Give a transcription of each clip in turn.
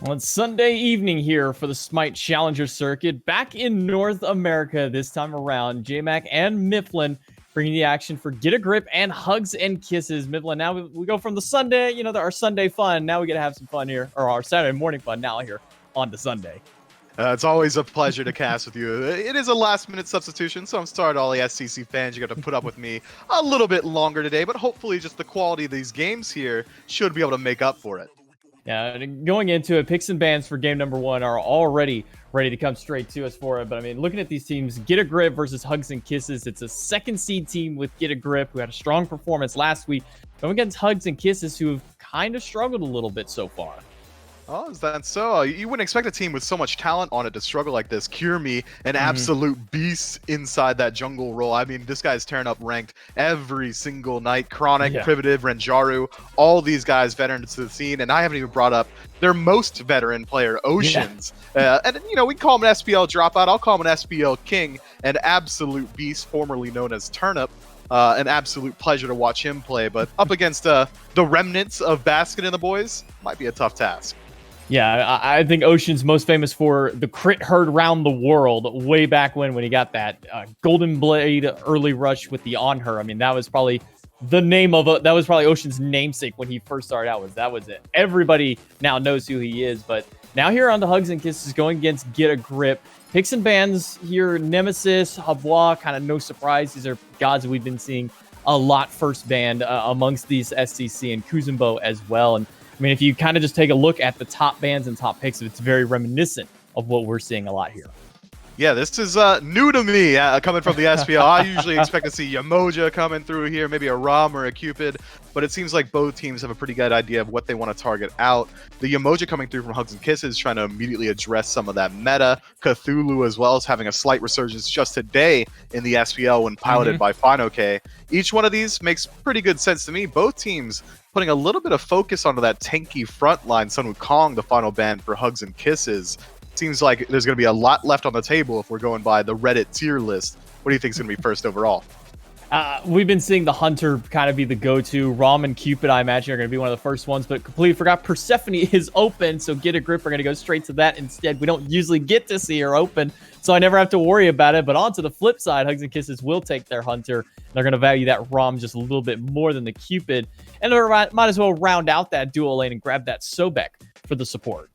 On Sunday evening here for the SMITE Challenger Circuit, back in North America this time around, J-Mac and Mifflin bringing the action for Get a Grip and Hugs and Kisses. Mifflin, now we go from the Sunday, our Sunday fun, now we get to have some fun here, or our Saturday morning fun now here on to Sunday. It's always a pleasure to cast with you. It is a last-minute substitution, so I'm sorry to all the SCC fans. You got to put up with me a little bit longer today, but hopefully just the quality of these games here should be able to make up for it. Yeah, going into it, picks and bans for game number one are already ready to come straight to us for it. But I mean, looking at these teams, Get a Grip versus Hugs and Kisses. It's a second seed team with Get a Grip, who had a strong performance last week, going against Hugs and Kisses, who have kind of struggled a little bit so far. Oh, is that so? You wouldn't expect a team with so much talent on it to struggle like this. Cure an absolute beast inside that jungle role. I mean, this guy's tearing up ranked every single night. Chronic, Primitive, Renjaru, all these guys veterans to the scene. And I haven't even brought up their most veteran player, Oceans. And, we call him an SPL dropout. I'll call him an SPL king, an absolute beast, formerly known as Turnip. An absolute pleasure to watch him play. But up against the remnants of Basket and the boys might be a tough task. Yeah, I think Ocean's most famous for the crit herd round the world way back when he got that Golden Blade early rush with the On Her. I mean, that was probably the name of that was probably Ocean's namesake when he first started out. That was it. Everybody now knows who he is. But now here on the Hugs and Kisses, going against Get a Grip. Picks and bans here, Nemesis, Habois, kind of no surprise. These are gods we've been seeing a lot first banned amongst these SCC, and Kuzumbo as well. And I mean, if you kind of just take a look at the top bans and top picks, it's very reminiscent of what we're seeing a lot here. Yeah, this is new to me, coming from the SPL. I usually expect to see Yamoja coming through here, maybe a Rom or a Cupid, but it seems like both teams have a pretty good idea of what they want to target out. The Yamoja coming through from Hugs and Kisses, trying to immediately address some of that meta. Cthulhu as well is having a slight resurgence just today in the SPL when piloted by FinoK. Each one of these makes pretty good sense to me. Both teams putting a little bit of focus onto that tanky front line. Sun Wukong, the final ban for Hugs and Kisses. Seems like there's going to be a lot left on the table if we're going by the Reddit tier list. What do you think is going to be first overall? We've been seeing the Hunter kind of be the go-to. Rom and Cupid, I imagine, are going to be one of the first ones, but completely forgot Persephone is open, so Get a Grip are going to go straight to that instead. We don't usually get to see her open, so I never have to worry about it. But on to the flip side, Hugs and Kisses will take their Hunter. They're going to value that Rom just a little bit more than the Cupid, and they might as well round out that dual lane and grab that Sobek for the support.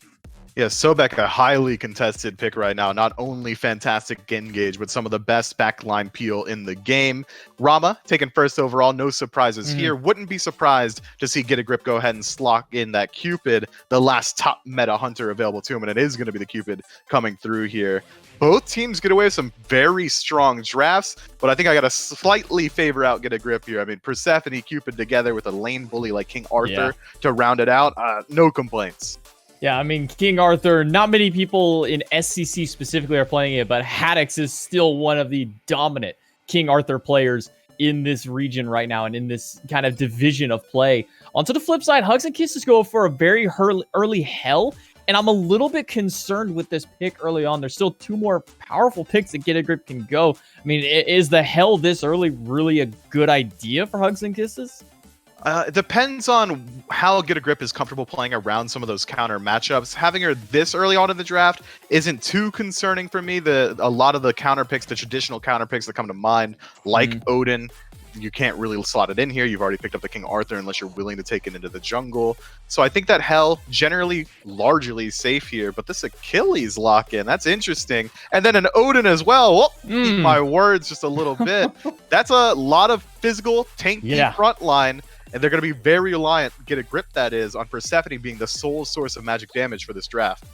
Yeah, Sobek, a highly contested pick right now. Not only fantastic engage, but some of the best backline peel in the game. Rama, taken first overall, no surprises here. Wouldn't be surprised to see Get a Grip go ahead and slot in that Cupid, the last top meta hunter available to him, and it is going to be the Cupid coming through here. Both teams get away with some very strong drafts, but I think I got to slightly favor out Get a Grip here. I mean, Persephone, Cupid together with a lane bully like King Arthur to round it out. No complaints. Yeah, I mean, King Arthur, not many people in SCC specifically are playing it, but Haddix is still one of the dominant King Arthur players in this region right now and in this kind of division of play. Onto the flip side, Hugs and Kisses go for a very early Hell, and I'm a little bit concerned with this pick early on. There's still two more powerful picks that Get a Grip can go. I mean, is the Hell this early really a good idea for Hugs and Kisses? It depends on how Get a Grip is comfortable playing around some of those counter matchups. Having her this early on in the draft isn't too concerning for me. A lot of the counter picks, the traditional counter picks that come to mind, like Odin, you can't really slot it in here. You've already picked up the King Arthur unless you're willing to take it into the jungle. So I think that Hell generally largely safe here, but this Achilles lock-in, that's interesting. And then an Odin as well. Well, eat my words just a little bit. That's a lot of physical, tanky front line. And they're going to be very reliant, Get a Grip that is, on Persephone being the sole source of magic damage for this draft.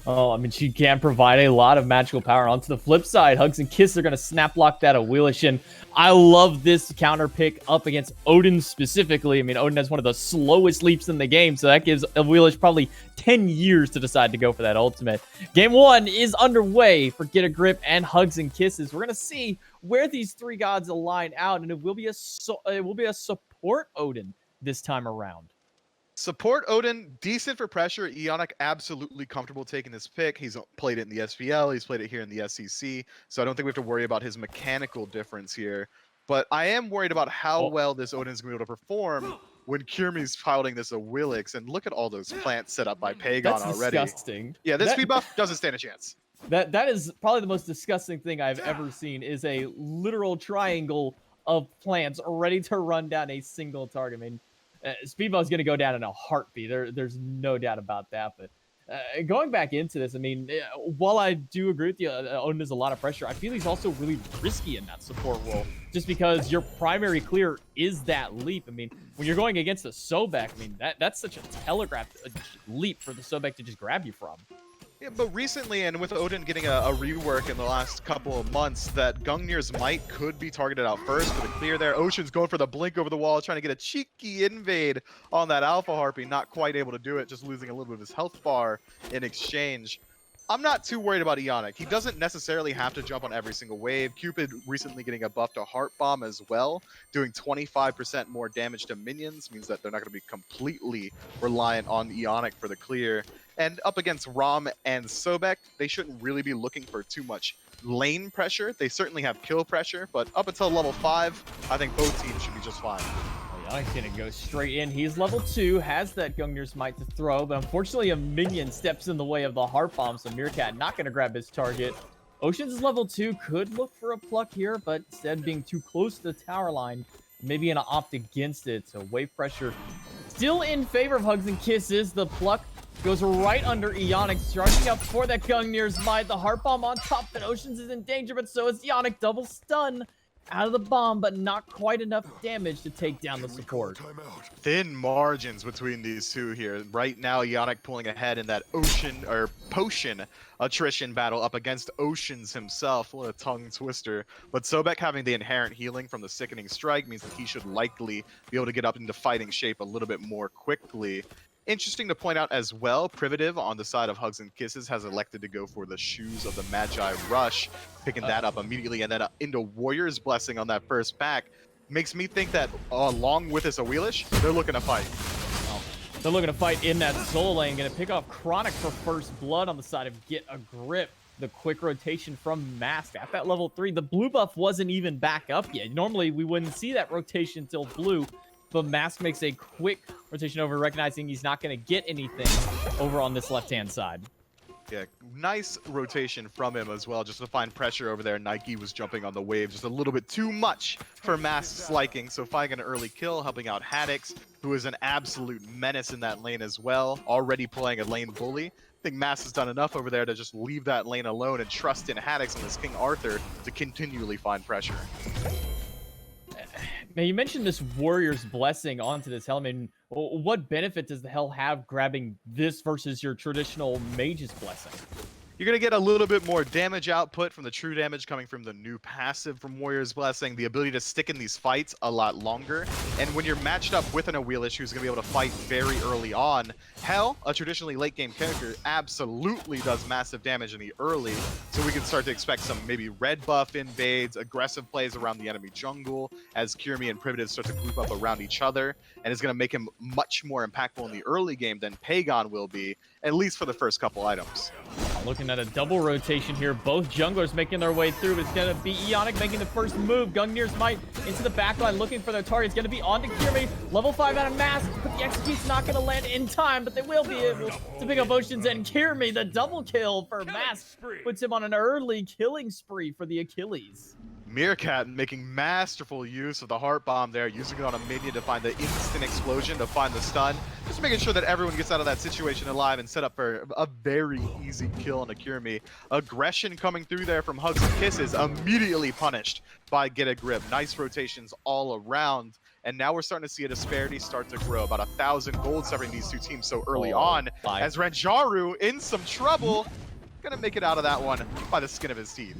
Oh, I mean, she can provide a lot of magical power. Onto the flip side, Hugs and Kisses are going to snap lock that Awilish. And I love this counter pick up against Odin specifically. I mean, Odin has one of the slowest leaps in the game, so that gives Awilish probably 10 years to decide to go for that ultimate. Game one is underway for Get a Grip and Hugs and Kisses. We're going to see where these three gods align out, and it will be a support Odin this time around. Support Odin, decent for pressure. Eonic, absolutely comfortable taking this pick. He's played it in the SPL. He's played it here in the SCC. So I don't think we have to worry about his mechanical difference here. But I am worried about how well this Odin is going to be able to perform when Kyrmi's piloting this Awilix, and look at all those plants set up by Pagon That's already. disgusting. Yeah, this speed buff doesn't stand a chance. That is probably the most disgusting thing I've ever seen, is a literal triangle of plants ready to run down a single target. I mean, Speedball is going to go down in a heartbeat. There's no doubt about that. But going back into this, I mean, while I do agree with you, Odin is a lot of pressure, I feel he's also really risky in that support role, just because your primary clear is that leap. I mean, when you're going against a Sobek, I mean, that's such a telegraphed leap for the Sobek to just grab you from. Yeah, but recently, and with Odin getting a rework in the last couple of months, that Gungnir's Might could be targeted out first for the clear there. Ocean's going for the blink over the wall, trying to get a cheeky invade on that Alpha Harpy. Not quite able to do it, just losing a little bit of his health bar in exchange. I'm not too worried about Ionic. He doesn't necessarily have to jump on every single wave. Cupid recently getting a buff to Heart Bomb as well, doing 25% more damage to minions, means that they're not going to be completely reliant on Ionic for the clear. And up against Rom and Sobek, they shouldn't really be looking for too much lane pressure. They certainly have kill pressure, but up until level 5, I think both teams should be just fine. Ionic's gonna go straight in. He's level 2, has that Gungnir's Might to throw, but unfortunately a minion steps in the way of the Heart Bomb, so Meerkat not gonna grab his target. Ocean's is level 2, could look for a pluck here, but instead being too close to the tower line, maybe gonna opt against it. So wave pressure still in favor of Hugs and Kisses. The pluck goes right under Ionic, charging up for that Gungnir's Might. The Heart Bomb on top, but Oceans is in danger, but so is Ionic. Double stun out of the bomb, but not quite enough damage to take down the support. Thin margins between these two here. Right now, Ionic pulling ahead in that potion attrition battle up against Oceans himself. What a tongue twister. But Sobek having the inherent healing from the Sickening Strike means that he should likely be able to get up into fighting shape a little bit more quickly. Interesting to point out as well, Privative on the side of Hugs and Kisses has elected to go for the Shoes of the Magi Rush, picking that up immediately, and then into Warrior's Blessing on that first pack. Makes me think that along with this Awilish, they're looking to fight. They're looking to fight in that Soul Lane. Gonna pick off Chronic for first blood on the side of Get a Grip. The quick rotation from Mask at that level 3. The blue buff wasn't even back up yet. Normally, we wouldn't see that rotation till blue. But Mask makes a quick rotation over, recognizing he's not going to get anything over on this left-hand side. Yeah, nice rotation from him as well, just to find pressure over there. Nike was jumping on the wave just a little bit too much for Mask's liking, so finding an early kill, helping out Haddix, who is an absolute menace in that lane as well, already playing a lane bully. I think Mask has done enough over there to just leave that lane alone and trust in Haddix and this King Arthur to continually find pressure. Now, you mentioned this Warrior's Blessing onto this Hell. I mean, what benefit does the Hell have grabbing this versus your traditional Mage's Blessing? You're going to get a little bit more damage output from the true damage coming from the new passive from Warrior's Blessing, the ability to stick in these fights a lot longer. And when you're matched up with an Awilish who's going to be able to fight very early on, Hell, a traditionally late game character, absolutely does massive damage in the early. So we can start to expect some maybe red buff invades, aggressive plays around the enemy jungle as Kyrmi and Privative start to group up around each other. And it's going to make him much more impactful in the early game than Pagon will be, at least for the first couple items. Looking at a double rotation here. Both junglers making their way through. It's going to be Ionic making the first move. Gungnir's Might into the backline looking for their target. It's going to be on to Kyrmi. Level 5 out of Mask, but the execute's not going to land in time, but they will be able to pick up Oceans and Kyrmi. The double kill for Mask puts him on an early killing spree for the Achilles. Meerkat making masterful use of the Heart Bomb there, using it on a minion to find the instant explosion, to find the stun. Just making sure that everyone gets out of that situation alive and set up for a very easy kill on a Kyrmi. Aggression coming through there from Hugs and Kisses, immediately punished by Get a Grip. Nice rotations all around. And now we're starting to see a disparity start to grow. About 1,000 gold severing these two teams so early on. As Ranjaru in some trouble, gonna make it out of that one by the skin of his teeth.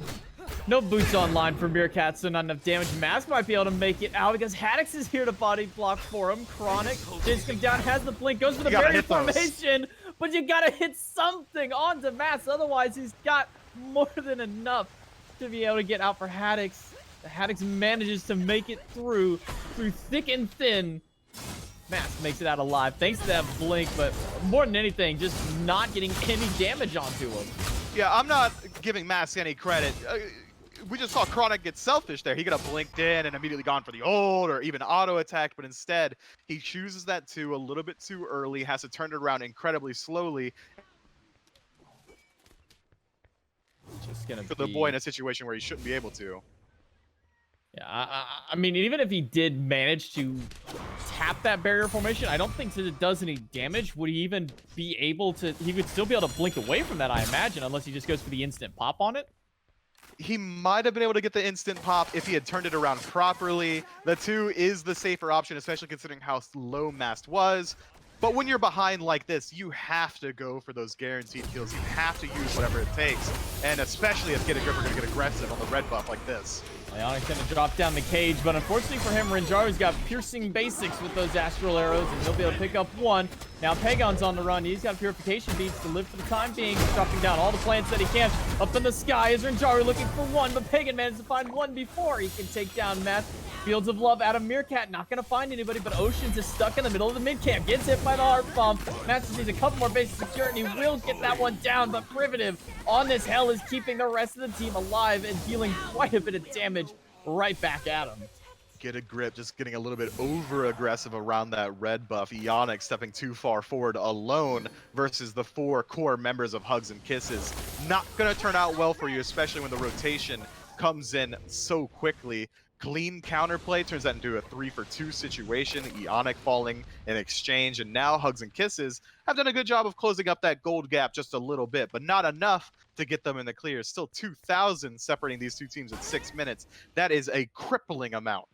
No boots online for Meerkat, so not enough damage. Mask might be able to make it out because Haddix is here to body block for him. Chronic just comes down, has the blink, goes for the barrier formation, but you gotta hit something onto Mask, otherwise he's got more than enough to be able to get out for Haddix. Haddix manages to make it through thick and thin. Mask makes it out alive thanks to that blink, but more than anything, just not getting any damage onto him. Yeah, I'm not giving Mask any credit. we just saw Chronic get selfish there. He could have blinked in and immediately gone for the ult or even auto-attacked, but instead, he chooses that 2 a little bit too early, has to turn it around incredibly slowly. Just gonna for the boy in a situation where he shouldn't be able to. Yeah, I mean, even if he did manage to tap that barrier formation, I don't think that it does any damage. Would he even be able to... He would still be able to blink away from that, I imagine, unless he just goes for the instant pop on it. He might have been able to get the instant pop if he had turned it around properly. The 2 is the safer option, especially considering how low Mast was. But when you're behind like this, you have to go for those guaranteed kills. You have to use whatever it takes. And especially if Get a Grip are going to get aggressive on the red buff like this. Ionic's going to drop down the cage, but unfortunately for him, Renjaru's got piercing basics with those astral arrows, and he'll be able to pick up 1. Now Pagon's on the run. He's got purification beads to live for the time being, dropping down all the plants that he can. Up in the sky is Renjaru looking for 1, but Pagan managed to find 1 before he can take down Matt. Fields of Love out of Meerkat, not going to find anybody, but Oceans is stuck in the middle of the mid-camp. Gets hit by the Heart Bomb. Matt just needs a couple more bases secure, and he will get that one down, but Privative on this hell is keeping the rest of the team alive and dealing quite a bit of damage right back at him. Get a Grip just getting a little bit over-aggressive around that red buff. Ionic stepping too far forward alone versus the 4 core members of Hugs and Kisses. Not going to turn out well for you, especially when the rotation comes in so quickly. Clean counterplay turns that into a 3-for-2 situation. Ionic falling in exchange, and now Hugs and Kisses have done a good job of closing up that gold gap just a little bit, but not enough to get them in the clear. Still 2,000 separating these 2 teams at 6 minutes. That is a crippling amount.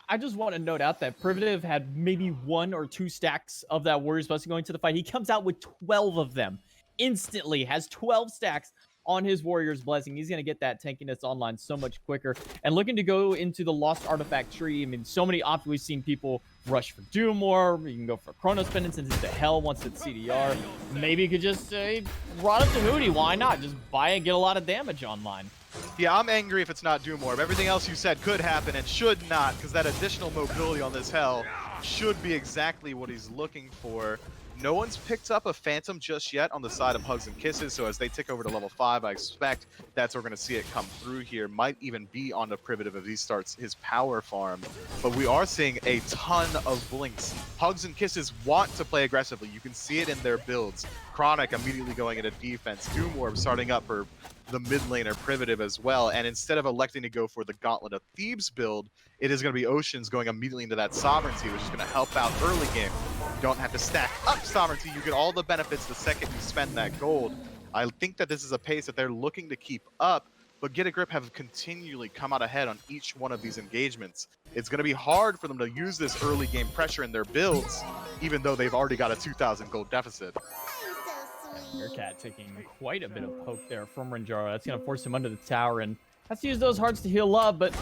I just want to note out that Privative had maybe 1 or 2 stacks of that Warriors Blessing going to the fight. He comes out with 12 of them instantly, has 12 stacks on his Warrior's Blessing. He's going to get that tankiness online so much quicker. And looking to go into the Lost Artifact tree, I mean, so many options. We've seen people rush for Doom War. You can go for Chronos Pendant since it's the hell once it's CDR. Maybe you could just run up to Hootie. Why not? Just buy and get a lot of damage online. Yeah, I'm angry if it's not Doom Orb. Everything else you said could happen and should not, because that additional mobility on this hell should be exactly what he's looking for. No one's picked up a Phantom just yet on the side of Hugs and Kisses, so as they tick over to level 5, I expect that's where we're going to see it come through here. Might even be on the Privative if he starts his power farm. But we are seeing a ton of blinks. Hugs and Kisses want to play aggressively. You can see it in their builds. Chronic immediately going into defense. Doom Orb starting up for the mid laner Privative as well, and instead of electing to go for the Gauntlet of Thebes build, it is going to be Oceans going immediately into that Sovereignty, which is going to help out early game. You don't have to stack up Sovereignty, you get all the benefits the second you spend that gold. I think that this is a pace that they're looking to keep up, but Get a Grip have continually come out ahead on each one of these engagements. It's going to be hard for them to use this early game pressure in their builds, even though they've already got a 2,000 gold deficit. Meerkat taking quite a bit of poke there from Renjaro. That's going to force him under the tower, and has to use those hearts to heal up, but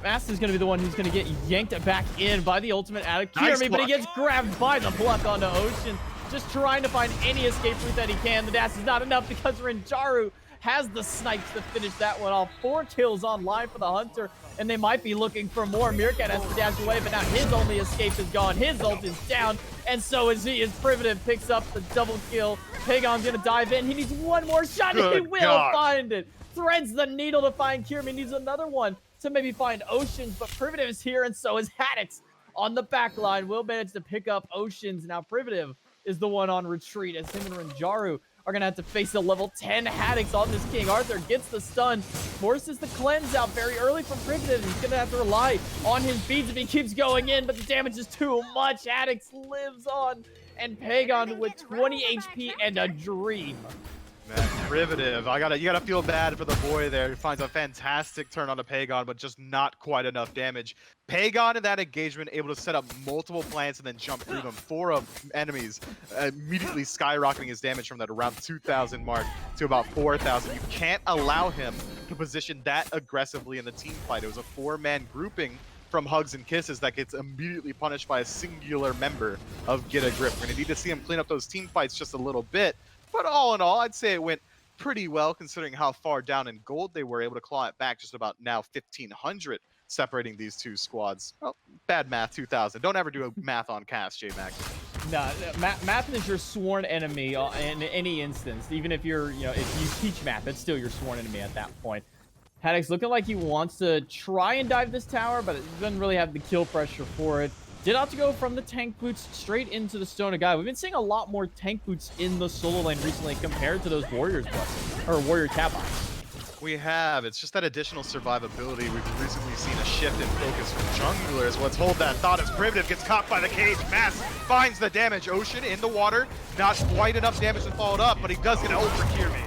Mast is going to be the one who's going to get yanked back in by the ultimate out of Kirimi, but he gets grabbed by the pluck onto Ocean, just trying to find any escape route that he can. The dash is not enough because Renjaru has the snipes to finish that one off. 4 kills online for the Hunter, and they might be looking for more. Meerkat has to dash away, but now his only escape is gone. His ult is down, and so is he. His Privative picks up the double kill. Pagon's gonna dive in. He needs 1 more shot, and he will find it. Threads the needle to find Kirimi. Needs another one to maybe find Oceans, but Privative is here, and so is Haddix on the back line. Will manage to pick up Oceans. Now Privative is the one on retreat, as him and Renjaru are going to have to face a level 10 Haddix on this King Arthur. Gets the stun, forces the cleanse out very early from Privative. He's going to have to rely on his beads if he keeps going in, but the damage is too much. Haddix lives on, and Pagon with 20 HP and a dream. Man, Privative, you gotta feel bad for the boy there. He finds a fantastic turn on the Pagon, but just not quite enough damage. Pagon in that engagement able to set up multiple plants and then jump through them. 4 of enemies, immediately skyrocketing his damage from that around 2,000 mark to about 4,000. You can't allow him to position that aggressively in the team fight. It was a 4-man grouping from Hugs and Kisses that gets immediately punished by a singular member of Get a Grip. We're gonna need to see him clean up those team fights just a little bit. But all in all, I'd say it went pretty well considering how far down in gold they were able to claw it back, just about now 1,500 separating these 2 squads. Well, bad math, 2,000. Don't ever do a math on cast, J-Mac. No, math is your sworn enemy in any instance. Even if you're, if you teach math, it's still your sworn enemy at that point. Haddix looking like he wants to try and dive this tower, but it doesn't really have the kill pressure for it. Did have to go from the tank boots straight into the Stone of God. We've been seeing a lot more tank boots in the solo lane recently compared to those Warriors blessings, or Warrior Tabines. We have. It's just that additional survivability. We've recently seen a shift in focus from junglers. Let's hold that thought as Primitive gets caught by the cage. Mass finds the damage. Ocean in the water. Not quite enough damage to follow it up, but he does get an ult for Kirmi.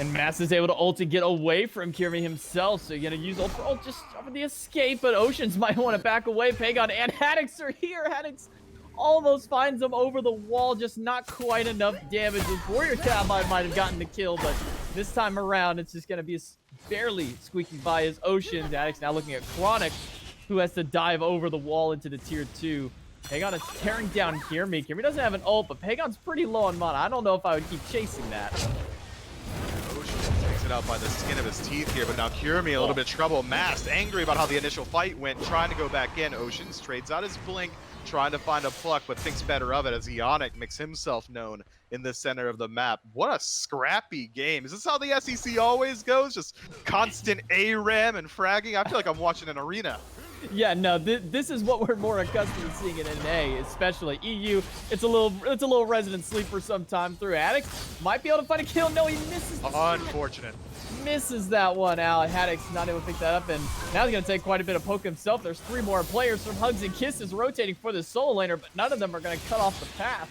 And Mass is able to ult to get away from Kirmi himself, so you're going to use ult for ult just for the escape, but Oceans might want to back away. Pagon and Haddix are here. Haddix almost finds him over the wall, just not quite enough damage. His Warrior Tabine might have gotten the kill, but this time around, it's just going to be barely squeaking by his Oceans. Haddix now looking at Chronic, who has to dive over the wall into the tier 2. Pagon is tearing down Kirmi. Kirmi doesn't have an ult, but Pagon's pretty low on mana. I don't know if I would keep chasing that. Takes it out by the skin of his teeth here, but now Kirmi a little bit of trouble. Masked, angry about how the initial fight went, trying to go back in. Oceans trades out his blink, trying to find a pluck, but thinks better of it as Ionic makes himself known in the center of the map. What a scrappy game. Is this how the SEC always goes? Just constant ARAM and fragging? I feel like I'm watching an arena. Yeah, no, this is what we're more accustomed to seeing in NA, especially EU. It's a little resident sleeper sometime through. Haddix might be able to find a kill. No, he misses. Unfortunate. Misses that one out. Haddix not able to pick that up, and now he's going to take quite a bit of poke himself. There's 3 more players from Hugs and Kisses rotating for the solo laner, but none of them are going to cut off the path.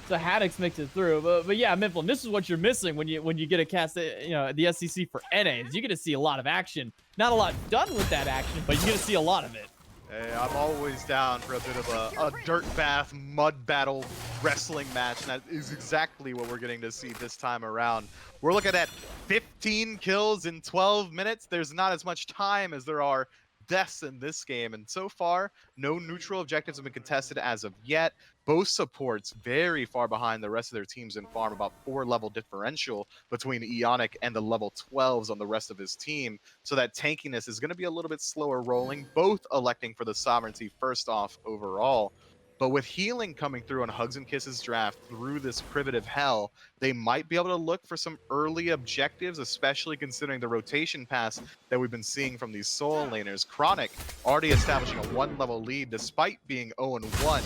So Haddix makes it through. But yeah, Mifflin, this is what you're missing when you get a cast, the SEC for NA. Is you get to see a lot of action. Not a lot done with that action, but you get to see a lot of it. Hey, I'm always down for a bit of a dirt bath, mud battle wrestling match, and that is exactly what we're getting to see this time around. We're looking at 15 kills in 12 minutes. There's not as much time as there are deaths in this game, and so far, no neutral objectives have been contested as of yet. Both supports very far behind the rest of their teams in farm, about 4 level differential between Ionic and the level 12s on the rest of his team, so that tankiness is going to be a little bit slower rolling, both electing for the sovereignty first off overall. But with healing coming through on Hugs and Kisses draft through this privative hell, they might be able to look for some early objectives, especially considering the rotation pass that we've been seeing from these solo laners. Chronic already establishing a 1-level lead despite being 0-1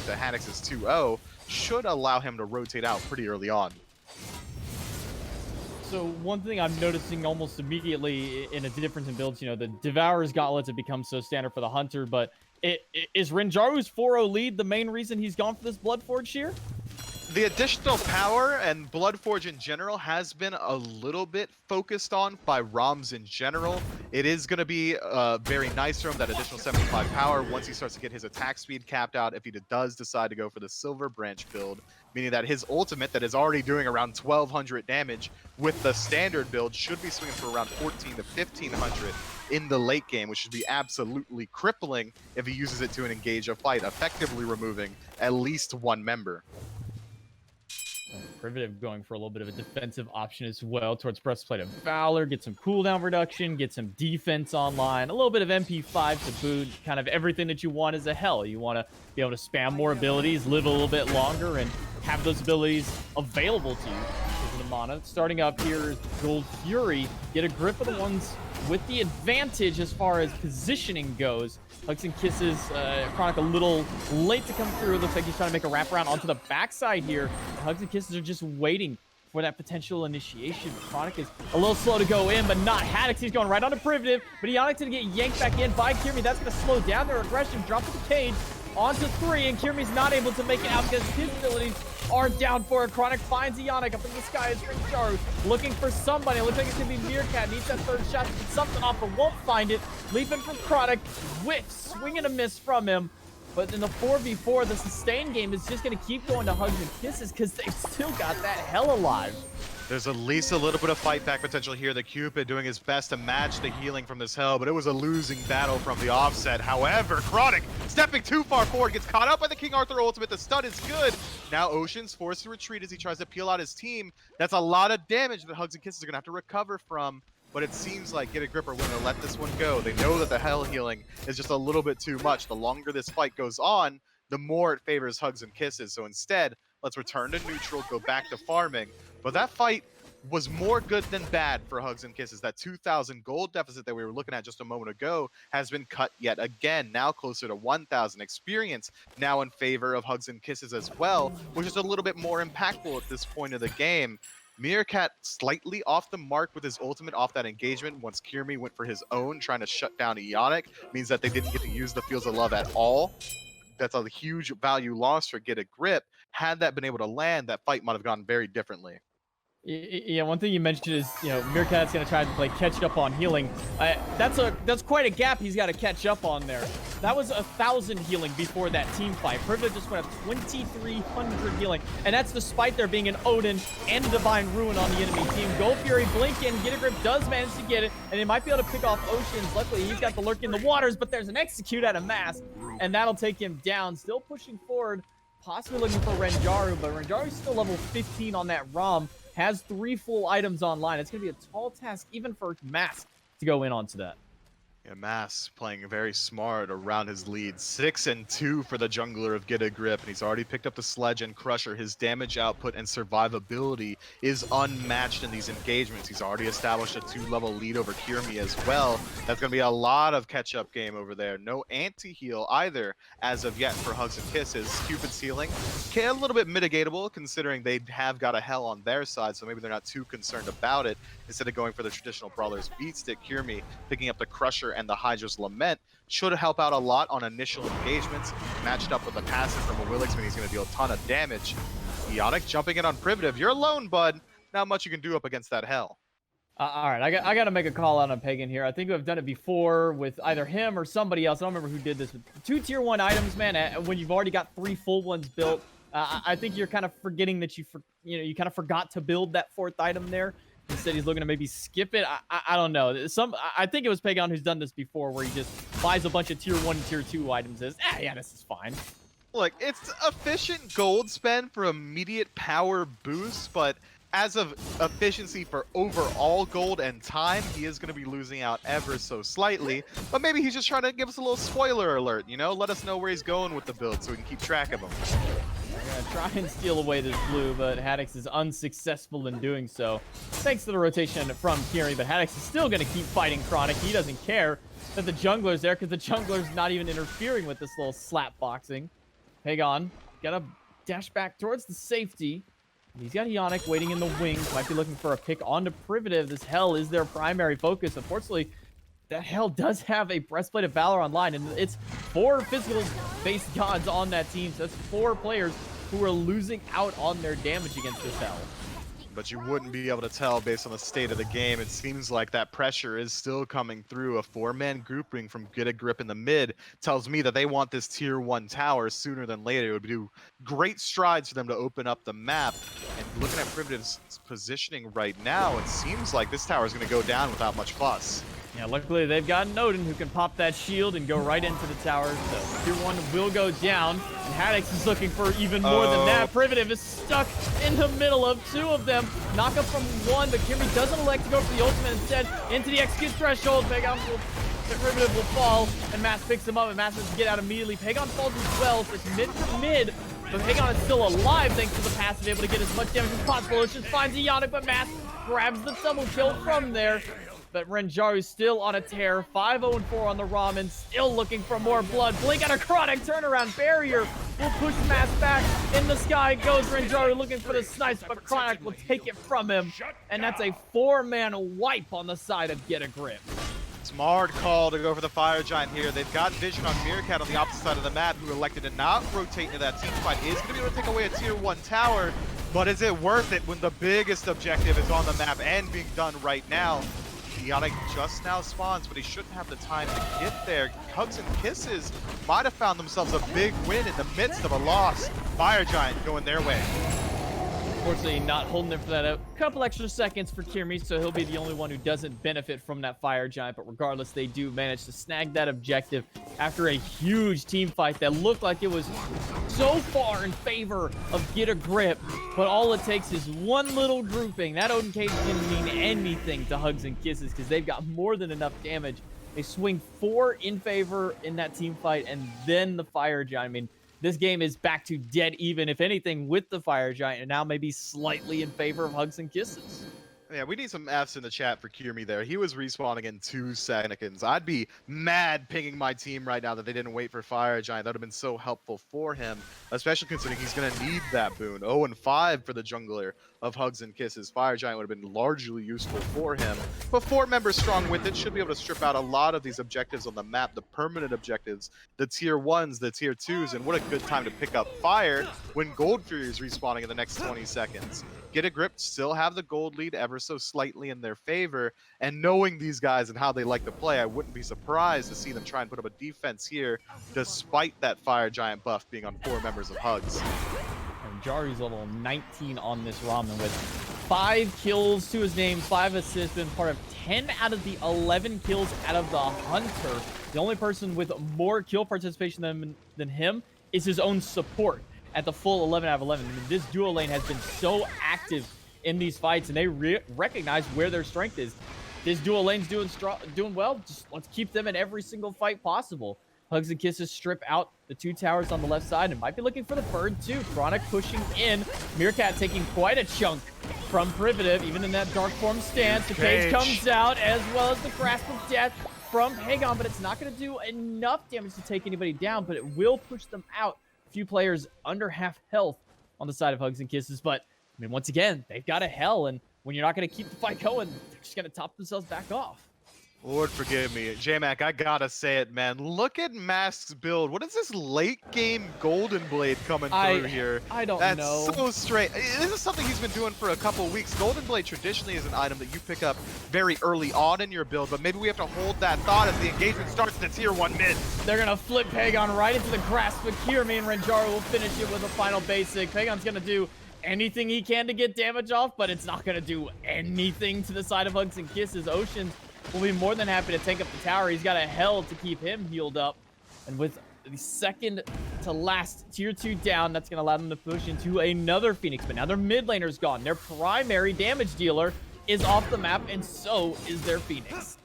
to Haddix's 2-0 should allow him to rotate out pretty early on. So one thing I'm noticing almost immediately in a difference in builds, the Devourer's Gauntlets have become so standard for the Hunter, but is Rinjaru's 4-0 lead the main reason he's gone for this Bloodforge here? The additional power and Bloodforge in general has been a little bit focused on by ROMs in general. It is going to be very nice for him, that additional 75 power, once he starts to get his attack speed capped out, if he does decide to go for the Silver Branch build, meaning that his ultimate that is already doing around 1200 damage with the standard build should be swinging for around 14 to 1500 in the late game, which should be absolutely crippling if he uses it to engage a fight, effectively removing at least 1 member. Privative going for a little bit of a defensive option as well towards Breastplate of Valor, get some cooldown reduction, get some defense online, a little bit of MP5 to boot, kind of everything that you want as a hell. You want to be able to spam more abilities, live a little bit longer, and have those abilities available to you because of the mana. Starting up here is Gold Fury. Get a grip of the ones with the advantage as far as positioning goes. Hugs and Kisses, Chronic a little late to come through. Looks like he's trying to make a wraparound onto the backside here. Hugs and Kisses are just waiting for that potential initiation. Chronic is a little slow to go in, but not Haddix. He's going right onto Privative, but Ionic's going to get yanked back in by Kirmi. That's going to slow down their aggression. Drop to the cage onto 3, and Kirmi's not able to make it out because his abilities are down for it. Chronic finds Ionic up in the sky as Rinjaru looking for somebody. It looks like it's going to be Meerkat. Needs that 3rd shot to get something off, but won't find it. Leaping from Chronic. Whiff, swing and a miss from him. But in the 4v4, the sustain game is just going to keep going to Hugs and Kisses because they've still got that hell alive. There's at least a little bit of fight back potential here. The Cupid doing his best to match the healing from this hell, but it was a losing battle from the offset. However, Chronic stepping too far forward, gets caught up by the King Arthur ultimate. The stun is good. Now Ocean's forced to retreat as he tries to peel out his team. That's a lot of damage that Hugs and Kisses are going to have to recover from, but it seems like Get a Grip are willing to let this one go. They know that the hell healing is just a little bit too much. The longer this fight goes on, the more it favors Hugs and Kisses. So instead, let's return to neutral, go back to farming. But that fight was more good than bad for Hugs and Kisses. That 2,000 gold deficit that we were looking at just a moment ago has been cut yet again, now closer to 1,000 experience, now in favor of Hugs and Kisses as well, which is a little bit more impactful at this point of the game. Meerkat slightly off the mark with his ultimate off that engagement once Kirmi went for his own, trying to shut down Ionic, means that they didn't get to use the Fields of Love at all. That's a huge value loss for Get a Grip. Had that been able to land, that fight might have gone very differently. Yeah, one thing you mentioned is, Meerkat's going to try to play catch up on healing. That's quite a gap he's got to catch up on there. That was 1,000 healing before that team fight. Privilege just went up 2,300 healing, and that's despite there being an Odin and a Divine Ruin on the enemy team. Gold Fury, blink in, Get a Grip does manage to get it, and they might be able to pick off Oceans. Luckily, he's got the Lurk in the waters, but there's an Execute out of Mask, and that'll take him down. Still pushing forward, possibly looking for Renjaru, but Renjaru's still level 15 on that ROM. Has 3 full items online. It's going to be a tall task even for Mask to go in onto that. Yeah, Mass playing very smart around his lead. 6 and 2 for the jungler of Get a Grip, and he's already picked up the Sledge and Crusher. His damage output and survivability is unmatched in these engagements. He's already established a 2-level lead over Kirmi as well. That's going to be a lot of catch-up game over there. No anti-heal either as of yet for Hugs and Kisses. Cupid's healing, a little bit mitigatable considering they have got a Hell on their side, so maybe they're not too concerned about it. Instead of going for the traditional Brawler's Beat Stick, Kirmi picking up the Crusher and the Hydra's Lament should help out a lot on initial engagements. Matched up with a passive from a Willixman, he's going to deal a ton of damage. Ionic jumping in on Privative. You're alone, bud. Not much you can do up against that Hell. All right, I got to make a call out on Pagan here. I think we've done it before with either him or somebody else. I don't remember who did this. With 2 tier 1 items, man, when you've already got 3 full ones built, I think you're kind of forgetting that you kind of forgot to build that 4th item there. Instead, he's looking to maybe skip it. I don't know. I think it was Pagan who's done this before, where he just buys a bunch of tier 1 and tier 2 items. Yeah, this is fine. Look, it's efficient gold spend for immediate power boost, but as of efficiency for overall gold and time, he is going to be losing out ever so slightly. But maybe he's just trying to give us a little spoiler alert, let us know where he's going with the build so we can keep track of him. They're gonna try and steal away this blue, but Haddix is unsuccessful in doing so. Thanks to the rotation from Kiri, but Haddix is still gonna keep fighting Chronic. He doesn't care that the jungler's there, because the jungler's not even interfering with this little slap boxing. Pagan, gotta dash back towards the safety. He's got Ionic waiting in the wings. Might be looking for a pick onto Privative. This Hell is their primary focus. Unfortunately, that Hell does have a Breastplate of Valor online, and it's 4 physical-based gods on that team, so that's 4 players who are losing out on their damage against this Hell. But you wouldn't be able to tell based on the state of the game. It seems like that pressure is still coming through. A 4-man grouping from Get a Grip in the mid tells me that they want this tier 1 tower sooner than later. It would do great strides for them to open up the map. And looking at Primitive's positioning right now, it seems like this tower is going to go down without much fuss. Yeah, luckily they've got an Odin who can pop that shield and go right into the tower. So tier 1 will go down, and Haddix is looking for even more than that. Privative is stuck in the middle of 2 of them. Knock up from 1, but Kirmi doesn't elect to go for the ultimate instead. Into the execute threshold. Privative will fall, and Mass picks him up, and Mass has to get out immediately. Pagan falls as well, so it's mid to mid. But Pagan is still alive thanks to the passive, able to get as much damage as possible. It just finds Ionic, but Mass grabs the double kill from there. But Renjaru's still on a tear. 5-0-4 on the Ramen. Still looking for more blood. Blink out a Chronic turnaround barrier. Will push Mass back. In the sky goes Renjaru looking for the snipes, but Chronic will take it from him. And that's a 4-man wipe on the side of Get a Grip. Smart call to go for the Fire Giant here. They've got vision on Meerkat on the opposite side of the map, who elected to not rotate into that team fight. Is going to be able to take away a tier 1 tower, but is it worth it when the biggest objective is on the map and being done right now? Ionic just now spawns, but he shouldn't have the time to get there. Hugs and Kisses might have found themselves a big win in the midst of a loss. Fire Giant going their way. Unfortunately, not holding it for that a couple extra seconds for Kirmi, so he'll be the only one who doesn't benefit from that Fire Giant. But regardless, they do manage to snag that objective after a huge team fight that looked like it was so far in favor of Get a Grip. But all it takes is one little grouping. That Odin Cage didn't mean anything to Hugs and Kisses because they've got more than enough damage. They swing 4 in favor in that team fight, and then the Fire Giant. I mean, this game is back to dead even, if anything, with the Fire Giant, and now maybe slightly in favor of Hugs and Kisses. Yeah, we need some Fs in the chat for Cure Me there. He was respawning in 2 seconds. I'd be mad pinging my team right now that they didn't wait for Fire Giant. That would have been so helpful for him, especially considering he's going to need that boon. 0-5 for the jungler of Hugs and Kisses. Fire Giant would have been largely useful for him. But 4 members strong with it should be able to strip out a lot of these objectives on the map, the permanent objectives, the tier 1s, the tier 2s, and what a good time to pick up Fire when Gold Fury is respawning in the next 20 seconds. Get a Grip, still have the gold lead ever so slightly in their favor, and knowing these guys and how they like to play, I wouldn't be surprised to see them try and put up a defense here, despite that Fire Giant buff being on 4 members of Hugs. And Jari's level 19 on this Ramen with 5 kills to his name, 5 assists, been part of 10 out of the 11 kills out of the Hunter. The only person with more kill participation than him is his own support at the full 11 out of 11. I mean, this duo lane has been so active in these fights, and they recognize where their strength is. This duo lane's doing well. Just let's keep them in every single fight possible. Hugs and Kisses strip out the 2 towers on the left side and might be looking for the bird too. Chronic pushing in. Meerkat taking quite a chunk from Privative, even in that dark form stance. The cage comes out, as well as the grasp of death from Pagon, but it's not going to do enough damage to take anybody down, but it will push them out. A few players under half health on the side of Hugs and Kisses, but I mean, once again, they've got a hell, and when you're not going to keep the fight going, they're just going to top themselves back off. Lord forgive me. J-Mac, I gotta say it, man. Look at Mask's build. What is this late-game Golden Blade coming through here? I don't know. That's so straight. This is something he's been doing for a couple weeks. Golden Blade traditionally is an item that you pick up very early on in your build, but maybe we have to hold that thought as the engagement starts to tier 1 mid. They're going to flip Pagon right into the grasp of Kirmi, and Renjaro will finish it with a final basic. Pagon's going to do anything he can to get damage off, but it's not going to do anything to the side of Hugs and Kisses. Oceans will be more than happy to take up the tower. He's got a hell to keep him healed up. And with the second to last tier 2 down, that's going to allow them to push into another Phoenix. But now their mid laner's gone. Their primary damage dealer is off the map, and so is their Phoenix.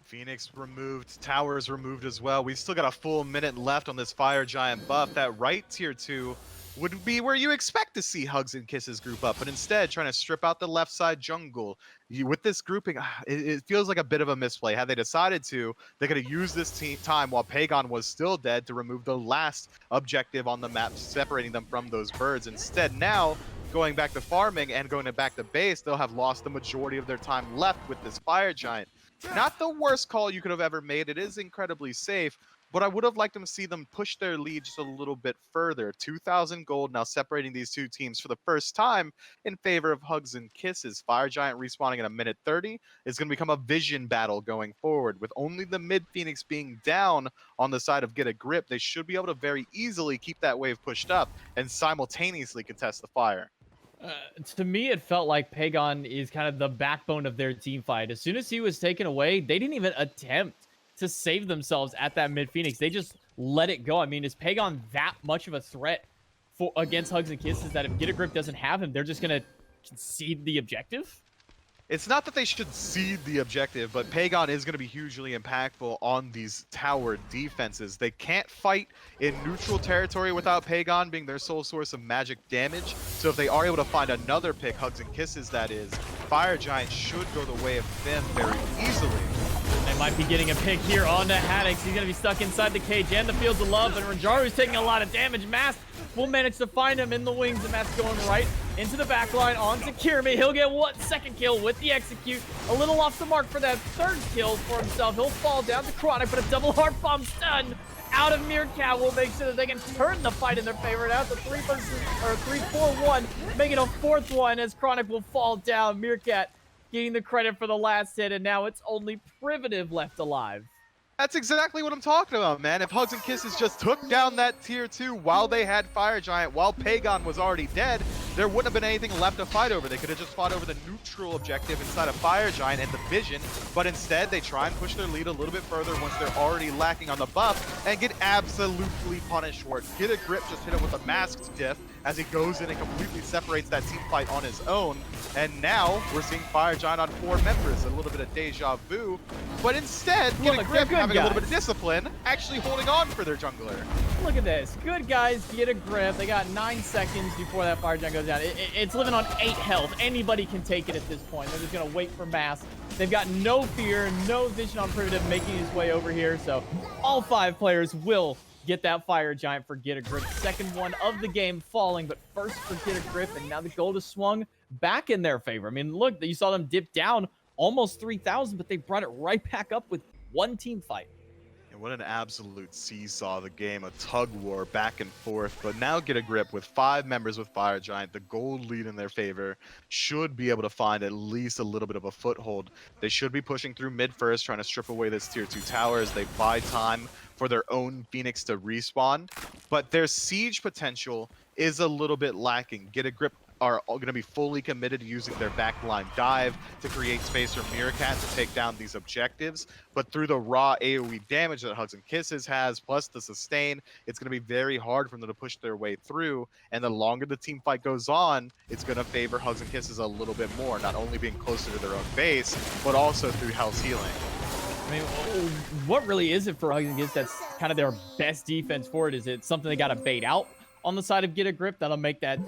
Phoenix removed, towers removed as well. We've still got a full minute left on this Fire Giant buff. That right tier 2 would be where you expect to see Hugs and Kisses group up, but instead trying to strip out the left side jungle. With this grouping, it feels like a bit of a misplay. Had they decided to, they could have used this time while Pagon was still dead to remove the last objective on the map, separating them from those birds. Instead, now, going back to farming and going back to base, they'll have lost the majority of their time left with this Fire Giant. Not the worst call you could have ever made. It is incredibly safe, but I would have liked to see them push their lead just a little bit further. 2,000 gold now separating these two teams for the first time in favor of Hugs and Kisses. Fire Giant respawning in a minute 30 is going to become a vision battle going forward. With only the mid Phoenix being down on the side of Get a Grip, they should be able to very easily keep that wave pushed up and simultaneously contest the fire. To me, it felt like Pagon is kind of the backbone of their team fight. As soon as he was taken away, they didn't even attempt to save themselves at that mid Phoenix. They just let it go. I mean, is Pagon that much of a threat against Hugs and Kisses that if Get a Grip doesn't have him, they're just going to concede the objective? It's not that they should cede the objective, but Pagon is going to be hugely impactful on these tower defenses. They can't fight in neutral territory without Pagon being their sole source of magic damage. So if they are able to find another pick, Hugs and Kisses that is, Fire Giant should go the way of them very easily. They might be getting a pick here onto Haddix. He's going to be stuck inside the cage and the Fields of Love, and Ranjaru's taking a lot of damage. Mask will manage to find him in the wings, and Mask going right into the back line onto Kirmi. He'll get one second kill with the execute. A little off the mark for that third kill for himself. He'll fall down to Chronic, but a double heart bomb stun out of Meerkat will make sure that they can turn the fight in their favor. Now it's a 3-4-1, making a fourth one as Chronic will fall down. Meerkat getting the credit for the last hit, and now it's only Privative left alive. That's exactly what I'm talking about, man. If Hugs and Kisses just took down that tier 2 while they had Fire Giant, while Pagon was already dead, there wouldn't have been anything left to fight over. They could have just fought over the neutral objective inside of Fire Giant and the Vision, but instead they try and push their lead a little bit further once they're already lacking on the buff and get absolutely punished for it. Get a Grip just hit him with a masked diff as he goes in and completely separates that team fight on his own. And now we're seeing Fire Giant on 4 members, a little bit of deja vu. But instead, Get a Grip having a little bit of discipline, actually holding on for their jungler. Look at this. Good guys get a grip. They got 9 seconds before that Fire Giant goes down. It's living on 8 health. Anybody can take it at this point. They're just going to wait for mass. They've got no fear, no vision on Primitive making his way over here. So all 5 players will get that Fire Giant for Get a Grip. Second one of the game falling, but first for Get a Grip. And now the gold is swung back in their favor. I mean, look, you saw them dip down almost 3,000, but they brought it right back up with 1 team fight. And what an absolute seesaw the game, a tug war back and forth. But now Get a Grip with 5 members with Fire Giant, the gold lead in their favor, should be able to find at least a little bit of a foothold. They should be pushing through mid first, trying to strip away this tier 2 tower as they buy time for their own Phoenix to respawn. But their siege potential is a little bit lacking. Get a Grip are going to be fully committed to using their backline dive to create space for Meerkat to take down these objectives. But through the raw AoE damage that Hugs and Kisses has, plus the sustain, it's going to be very hard for them to push their way through. And the longer the team fight goes on, it's going to favor Hugs and Kisses a little bit more, not only being closer to their own base, but also through Hell's Healing. I mean, what really is it for Hugs and Kisses that's kind of their best defense for it? Is it something they got to bait out on the side of Get a Grip that'll make that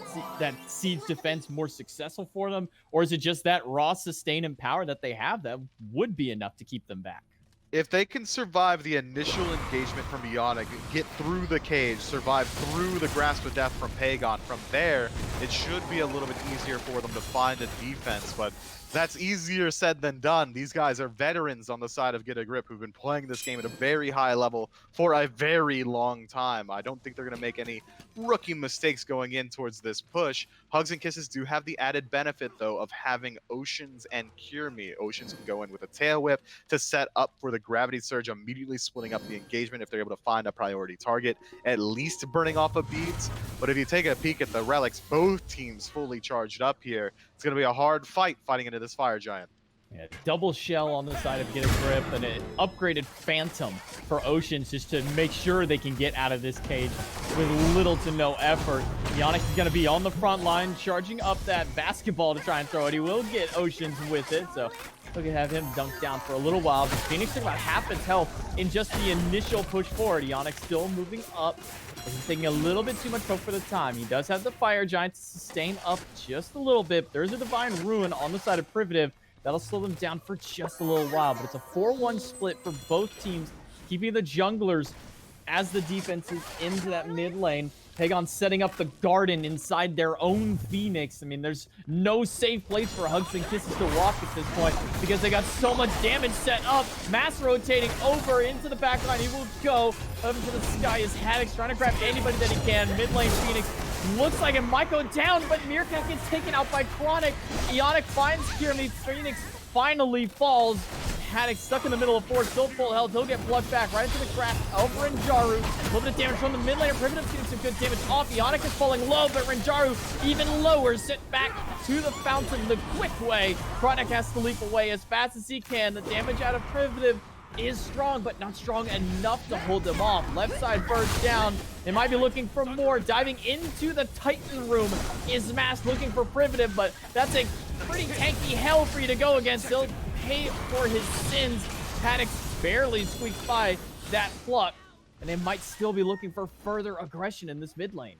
siege defense more successful for them? Or is it just that raw sustain and power that they have that would be enough to keep them back? If they can survive the initial engagement from Ionic, get through the cage, survive through the grasp of death from Pagon, from there, it should be a little bit easier for them to find a defense. But that's easier said than done. These guys are veterans on the side of Get a Grip who've been playing this game at a very high level for a very long time. I don't think they're going to make any rookie mistakes going in towards this push. Hugs and Kisses do have the added benefit, though, of having Oceans and Cure Me. Oceans can go in with a tail whip to set up for the gravity surge, immediately splitting up the engagement if they're able to find a priority target, at least burning off of beads. But if you take a peek at the relics, both teams fully charged up here. It's going to be a hard fight fighting into this Fire Giant. Yeah, double shell on the side of Get a Grip and an upgraded Phantom for Oceans just to make sure they can get out of this cage with little to no effort. Ionic is going to be on the front line, charging up that basketball to try and throw it. He will get Oceans with it, so we can have him dunk down for a little while. But Phoenix took about half his health in just the initial push forward. Ionic still moving up. He's taking a little bit too much poke for the time. He does have the Fire Giant to sustain up just a little bit. There's a Divine Ruin on the side of Primitive. That'll slow them down for just a little while. But it's a 4-1 split for both teams, keeping the junglers as the defenses into that mid lane. Pagon setting up the garden inside their own Phoenix. I mean, there's no safe place for Hugs and Kisses to walk at this point because they got so much damage set up. Mass rotating over into the back line. He will go up into the sky as Haddock's trying to grab anybody that he can. Mid lane Phoenix looks like it might go down, but Meerkat gets taken out by Chronic. Ionic finds Cure Me. Phoenix finally falls. Haddock stuck in the middle of 4, still full health. He'll get plugged back right into the crack over Rinjaru. A little bit of damage from the mid laner. Primitive getting some good damage off. Ionic is falling low, but Rinjaru even lower. Sit back to the fountain the quick way. Chronic has to leap away as fast as he can. The damage out of Primitive is strong, but not strong enough to hold them off. Left side burst down. They might be looking for more. Diving into the Titan room is Mass looking for Primitive, but that's a pretty tanky hell for you to go against. He'll pay for his sins. Haddock barely squeaks by that pluck, and they might still be looking for further aggression in this mid lane.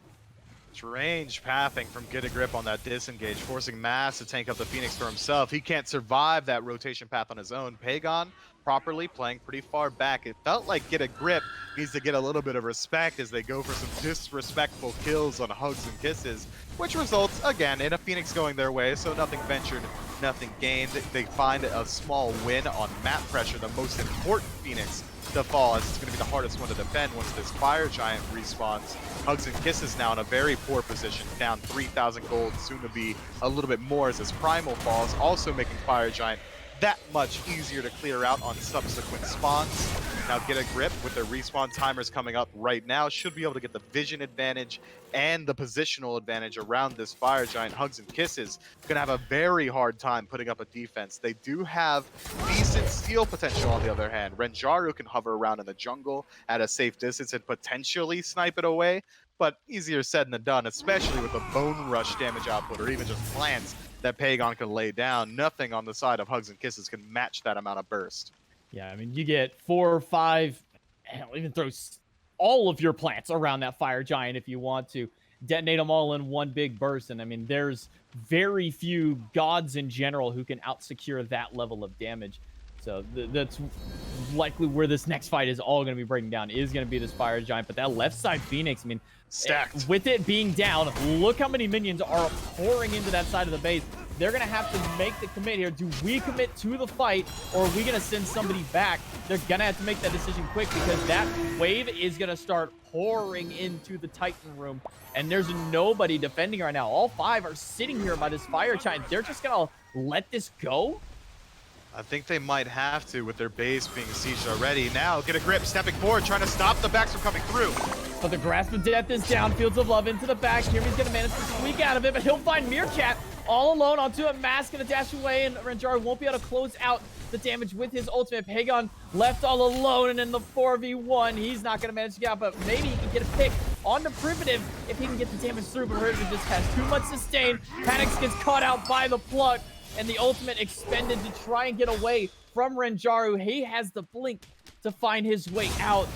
Strange pathing from Get a Grip on that disengage, forcing Mass to tank up the Phoenix for himself. He can't survive that rotation path on his own. Pagon properly playing pretty far back. It felt like Get a Grip needs to get a little bit of respect as they go for some disrespectful kills on Hugs and Kisses, which results, again, in a Phoenix going their way, so nothing ventured, nothing gained. They find a small win on map pressure, the most important Phoenix to fall, as it's going to be the hardest one to defend once this Fire Giant respawns. Hugs and Kisses now in a very poor position, down 3,000 gold, soon to be a little bit more as this Primal falls, also making Fire Giant that much easier to clear out on subsequent spawns. Now Get a Grip with their respawn timers coming up right now should be able to get the vision advantage and the positional advantage around this Fire Giant. Hugs and Kisses gonna have a very hard time putting up a defense. They do have decent steal potential on the other hand. Renjaru can hover around in the jungle at a safe distance and potentially snipe it away, but easier said than done, especially with the bone rush damage output or even just plants that Pagon can lay down. Nothing on the side of Hugs and Kisses can match that amount of burst. Yeah, I mean, you get 4 or 5, hell, even throw all of your plants around that fire giant if you want to. Detonate them all in one big burst. And I mean, there's very few gods in general who can out-secure that level of damage. So that's likely where this next fight is all going to be breaking down, is going to be this fire giant. But that left side Phoenix, I mean, stacked. With it being down, look how many minions are pouring into that side of the base. They're going to have to make the commit here. Do we commit to the fight, or are we going to send somebody back? They're going to have to make that decision quick, because that wave is going to start pouring into the Titan room, and there's nobody defending right now. All 5 are sitting here by this fire giant. They're just going to let this go? I think they might have to, with their base being sieged already. Now, get a grip, stepping forward, trying to stop the backs from coming through. But the Grasp of Death is down. Fields of Love into the back. Kirby's going to manage to squeak out of it, but he'll find Meerkat all alone onto a mask, going to dash away, and Renjar won't be able to close out the damage with his ultimate. Pagon left all alone, and in the 4v1, he's not going to manage to get out, but maybe he can get a pick on the Primitive if he can get the damage through, but Primitive just has too much sustain. Panics gets caught out by the pluck, and the ultimate expended to try and get away from Renjaru. He has the blink to find his way out.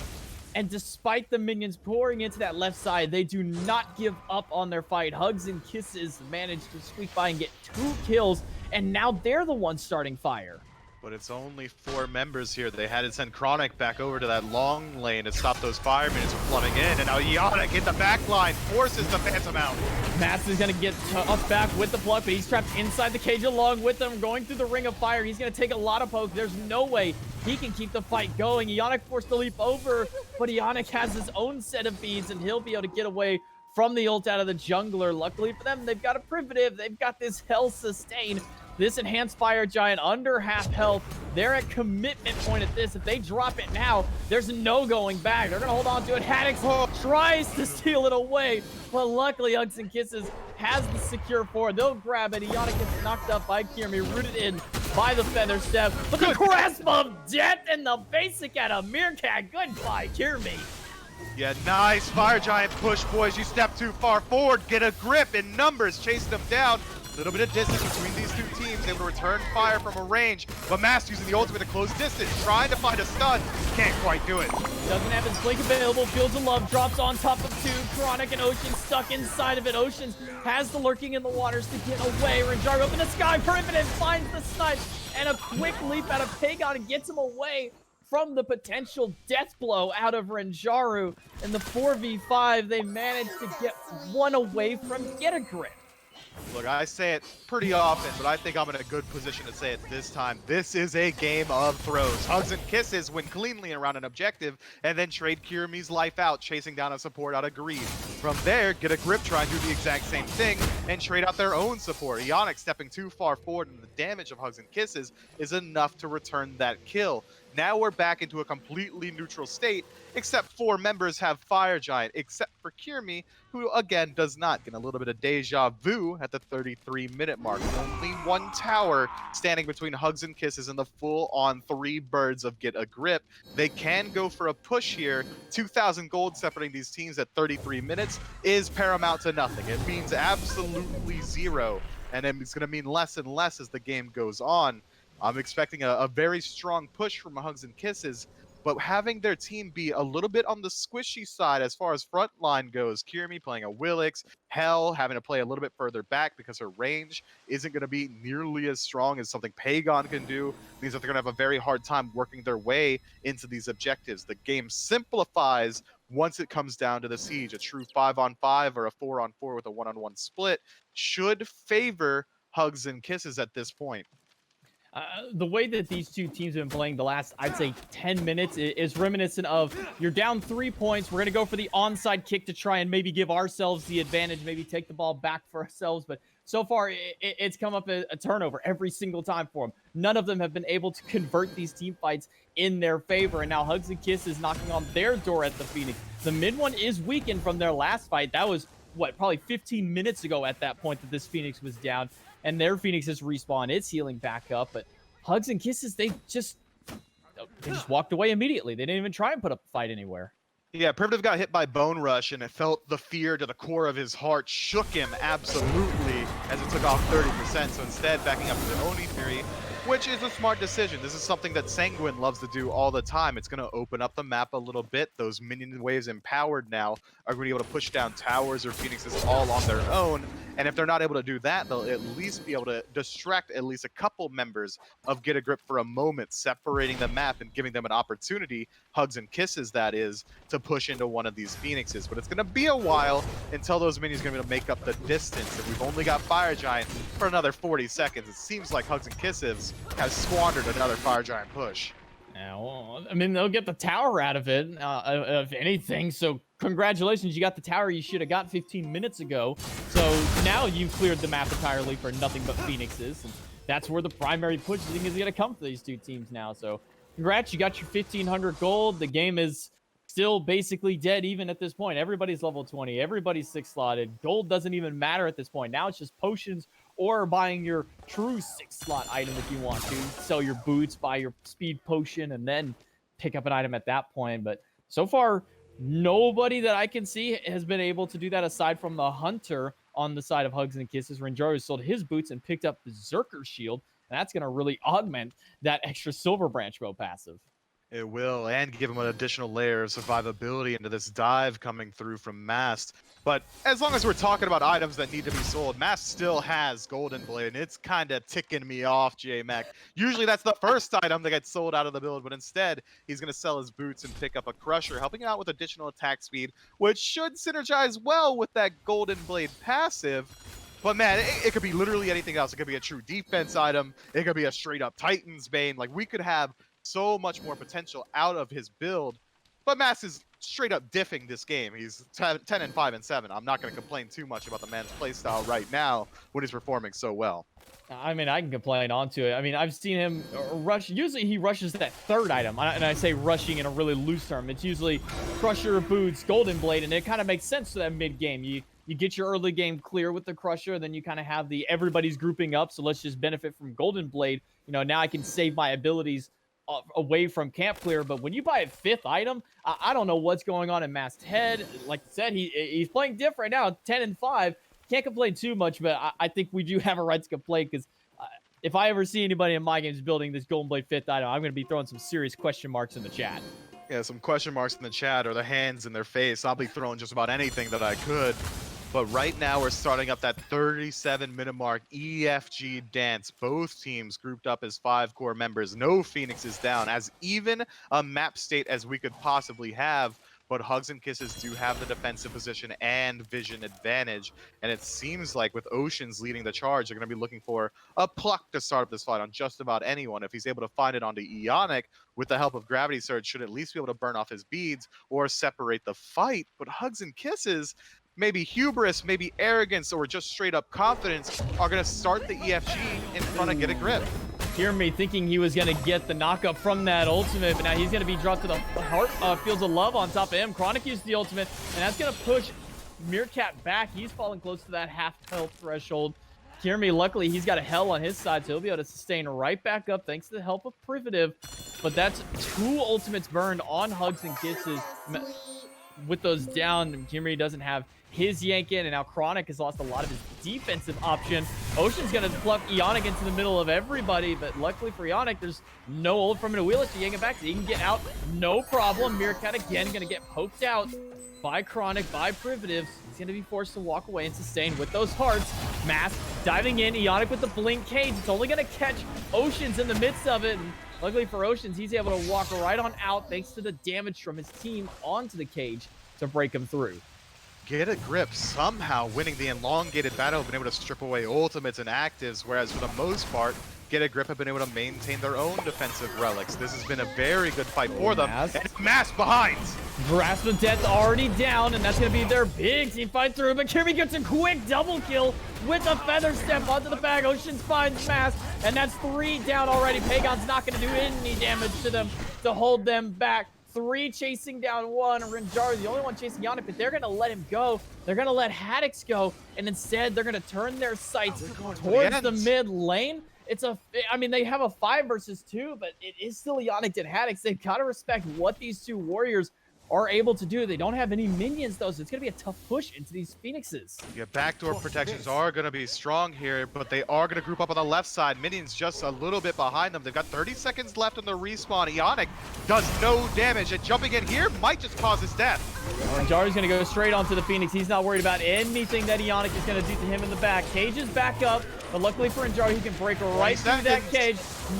And despite the minions pouring into that left side, they do not give up on their fight. Hugs and Kisses manage to squeak by and get 2 kills, and now they're the ones starting fire. But it's only 4 members here. They had to send Chronic back over to that long lane to stop those fire minions from flooding in. And now Yannick hit the back line, forces the Phantom out. Mats is going to get us back with the pluck, but he's trapped inside the cage along with them, going through the ring of fire. He's going to take a lot of poke. There's no way he can keep the fight going. Yannick forced to leap over, but Yannick has his own set of beads, and he'll be able to get away from the ult out of the jungler. Luckily for them, they've got a Primitive. They've got this health sustain. This enhanced fire giant under half health. They're at commitment point at this. If they drop it now, there's no going back. They're going to hold on to it. Haddix tries to steal it away, but luckily Hugs and Kisses has the secure forward. They'll grab it. Yannick gets knocked up by Kirmi, rooted in by the Feather Step. But the Grasp of Death and the basic out of Meerkat. Goodbye, Kirmi. Yeah, nice fire giant push, boys. You step too far forward, get a grip in numbers, chase them down. A little bit of distance between these 2 teams, able to return fire from a range, but Mask using the ultimate to close distance, trying to find a stun, can't quite do it. Doesn't have his blink available. Fields of Love drops on top of 2. Chronic and Ocean stuck inside of it. Ocean has the lurking in the waters to get away. Renjar up in the sky. Primitive finds the snipe, and a quick leap out of Pagon and gets him away from the potential death blow out of Renjaru. In the 4v5, they managed to get 1 away from Get a Grip. Look, I say it pretty often, but I think I'm in a good position to say it this time. This is a game of throws. Hugs and Kisses win cleanly around an objective, and then trade Kirimi's life out, chasing down a support out of greed. From there, Get a Grip trying to do the exact same thing, and trade out their own support. Yannick stepping too far forward, and the damage of Hugs and Kisses is enough to return that kill. Now we're back into a completely neutral state, except 4 members have Fire Giant, except for Kirmi, who again does not. Get a little bit of deja vu at the 33-minute mark. Only 1 tower standing between Hugs and Kisses and the full-on 3 birds of Get a Grip. They can go for a push here. 2,000 gold separating these teams at 33 minutes is paramount to nothing. It means absolutely 0, and it's going to mean less and less as the game goes on. I'm expecting a very strong push from Hugs and Kisses, but having their team be a little bit on the squishy side as far as front line goes. Kirimi playing a Willix, Hell having to play a little bit further back because her range isn't going to be nearly as strong as something Pagon can do. Means that they're going to have a very hard time working their way into these objectives. The game simplifies once it comes down to the siege. A true 5-on-5 or a 4-on-4 with a 1-on-1 split should favor Hugs and Kisses at this point. The way that these 2 teams have been playing the last, I'd say, 10 minutes is reminiscent of, you're down 3 points, we're going to go for the onside kick to try and maybe give ourselves the advantage, maybe take the ball back for ourselves, but so far it's come up a turnover every single time for them. None of them have been able to convert these team fights in their favor, and now Hugs and Kisses knocking on their door at the Phoenix. The mid one is weakened from their last fight. That was, probably 15 minutes ago at that point that this Phoenix was down, and their Phoenix has respawned. It's healing back up, but Hugs and Kisses, they just walked away immediately. They didn't even try and put up a fight anywhere. Yeah, Primitive got hit by Bone Rush, and it felt the fear to the core of his heart, shook him absolutely as it took off 30%. So instead, backing up to the Oni Fury, which is a smart decision. This is something that Sanguine loves to do all the time. It's going to open up the map a little bit. Those minion waves empowered now are going to be able to push down towers or phoenixes all on their own. And if they're not able to do that, they'll at least be able to distract at least a couple members of Get a Grip for a moment, separating the map and giving them an opportunity, hugs and kisses that is, to push into one of these phoenixes. But it's going to be a while until those minions are going to make up the distance. And we've only got Fire Giant for another 40 seconds. It seems like Hugs and Kisses has squandered another Fire Giant push. Yeah, well, I mean, they'll get the tower out of it, if anything. So congratulations, you got the tower you should have got 15 minutes ago. So now you've cleared the map entirely for nothing but phoenixes. And that's where the primary push is going to come for these two teams now. So congrats, you got your 1,500 gold. The game is still basically dead even at this point. Everybody's level 20. Everybody's 6-slotted. Gold doesn't even matter at this point. Now it's just potions or buying your true 6-slot item if you want to. Sell your boots, buy your speed potion, and then pick up an item at that point. But so far, nobody that I can see has been able to do that aside from the Hunter on the side of Hugs and Kisses. Ranjaro sold his boots and picked up the Berserker Shield, and that's going to really augment that extra Silver Branch Bow passive. It will, and give him an additional layer of survivability into this dive coming through from Mast. But as long as we're talking about items that need to be sold, Mast still has Golden Blade, and it's kind of ticking me off, J-Mac. Usually that's the first item that gets sold out of the build, but instead he's going to sell his boots and pick up a Crusher, helping out with additional attack speed, which should synergize well with that Golden Blade passive. But man, it could be literally anything else. It could be a true defense item. It could be a straight up Titan's Bane. Like, we could have so much more potential out of his build. But Mass is straight up diffing this game. He's 10 and 5 and 7. I'm not going to complain too much about the man's playstyle right now when he's performing so well. I mean, I can complain onto it. I mean, I've seen him rush. Usually he rushes that third item. And I say rushing in a really loose term. It's usually Crusher, Boots, Golden Blade. And it kind of makes sense to that mid game. You get your early game clear with the Crusher. Then you kind of have the everybody's grouping up. So let's just benefit from Golden Blade. You know, now I can save my abilities away from camp clear. But when you buy a fifth item, I don't know what's going on in Mast's head. Like I said, he's playing different now, 10 and 5. Can't complain too much, but I think we do have a right to complain, because if I ever see anybody in my games building this Golden Blade fifth item, I'm going to be throwing some serious question marks in the chat. Yeah, some question marks in the chat or the hands in their face. I'll be throwing just about anything that I could. But right now we're starting up that 37-minute mark EFG dance. Both teams grouped up as 5 core members. No Phoenixes down. As even a map state as we could possibly have. But Hugs and Kisses do have the defensive position and vision advantage. And it seems like with Oceans leading the charge, they're going to be looking for a pluck to start up this fight on just about anyone. If he's able to find it onto Ionic, with the help of Gravity Surge, should at least be able to burn off his beads or separate the fight. But Hugs and Kisses, maybe hubris, maybe arrogance, or just straight up confidence, are going to start the EFG in front of Get a Grip. Hear me thinking he was going to get the knockup from that ultimate, but now he's going to be dropped to the heart, Fields of Love on top of him. Chronic used the ultimate, and that's going to push Meerkat back. He's falling close to that half health threshold. Hear me, luckily he's got a Hell on his side, so he'll be able to sustain right back up thanks to the help of Privative. But that's 2 ultimates burned on Hugs and Kisses. With those down, Kimry doesn't have his yank in, and now Chronic has lost a lot of his defensive option. Ocean's going to pluck Ionic into the middle of everybody, but luckily for Ionic, there's no ult from him to wheel it to yank it back, so he can get out, no problem. Meerkat again going to get poked out by Chronic, by Privatives. He's going to be forced to walk away and sustain with those hearts. Mask diving in, Ionic with the Blink Cage. It's only going to catch Oceans in the midst of it, and luckily for Oceans, he's able to walk right on out thanks to the damage from his team onto the cage to break him through. Get a Grip somehow winning the elongated battle, been able to strip away ultimates and actives, whereas for the most part, Get a Grip have been able to maintain their own defensive relics. This has been a very good fight for them. And Mass behind! Grasp of Death already down, and that's going to be their big team fight through, but Kirby gets a quick double kill with a Feather Step onto the bag. Oceans finds Mass, and that's 3 down already. Pagon's not going to do any damage to them to hold them back. 3 chasing down 1. Ranjar, the only one chasing Ionic, but they're going to let him go. They're going to let Haddix go, and instead they're going to turn their sights towards the mid lane. I mean, they have a 5 versus 2, but it is still Ionic and Haddix. They've got to respect what these 2 warriors are able to do it. They don't have any minions though, so it's gonna be a tough push into these Phoenixes. Yeah, backdoor protections are going to be strong here, but they are going to group up on the left side. Minions just a little bit behind them. They've got 30 seconds left on the respawn. Ionic does no damage, and jumping in here might just cause his death. And Jaru's gonna go straight onto the Phoenix. He's not worried about anything that Ionic is gonna do to him in the back. Cage is back up, but luckily for Jaru, he can break right through that cage.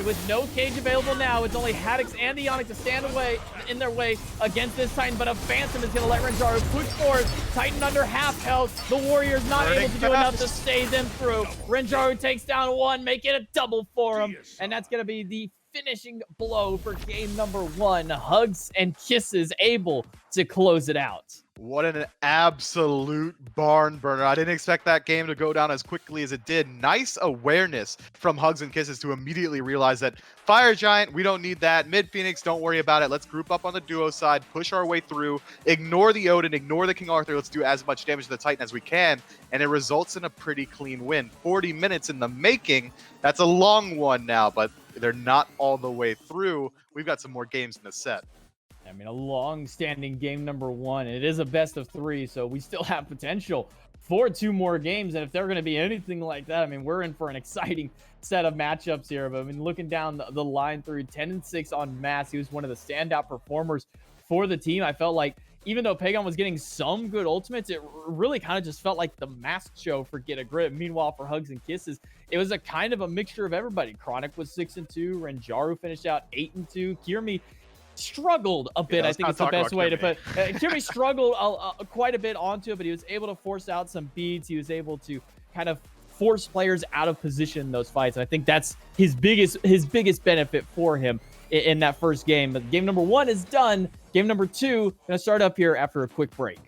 With no cage available now, it's only Haddix and Ionic to stand away in their way against this Titan, but a Phantom is gonna let Renjaru push forward. Titan under half health. The Warriors not able to do enough to stay them through. Renjaru takes down one, make it a double for him, and that's gonna be the finishing blow for game number 1. Hugs and kisses able to close it out. What an absolute barn burner. I didn't expect that game to go down as quickly as it did. Nice awareness from Hugs and Kisses to immediately realize that Fire Giant, we don't need that. Mid Phoenix, don't worry about it. Let's group up on the duo side, push our way through, ignore the Odin, ignore the King Arthur. Let's do as much damage to the Titan as we can. And it results in a pretty clean win. 40 minutes in the making. That's a long one now, but they're not all the way through. We've got some more games in the set. I mean, a long-standing game number 1. It is a best of 3, so we still have potential for 2 more games. And if they're going to be anything like that, I mean, we're in for an exciting set of matchups here. But I mean, looking down the line through 10-6 on Mass, he was one of the standout performers for the team. I felt like even though Pagon was getting some good ultimates, it really kind of just felt like the mask show for Get a Grip. Meanwhile, for Hugs and Kisses, it was a kind of a mixture of everybody. Chronic was 6-2, Renjaru finished out 8-2, Kirmi struggled a bit. I think it's the best way to put it. Kirby struggled quite a bit onto it, but he was able to force out some beads. He was able to kind of force players out of position in those fights. And I think that's his biggest benefit for him in that first game. But game number 1 is done. Game number 2 gonna start up here after a quick break.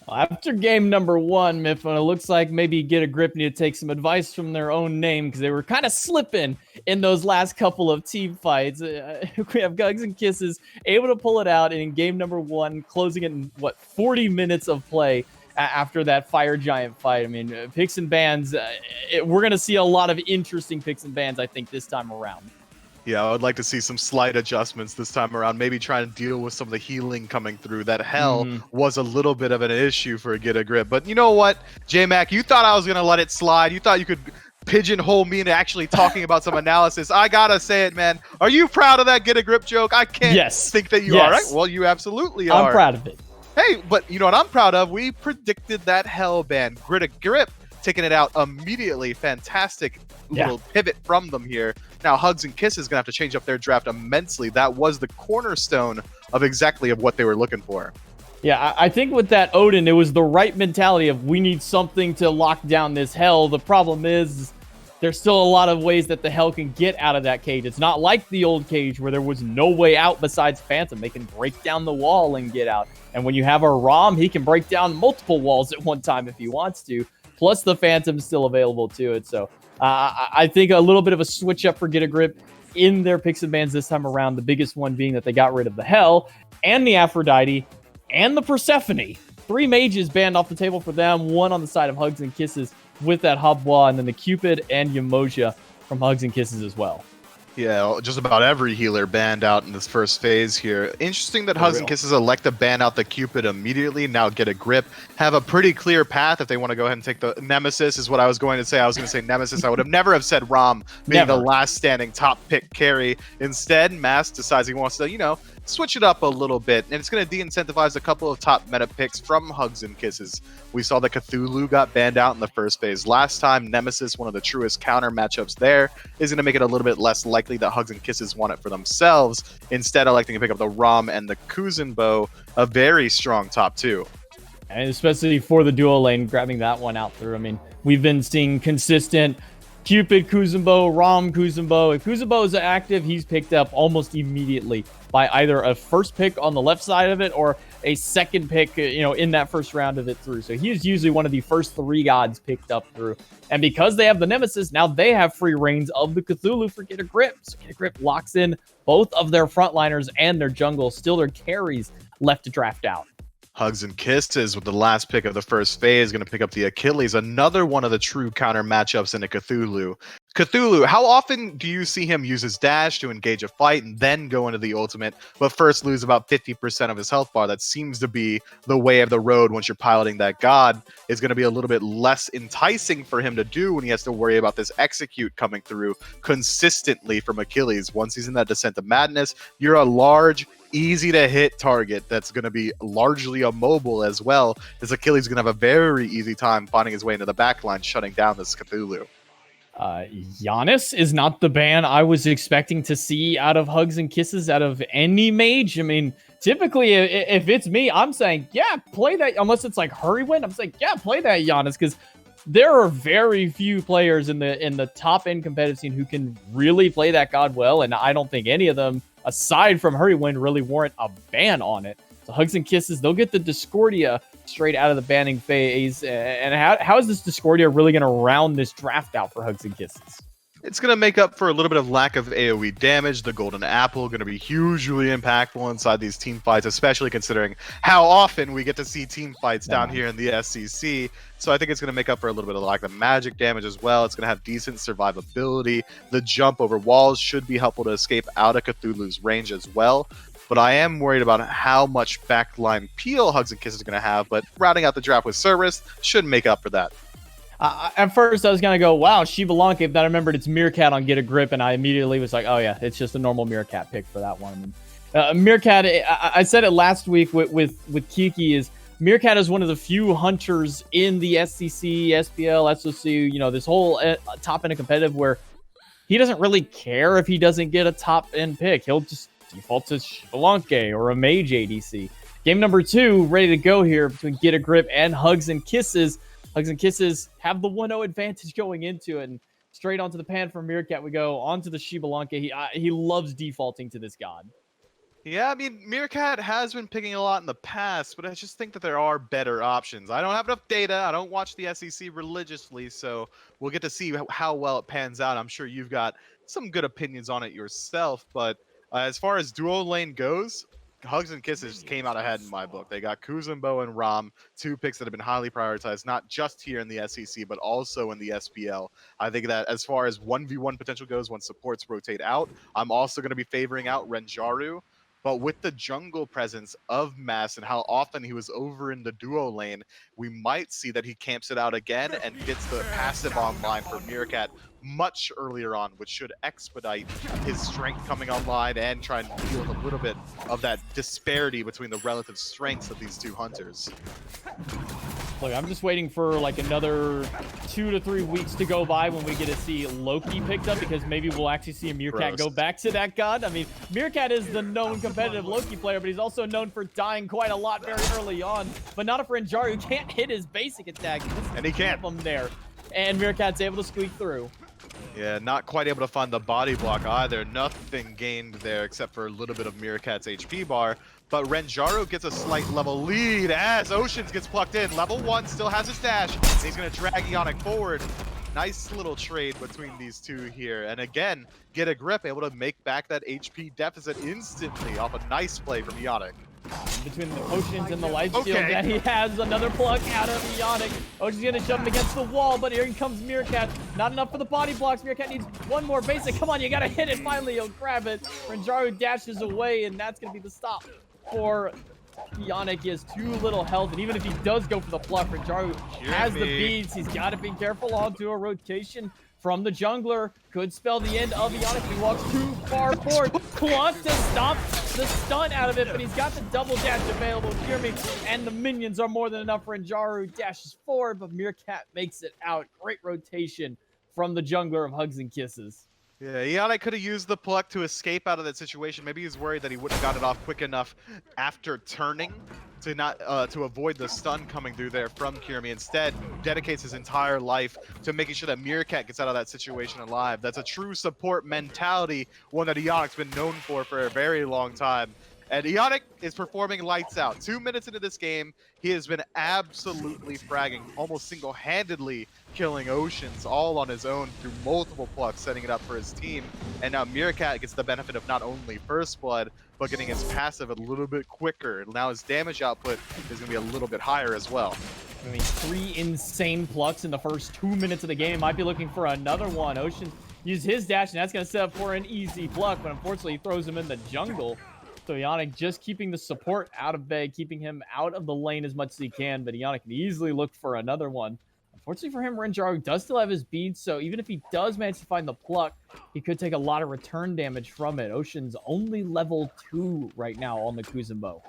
After game number one, Mifflin, it looks like maybe Get a Grip need to take some advice from their own name because they were kind of slipping in those last couple of team fights. We have Hugs and Kisses able to pull it out, and in game number one, closing it in, 40 minutes of play after that Fire Giant fight. I mean, picks and bans, we're going to see a lot of interesting picks and bans, I think, this time around. Yeah, I would like to see some slight adjustments this time around. Maybe try and deal with some of the healing coming through. That hell was a little bit of an issue for Get a Grip. But you know what, J-Mac, you thought I was going to let it slide. You thought you could pigeonhole me into actually talking about some analysis. I got to say it, man. Are you proud of that Get a Grip joke? I can't think that you are, right? Well, you absolutely are. I'm proud of it. Hey, but you know what I'm proud of? We predicted that hell ban. Get a Grip taking it out immediately. Fantastic little pivot from them here. Now Hugs and Kisses gonna have to change up their draft immensely. That was the cornerstone of exactly of what they were looking for. Yeah, I think with that Odin, it was the right mentality of we need something to lock down this hell. The problem is there's still a lot of ways that the hell can get out of that cage. It's not like the old cage where there was no way out besides Phantom. They can break down the wall and get out. And when you have a Rom, he can break down multiple walls at one time if he wants to. Plus the Phantom's still available to it. So I think a little bit of a switch up for Get a Grip in their picks and bans this time around. The biggest one being that they got rid of the Hell and the Aphrodite and the Persephone. 3 mages banned off the table for them. 1 on the side of Hugs and Kisses with that Hobwa, and then the Cupid and Yamoja from Hugs and Kisses as well. Yeah, just about every healer banned out in this first phase here. Interesting that Hugs and Kisses elect to ban out the Cupid immediately. Now Get a Grip have a pretty clear path if they want to go ahead and take the Nemesis is what I was going to say. I was going to say Nemesis. I would have never have said Rom being the last standing top pick carry. Instead, Mass decides he wants to, you know, switch it up a little bit, and it's going to de-incentivize a couple of top meta picks from Hugs and Kisses. We saw that Cthulhu got banned out in the first phase last time. Nemesis, one of the truest counter matchups there, is going to make it a little bit less likely that Hugs and Kisses want it for themselves, instead electing to pick up the Rom and the Kuzenbo, a very strong top 2. And especially for the dual lane, grabbing that one out through. I mean, we've been seeing consistent Cupid Kuzenbo, Rom Kuzenbo. If Kuzenbo is active, he's picked up almost immediately by either a first pick on the left side of it or a second pick, you know, in that first round of it through. So he is usually one of the first 3 gods picked up through. And because they have the Nemesis, now they have free reigns of the Cthulhu for Get a Grip. So Get a Grip locks in both of their frontliners and their jungle, still their carries left to draft out. Hugs and Kisses with the last pick of the first phase going to pick up the Achilles, another one of the true counter matchups into Cthulhu. Cthulhu, how often do you see him use his dash to engage a fight and then go into the ultimate, but first lose about 50% of his health bar? That seems to be the way of the road once you're piloting that god. Is going to be a little bit less enticing for him to do when he has to worry about this execute coming through consistently from Achilles. Once he's in that Descent of Madness, you're a large, easy to hit target that's going to be largely immobile as well, as Achilles is going to have a very easy time finding his way into the backline, shutting down this Cthulhu. Giannis is not the ban I was expecting to see out of Hugs and Kisses out of any mage. I mean, typically, if it's me, I'm saying, yeah, play that. Unless it's like Hurry Win, I'm saying, yeah, play that Giannis, because there are very few players in the top end competitive scene who can really play that god well, and I don't think any of them, aside from Hurry Win, really warrant a ban on it. So Hugs and Kisses, they'll get the Discordia straight out of the banning phase. And how is this Discordia really going to round this draft out for Hugs and Kisses? It's going to make up for a little bit of lack of AoE damage. The Golden Apple going to be hugely impactful inside these team fights, especially considering how often we get to see team fights down here in the SCC. So I think it's going to make up for a little bit of lack of magic damage as well. It's going to have decent survivability. The jump over walls should be helpful to escape out of Cthulhu's range as well. But I am worried about how much backline peel Hugs and Kisses are going to have. But routing out the draft with Cerberus should make up for that. At first, I was going to go, wow, Shibalanka, but I remembered it's Meerkat on Get a Grip, and I immediately was like, oh, yeah, it's just a normal Meerkat pick for that one. Meerkat, I said it last week with Kiki, is Meerkat is one of the few hunters in the SCC, SPL, SOC, you know, this whole top-end competitive where he doesn't really care if he doesn't get a top-end pick. He'll just default to Shibalanka or a Mage ADC. Game number 2, ready to go here between Get a Grip and Hugs and Kisses. Hugs and Kisses have the 1-0 advantage going into it, and straight onto the pan from Meerkat we go, onto the Shibalanka. He loves defaulting to this god. Yeah, I mean, Meerkat has been picking a lot in the past, but I just think that there are better options. I don't have enough data. I don't watch the SEC religiously, so we'll get to see how well it pans out. I'm sure you've got some good opinions on it yourself, but as far as duo lane goes, Hugs and Kisses came out ahead in my book. They got Kuzumbo and Rom, two picks that have been highly prioritized, not just here in the SEC, but also in the SPL. I think that as far as 1v1 potential goes, when supports rotate out, I'm also going to be favoring out Renjaru. But with the jungle presence of Mass and how often he was over in the duo lane, we might see that he camps it out again and gets the passive online for Meerkat much earlier on, which should expedite his strength coming online and try and deal with a little bit of that disparity between the relative strengths of these two hunters. Look, I'm just waiting for like another 2 to 3 weeks to go by when we get to see Loki picked up, because maybe we'll actually see a Meerkat go back to that god. I mean, Meerkat is the known competitive Loki player, but he's also known for dying quite a lot very early on. But not if Renjaru can't hit his basic attack. And he can't. Him there. And Meerkat's able to squeak through. Yeah, not quite able to find the body block either. Nothing gained there except for a little bit of Meerkat's HP bar. But Renjaru gets a slight level lead as Oceans gets plucked in. Level 1 still has his dash. And he's going to drag Ionic forward. Nice little trade between these two here. And again, Get a Grip able to make back that HP deficit instantly off a nice play from Ionic. Between the Oceans and the lifesteal that he has, another pluck out of Ionic. Ocean's gonna shove him against the wall, but here comes Meerkat. Not enough for the body blocks. Meerkat needs one more basic. Come on, you gotta hit it. Finally, he'll grab it. Renjaru dashes away, and that's gonna be the stop for Ionic. He has too little health, and even if he does go for the pluck, Renjaru has the beads. He's got to be careful onto a rotation from the jungler. Could spell the end of Ionic. He walks too far forward. Pluck to stop the stun out of it, but he's got the double dash available. Kirmi and the minions are more than enough. Renjaru dashes forward, but Meerkat makes it out. Great rotation from the jungler of Hugs and Kisses. Yeah, Ionic could have used the pluck to escape out of that situation. Maybe he's worried that he wouldn't have got it off quick enough after turning to not to avoid the stun coming through there from Kirmi. Instead, dedicates his entire life to making sure that Meerkat gets out of that situation alive. That's a true support mentality, one that Ionic's been known for a very long time. And Ionic is performing lights out. 2 minutes into this game, he has been absolutely fragging, almost single-handedly killing Oceans all on his own through multiple plucks, setting it up for his team. And now Meerkat gets the benefit of not only First Blood, but getting his passive a little bit quicker. Now his damage output is going to be a little bit higher as well. I mean, 3 insane plucks in the first 2 minutes of the game. Might be looking for another one. Oceans used his dash, and that's going to set up for an easy pluck, but unfortunately he throws him in the jungle. So Ionic just keeping the support out of Bay, keeping him out of the lane as much as he can, but Ionic can easily look for another one. Unfortunately for him, Renjaru does still have his beads, so even if he does manage to find the pluck, he could take a lot of return damage from it. Ocean's only level 2 right now on the Kuzumbo.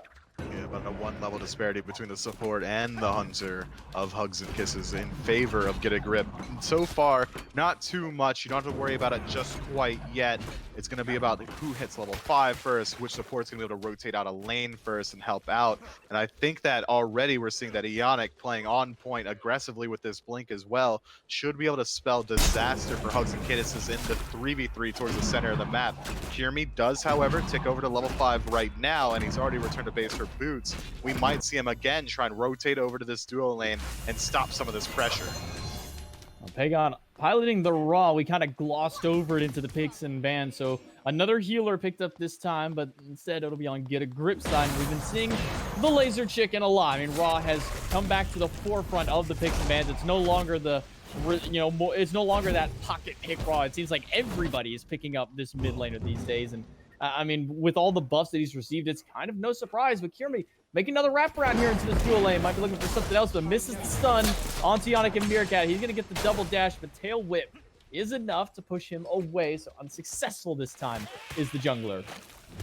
Yeah, about a 1 level disparity between the support and the hunter of Hugs and Kisses in favor of Get a Grip. So far, not too much. You don't have to worry about it just quite yet. It's going to be about who hits level 5 first, which support's going to be able to rotate out a lane first and help out. And I think that already we're seeing that Ionic playing on point aggressively with this blink as well should be able to spell disaster for Hugs and Kisses in the 3v3 towards the center of the map. Kirmi does, however, tick over to level 5 right now, and he's already returned to base for boots. We might see him again try and rotate over to this duo lane and stop some of this pressure. Well, Pagon piloting the Raw. We kind of glossed over it into the picks and bans, so another healer picked up this time, but instead it'll be on Get a Grip side. We've been seeing the Laser Chicken a lot. I mean, Raw has come back to the forefront of the picks and bans. It's no longer the it's no longer that pocket pick Raw. It seems like everybody is picking up this mid laner these days, and I mean, with all the buffs that he's received, it's kind of no surprise. But Kirmi making another wraparound here into this dual lane. Might be looking for something else, but misses the stun onto Ionic and Meerkat. He's going to get the double dash, but tail whip is enough to push him away. So unsuccessful this time is the jungler.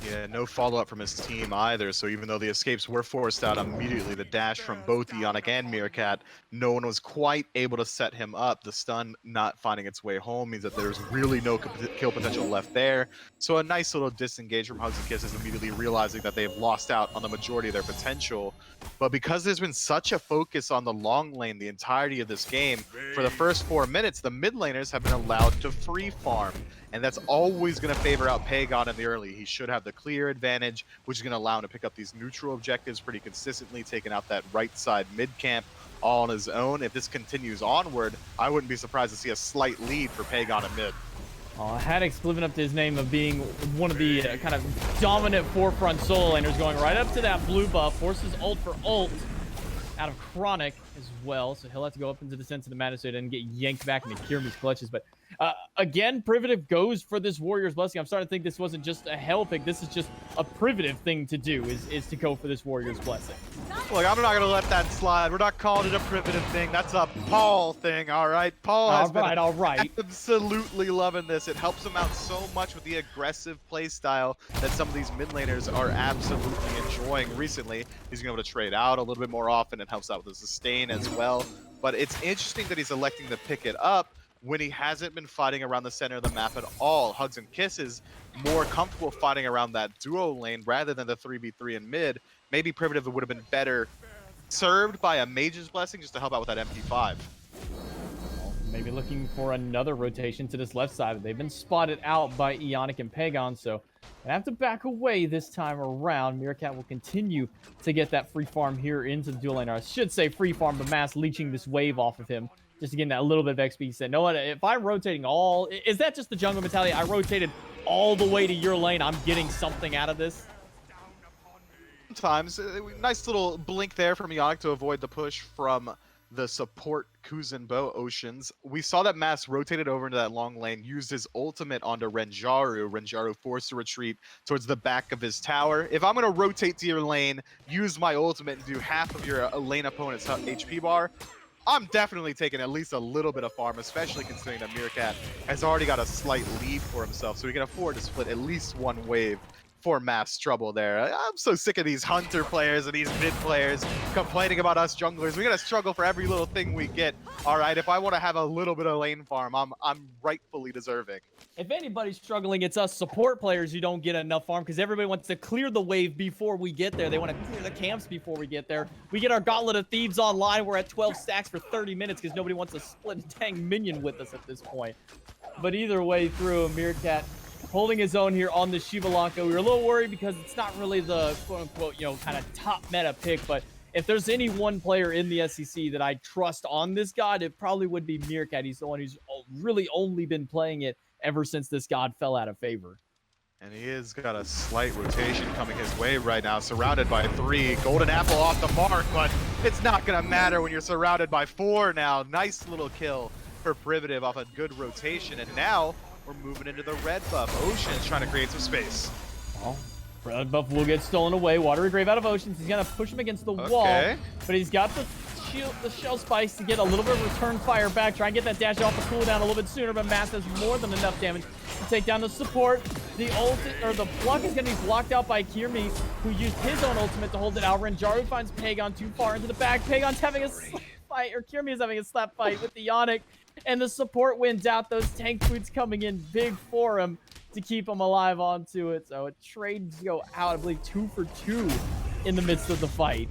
Yeah, no follow-up from his team either, so even though the escapes were forced out immediately, the dash from both Ionic and Meerkat, no one was quite able to set him up. The stun not finding its way home means that there's really no kill potential left there. So a nice little disengage from Hugs and Kisses, immediately realizing that they've lost out on the majority of their potential. But because there's been such a focus on the long lane the entirety of this game, for the first 4 minutes, the mid laners have been allowed to free farm. and that's always going to favor out Pagon in the early. He should have the clear advantage, which is going to allow him to pick up these neutral objectives pretty consistently, taking out that right side mid camp all on his own. If this continues onward, I wouldn't be surprised to see a slight lead for Pagon in mid. Haddix living up to his name of being one of the kind of dominant forefront solo laners, going right up to that blue buff, forces ult for ult out of Chronic as well, so he'll have to go up into the Sense of the Madness so he doesn't get yanked back into Kyrmi's clutches. But again, Privative goes for this Warrior's Blessing. I'm starting to think this wasn't just a hell pick, this is just a Privative thing to do, is to go for this Warrior's Blessing. Look, I'm not going to let that slide. We're not calling it a Privative thing. That's a Paul thing, all right? Paul has been absolutely loving this. It helps him out so much with the aggressive play style that some of these mid laners are absolutely enjoying recently. He's going to be able to trade out a little bit more often and helps out with the sustain as well. But it's interesting that he's electing to pick it up when he hasn't been fighting around the center of the map at all. Hugs and Kisses more comfortable fighting around that duo lane rather than the 3v3 in mid. Maybe Privative would have been better served by a Mage's Blessing just to help out with that MP5. Well, maybe looking for another rotation to this left side. They've been spotted out by Ionic and Pagon, so they have to back away this time around. Meerkat will continue to get that free farm here into the dual lane. Or I should say free farm, but Mass leeching this wave off of him, just to get that little bit of XP. He said, no, if I'm rotating all... Is that just the jungle mentality? I rotated all the way to your lane. I'm getting something out of this. Sometimes. Nice little blink there from Ionic to avoid the push from the support Kuzenbo Oceans. We saw that Mass rotated over into that long lane, used his ultimate onto Renjaru. Renjaru forced to retreat towards the back of his tower. If I'm going to rotate to your lane, use my ultimate and do half of your lane opponent's HP bar, I'm definitely taking at least a little bit of farm, especially considering that Meerkat has already got a slight lead for himself, so he can afford to split at least one wave for Mass trouble there. I'm so sick of these Hunter players and these mid players complaining about us junglers. We gotta struggle for every little thing we get. All right, if I want to have a little bit of lane farm, I'm rightfully deserving. If anybody's struggling, it's us support players who don't get enough farm, because everybody wants to clear the wave before we get there. They want to clear the camps before we get there. We get our Gauntlet of Thieves online. We're at 12 stacks for 30 minutes because nobody wants to split a dang minion with us at this point. But either way through, Meerkat holding his own here on the Shiva Lanka. We were a little worried because it's not really the quote-unquote, kind of top meta pick, but if there's any one player in the SEC that I trust on this god, it probably would be Meerkat. He's the one who's really only been playing it ever since this god fell out of favor. And he has got a slight rotation coming his way right now, surrounded by 3. Golden Apple off the mark, but it's not going to matter when you're surrounded by 4 now. Nice little kill for Privative off a good rotation, and now we're moving into the red buff. Ocean's trying to create some space. Well, red buff will get stolen away. Watery Grave out of Oceans. He's going to push him against the wall, but he's got the shell spikes to get a little bit of return fire back. Try and get that dash off the cooldown a little bit sooner, but Mass does more than enough damage to take down the support. The block is going to be blocked out by Kyrmi, who used his own ultimate to hold it out. Renjaru finds Pagon too far into the back. Pagon's having a slap fight, or Kyrmi is having a slap fight with the Ionic. And the support wins out. Those tank boots coming in big for him to keep him alive onto it. So it trades go out, I believe, 2 for 2 in the midst of the fight.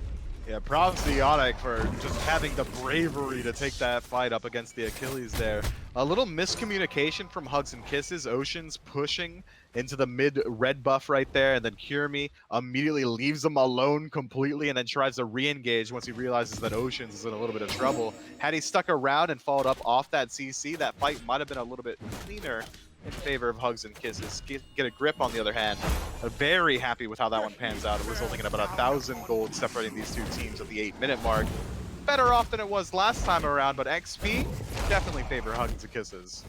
Yeah, props to Ionic for just having the bravery to take that fight up against the Achilles there. A little miscommunication from Hugs and Kisses. Ocean's pushing into the mid red buff right there, and then Kyrmi immediately leaves him alone completely and then tries to re-engage once he realizes that Ocean's is in a little bit of trouble. Had he stuck around and followed up off that CC, that fight might have been a little bit cleaner in favor of Hugs and Kisses. Get a grip, on the other hand. Very happy with how that one pans out. It was only about 1,000 gold separating these two teams at the 8-minute mark. Better off than it was last time around, but XP definitely favor Hugs and Kisses.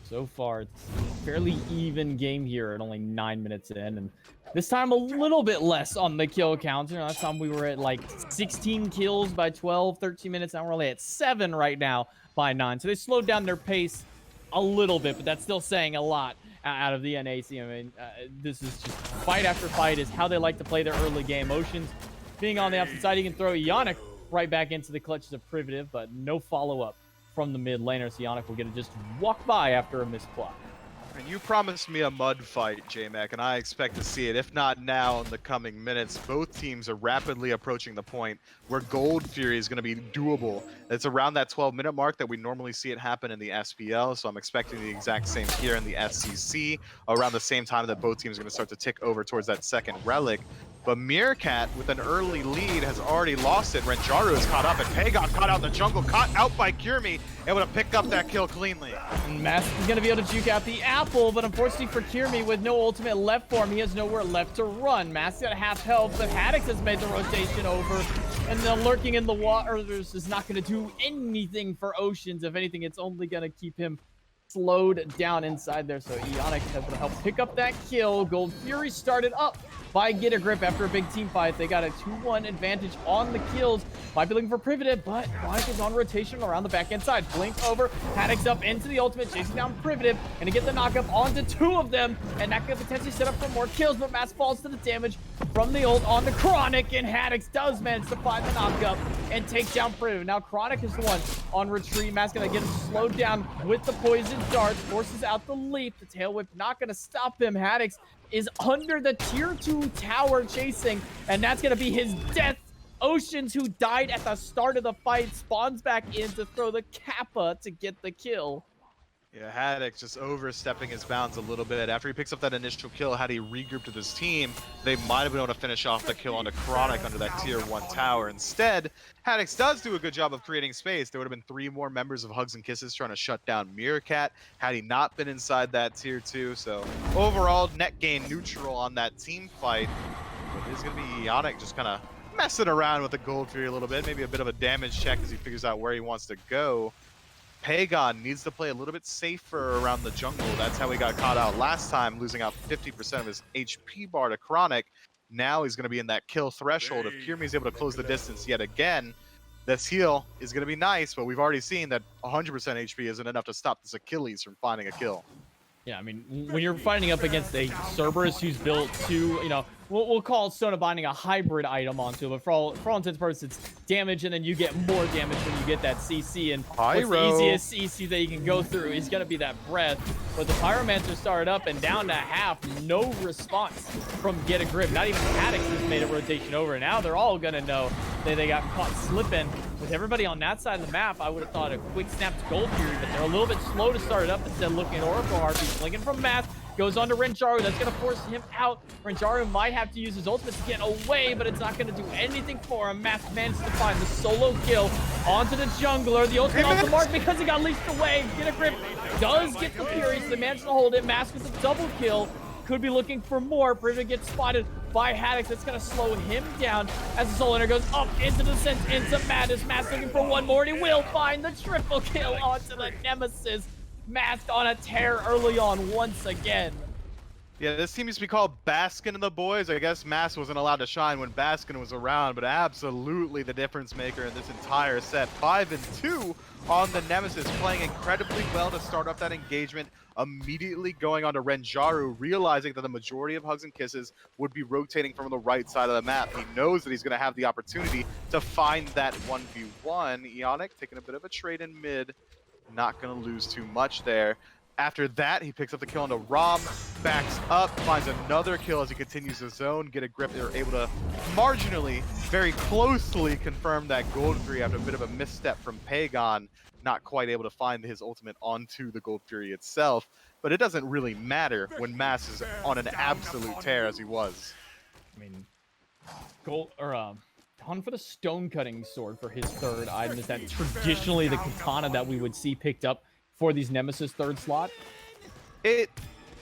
So far, it's a fairly even game here at only 9 minutes in, and this time a little bit less on the kill counter. Last time we were at like 16 kills by 12, 13 minutes. Now we're only at 7 right now by 9. So they slowed down their pace a little bit, but that's still saying a lot out of the NAC. I mean, this is just fight after fight is how they like to play their early game. Oceans being on the opposite side, he can throw Ionic right back into the clutches of Privative, but no follow-up from the mid laner. So Ionic will get to just walk by after a missed block. And you promised me a mud fight, J-Mac, and I expect to see it, if not now, in the coming minutes. Both teams are rapidly approaching the point where Gold Fury is going to be doable. It's around that 12-minute mark that we normally see it happen in the SPL, so I'm expecting the exact same here in the SCC, around the same time that both teams are going to start to tick over towards that second relic. But Meerkat, with an early lead, has already lost it. Renjaru is caught up, and Pagon caught out in the jungle, caught out by Kirmi, able to pick up that kill cleanly. And Mask is going to be able to juke out the apple, but unfortunately for Kirmi, with no ultimate left for him, he has nowhere left to run. Mask's got half health, but Haddix has made the rotation over, and the lurking in the waters is not going to do anything for Oceans. If anything, it's only going to keep him slowed down inside there, so Ionic has to help pick up that kill. Gold Fury started up by Get a Grip after a big team fight. They got a 2-1 advantage on the kills. Might be looking for Privative, but Ionic is on rotation around the back end side. Blink over, Haddix up into the ultimate, chasing down Privative, and to get the knockup onto 2 of them, and that could potentially set up for more kills, but Mask falls to the damage from the ult on the Chronic, and Haddix does manage to find the knockup and take down Privative. Now Chronic is the one on retreat. Mask gonna get him slowed down with the poison darts, forces out the leap. The tail whip not gonna stop him. Haddix is under the tier 2 tower chasing, and that's gonna be his death. Oceans, who died at the start of the fight, spawns back in to throw the Kappa to get the kill. Yeah, Haddix just overstepping his bounds a little bit. After he picks up that initial kill, had he regrouped with his team, they might have been able to finish off the kill onto Chronic under that tier 1 tower. Instead, Haddix does do a good job of creating space. There would have been 3 more members of Hugs and Kisses trying to shut down Meerkat had he not been inside that tier 2. So overall, net gain neutral on that team fight. But it's going to be Ionic just kind of messing around with the Gold Fury a little bit. Maybe a bit of a damage check as he figures out where he wants to go. Pagon needs to play a little bit safer around the jungle. That's how he got caught out last time, losing out 50% of his HP bar to Chronic. Now he's going to be in that kill threshold. If Kirmi's able to close the distance yet again, this heal is going to be nice, but we've already seen that 100% HP isn't enough to stop this Achilles from finding a kill. Yeah, I mean, when you're fighting up against a Cerberus who's built to, you know, we'll call Stone of Binding a hybrid item onto, but for all intents and purposes, it's damage, and then you get more damage when you get that CC, and what's the easiest CC that you can go through is going to be that breath. But the Pyromancer started up and down to half, no response from Get a Grip. Not even Haddix has made a rotation over, and now they're all going to know that they got caught slipping. With everybody on that side of the map, I would have thought a quick snap to Gold Fury, but they're a little bit slow to start it up. Instead, looking at Oracle Harpies, blinking from Math, goes on to Renjaru. That's going to force him out. Renjaru might have to use his ultimate to get away, but it's not going to do anything for him. Math managed to find the solo kill onto the jungler. The ultimate off the mark because he got leashed away. Get a Grip does get the Fury, so they managed to hold it. Mask with a double kill. Could be looking for more. Privet gets spotted by Haddix. That's going to slow him down as the Soul Ender goes up into the sense, into Madness. Mask looking for one more, and he will find the triple kill onto the Nemesis. Mask on a tear early on once again. Yeah, this team used to be called Baskin and the Boys. I guess Mask wasn't allowed to shine when Baskin was around, but absolutely the difference maker in this entire set. 5-2 on the Nemesis, playing incredibly well to start off that engagement, immediately going on to Renjaru, realizing that the majority of Hugs and Kisses would be rotating from the right side of the map. He knows that he's going to have the opportunity to find that 1v1. Ionic taking a bit of a trade in mid, not going to lose too much there. After that, he picks up the kill onto Rom, backs up, finds another kill as he continues to zone, Get a Grip. They're able to marginally, very closely confirm that Gold Fury after a bit of a misstep from Pagon, not quite able to find his ultimate onto the Gold Fury itself. But it doesn't really matter when Mass is on an absolute tear as he was. I mean, gone for the stone cutting sword for his third item. Is that traditionally the katana that we would see picked up for these Nemesis third slot? It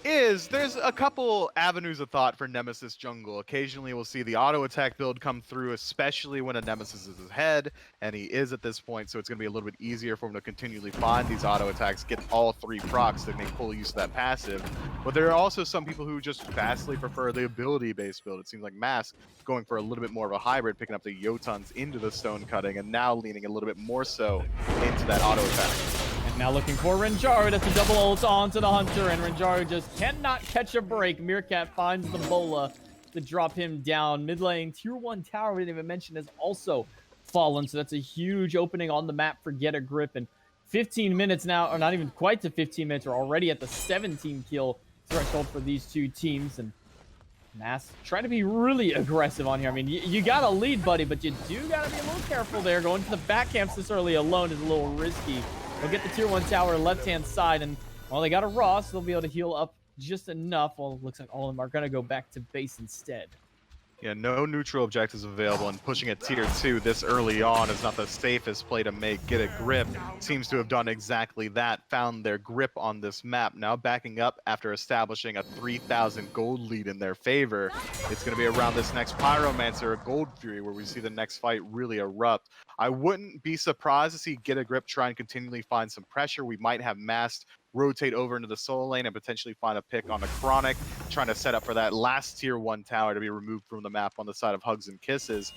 is. There's a couple avenues of thought for Nemesis jungle. Occasionally we'll see the auto attack build come through, especially when a Nemesis is ahead, and he is at this point, so it's going to be a little bit easier for him to continually find these auto attacks, get all 3 procs to make full use of that passive. But there are also some people who just vastly prefer the ability-based build. It seems like Mask going for a little bit more of a hybrid, picking up the Jotuns into the stone cutting, and now leaning a little bit more so into that auto attack. Now looking for Renjaru. That's a double ult onto the Hunter, and Renjaru just cannot catch a break. Meerkat finds the Bola to drop him down. Mid lane, tier 1 tower, we didn't even mention, has also fallen, so that's a huge opening on the map for Get a Grip, and 15 minutes now, or not even quite to 15 minutes. We're already at the 17 kill threshold for these two teams. And Mass trying to be really aggressive on here. I mean, you got a lead, buddy, but you do got to be a little careful there. Going to the back camps this early alone is a little risky. They'll get the tier 1 tower left-hand side, and while they got a Ross, they'll be able to heal up just enough. Well, it looks like all of them are going to go back to base instead. Yeah, no neutral objectives available, and pushing a tier 2 this early on is not the safest play to make. Get a Grip seems to have done exactly that, found their grip on this map. Now backing up after establishing a 3,000 gold lead in their favor. It's going to be around this next Pyromancer or Gold Fury where we see the next fight really erupt. I wouldn't be surprised to see Get a Grip try and continually find some pressure. We might have Masked rotate over into the solo lane and potentially find a pick on the Chronic, trying to set up for that last tier 1 tower to be removed from the map on the side of Hugs and Kisses.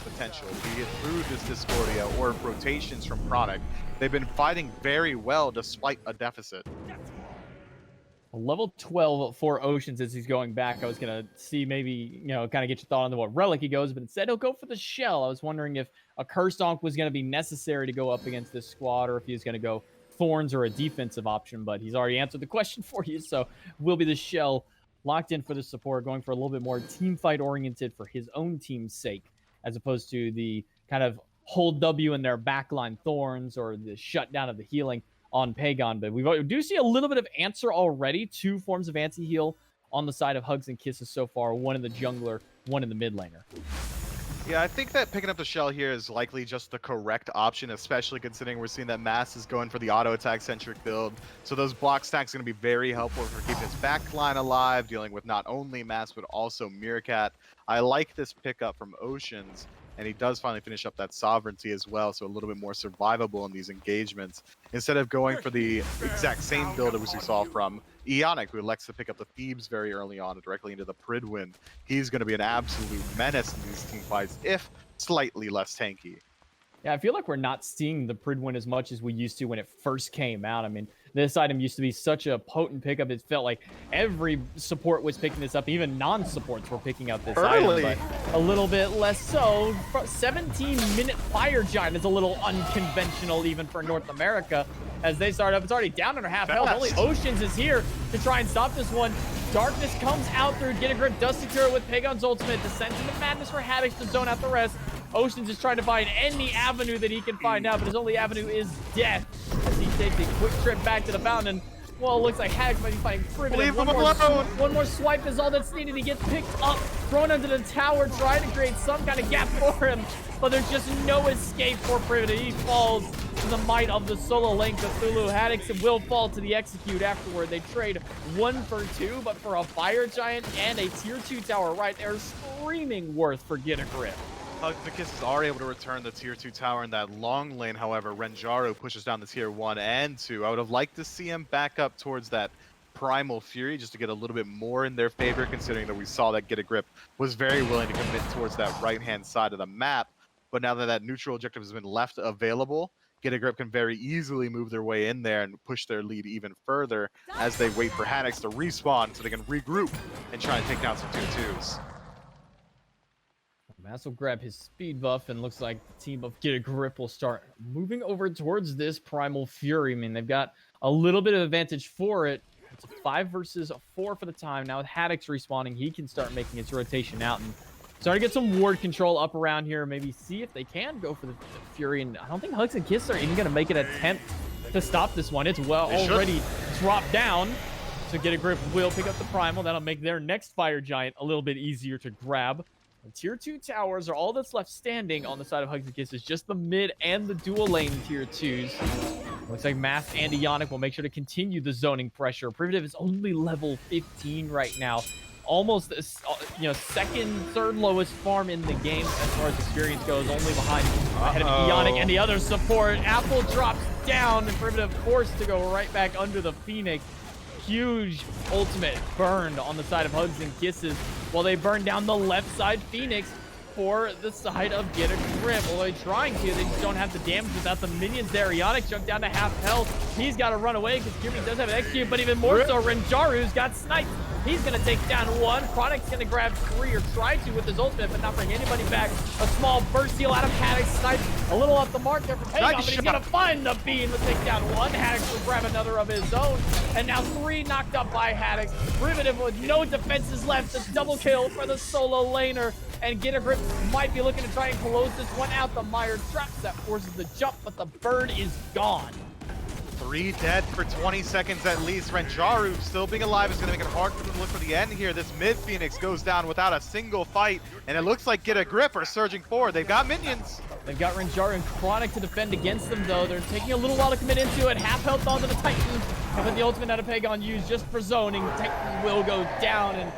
Potential, be it through this Discordia or rotations from Chronic. They've been fighting very well despite a deficit. Level 12 for Oceans as he's going back. I was going to see maybe, kind of get your thought on what relic he goes, but instead he'll go for the shell. I was wondering if a Curse Donk was going to be necessary to go up against this squad, or if he was going to go Thorns or a defensive option, but he's already answered the question for you, so will be the shell locked in for the support, going for a little bit more team fight oriented for his own team's sake, as opposed to the kind of hold W in their backline Thorns or the shutdown of the healing on Pagon. But we do see a little bit of answer already. 2 forms of anti-heal on the side of Hugs and Kisses so far. 1 in the jungler, 1 in the mid laner. Yeah, I think that picking up the shell here is likely just the correct option, especially considering we're seeing that Mass is going for the auto attack centric build. So those block stacks are going to be very helpful for keeping his back line alive, dealing with not only Mass but also Meerkat. I like this pickup from Oceans, and he does finally finish up that sovereignty as well, so a little bit more survivable in these engagements. Instead of going for the exact same build as we saw from Eonic, who elects to pick up the Thebes very early on directly into the Pridwin, he's going to be an absolute menace in these team fights, if slightly less tanky. Yeah, I feel like we're not seeing the Pridwin as much as we used to when it first came out. I mean, this item used to be such a potent pickup. It felt like every support was picking this up. Even non-supports were picking up this item, but a little bit less so. 17-minute Fire Giant is a little unconventional even for North America. As they start up, it's already down under half health. Only Oceans is here to try and stop this one. Darkness comes out through Get a Grip, does secure it with Pagon's ultimate. Descends into madness for Haddox to zone out the rest. Oceans is trying to find any avenue that he can find out, but his only avenue is death as he takes a quick trip back to the fountain. Well, it looks like Haddox might be fighting Primitive. Leave him alone! One more swipe is all that's needed. He gets picked up, thrown under the tower, trying to create some kind of gap for him, but there's just no escape for Primitive. He falls to the might of the solo lane Cthulhu. Haddox will fall to the execute afterward. They trade 1 for 2, but for a Fire Giant and a tier 2 tower right there, screaming worth for Get a Grip. Hugs and Kisses are able to return the tier 2 tower in that long lane. However, Renjaro pushes down the tier 1 and 2. I would have liked to see him back up towards that Primal Fury just to get a little bit more in their favor, considering that we saw that Get a Grip was very willing to commit towards that right-hand side of the map. But now that that neutral objective has been left available, Get a Grip can very easily move their way in there and push their lead even further as they wait for Haddox to respawn so they can regroup and try and take down some tier 2s. Mass will grab his speed buff, and looks like the team of Get a Grip will start moving over towards this Primal Fury. I mean, they've got a little bit of advantage for it. It's a 5 versus 4 for the time. Now with Haddox respawning, he can start making his rotation out and start to get some ward control up around here. Maybe see if they can go for the Fury. And I don't think Hugs and Kiss are even going to make an attempt to stop this one. It's already dropped down. So Get a Grip will pick up the Primal. That'll make their next Fire Giant a little bit easier to grab. The tier 2 towers are all that's left standing on the side of Hugs and Kisses. Just the mid and the dual lane tier 2s. Looks like Math and Eonic will make sure to continue the zoning pressure. Primitive is only level 15 right now. Almost, second, third lowest farm in the game as far as experience goes. Only ahead of Eonic and the other support. Apple drops down, and Primitive forced to go right back under the Phoenix. Huge ultimate burned on the side of Hugs and Kisses while they burn down the left side Phoenix. for the side of Get a Grip. Although they're trying to, they just don't have the damage without the minions there. Ionic jumped down to half health. He's got to run away because Kirby does have an execute, but even more so, Renjaru's got sniped. He's going to take down one. Chronic's going to grab three, or try to with his ultimate, but not bring anybody back. A small burst heal out of Haddox. Snipe a little off the mark there for Pagon, but he's going to find the beam to take down one. Haddox will grab another of his own, and now three knocked up by Haddox. Primitive with no defenses left. The double kill for the solo laner, and Get a Grip might be looking to try and close this one out. The Mire traps that forces the jump, but the bird is gone. 3 dead for 20 seconds at least. Renjaru still being alive is going to make it hard for them to look for the end here. This mid Phoenix goes down without a single fight, and it looks like Get a Grip are surging forward. They've got minions. They've got Renjaru and Chronic to defend against them, though. They're taking a little while to commit into it. Half health onto the Titan, and with the ultimate out of Pagon used just for zoning, Titan will go down, and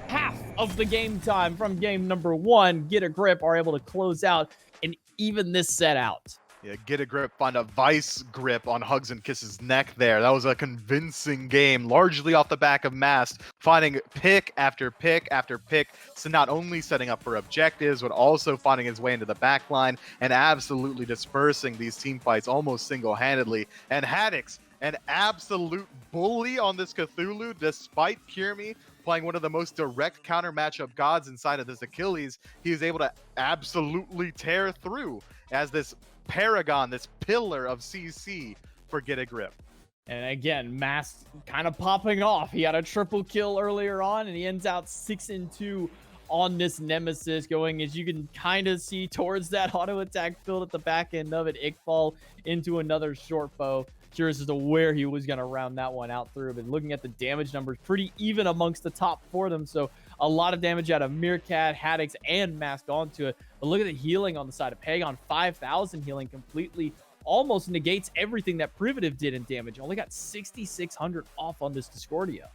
half of the game time from game number 1, Get a Grip are able to close out and even this set out. Yeah, Get a Grip find a vice grip on Hugs and Kisses' neck there. That was a convincing game, largely off the back of Mast, finding pick after pick after pick, so not only setting up for objectives, but also finding his way into the back line and absolutely dispersing these team fights almost single-handedly. And Haddox, an absolute bully on this Cthulhu, despite Kirmi playing one of the most direct counter matchup gods inside of this Achilles, he is able to absolutely tear through as this paragon, this pillar of CC for Get a Grip. And again, Mast kind of popping off. He had a triple kill earlier on, and he ends out 6-2 on this Nemesis, going, as you can kind of see, towards that auto attack field at the back end of it. Iqbal into another short bow. Curious as to where he was going to round that one out through, but looking at the damage numbers, pretty even amongst the top 4 of them. So a lot of damage out of Meerkat, Haddox, and Mask onto it. But look at the healing on the side of Pagon. 5,000 healing completely almost negates everything that Privative did in damage. Only got 6,600 off on this Discordia.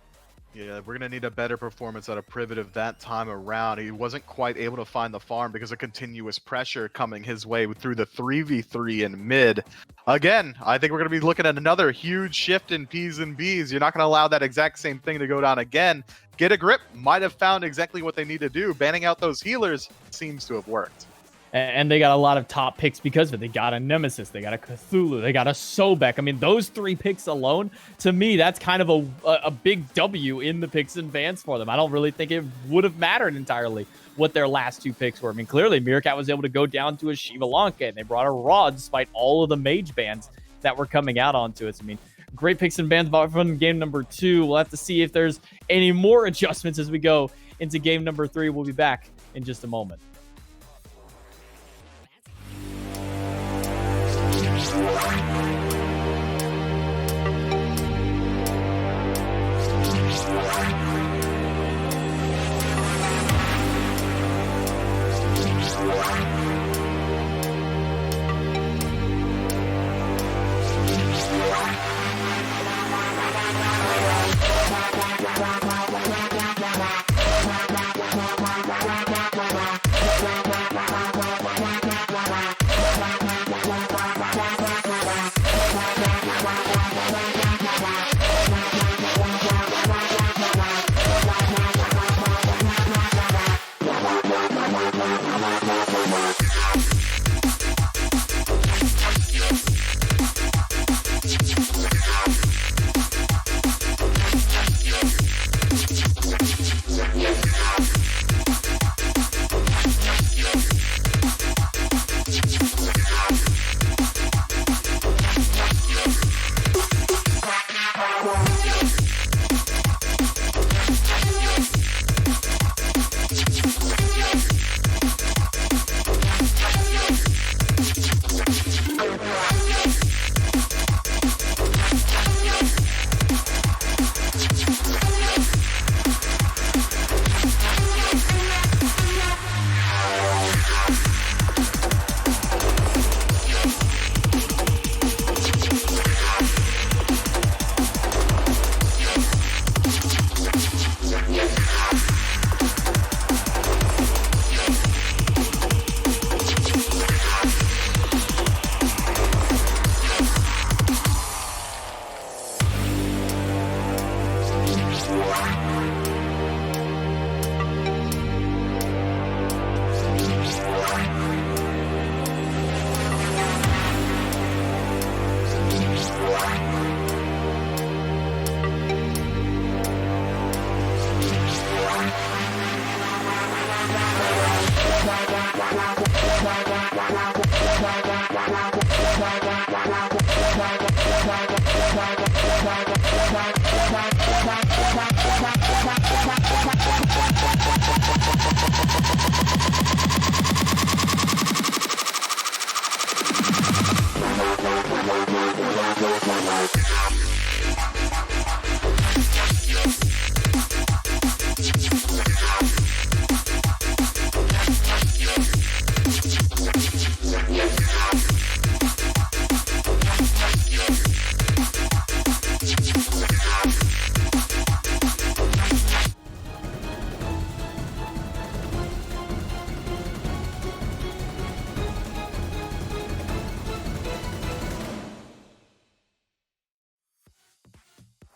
Yeah, we're going to need a better performance out of Privative that time around. He wasn't quite able to find the farm because of continuous pressure coming his way through the 3v3 in mid. Again, I think we're going to be looking at another huge shift in P's and B's. You're not going to allow that exact same thing to go down again. Get a Grip might have found exactly what they need to do. Banning out those healers seems to have worked. And they got a lot of top picks because of it. They got a Nemesis, they got a Cthulhu, they got a Sobek. I mean, those 3 picks alone, to me, that's kind of a big W in the picks and bans for them. I don't really think it would have mattered entirely what their last 2 picks were. I mean, clearly, Meerkat was able to go down to a Shiva Lanka, and they brought a Raw despite all of the mage bans that were coming out onto it. So, I mean, great picks and bans from game number 2. We'll have to see if there's any more adjustments as we go into game number 3. We'll be back in just a moment.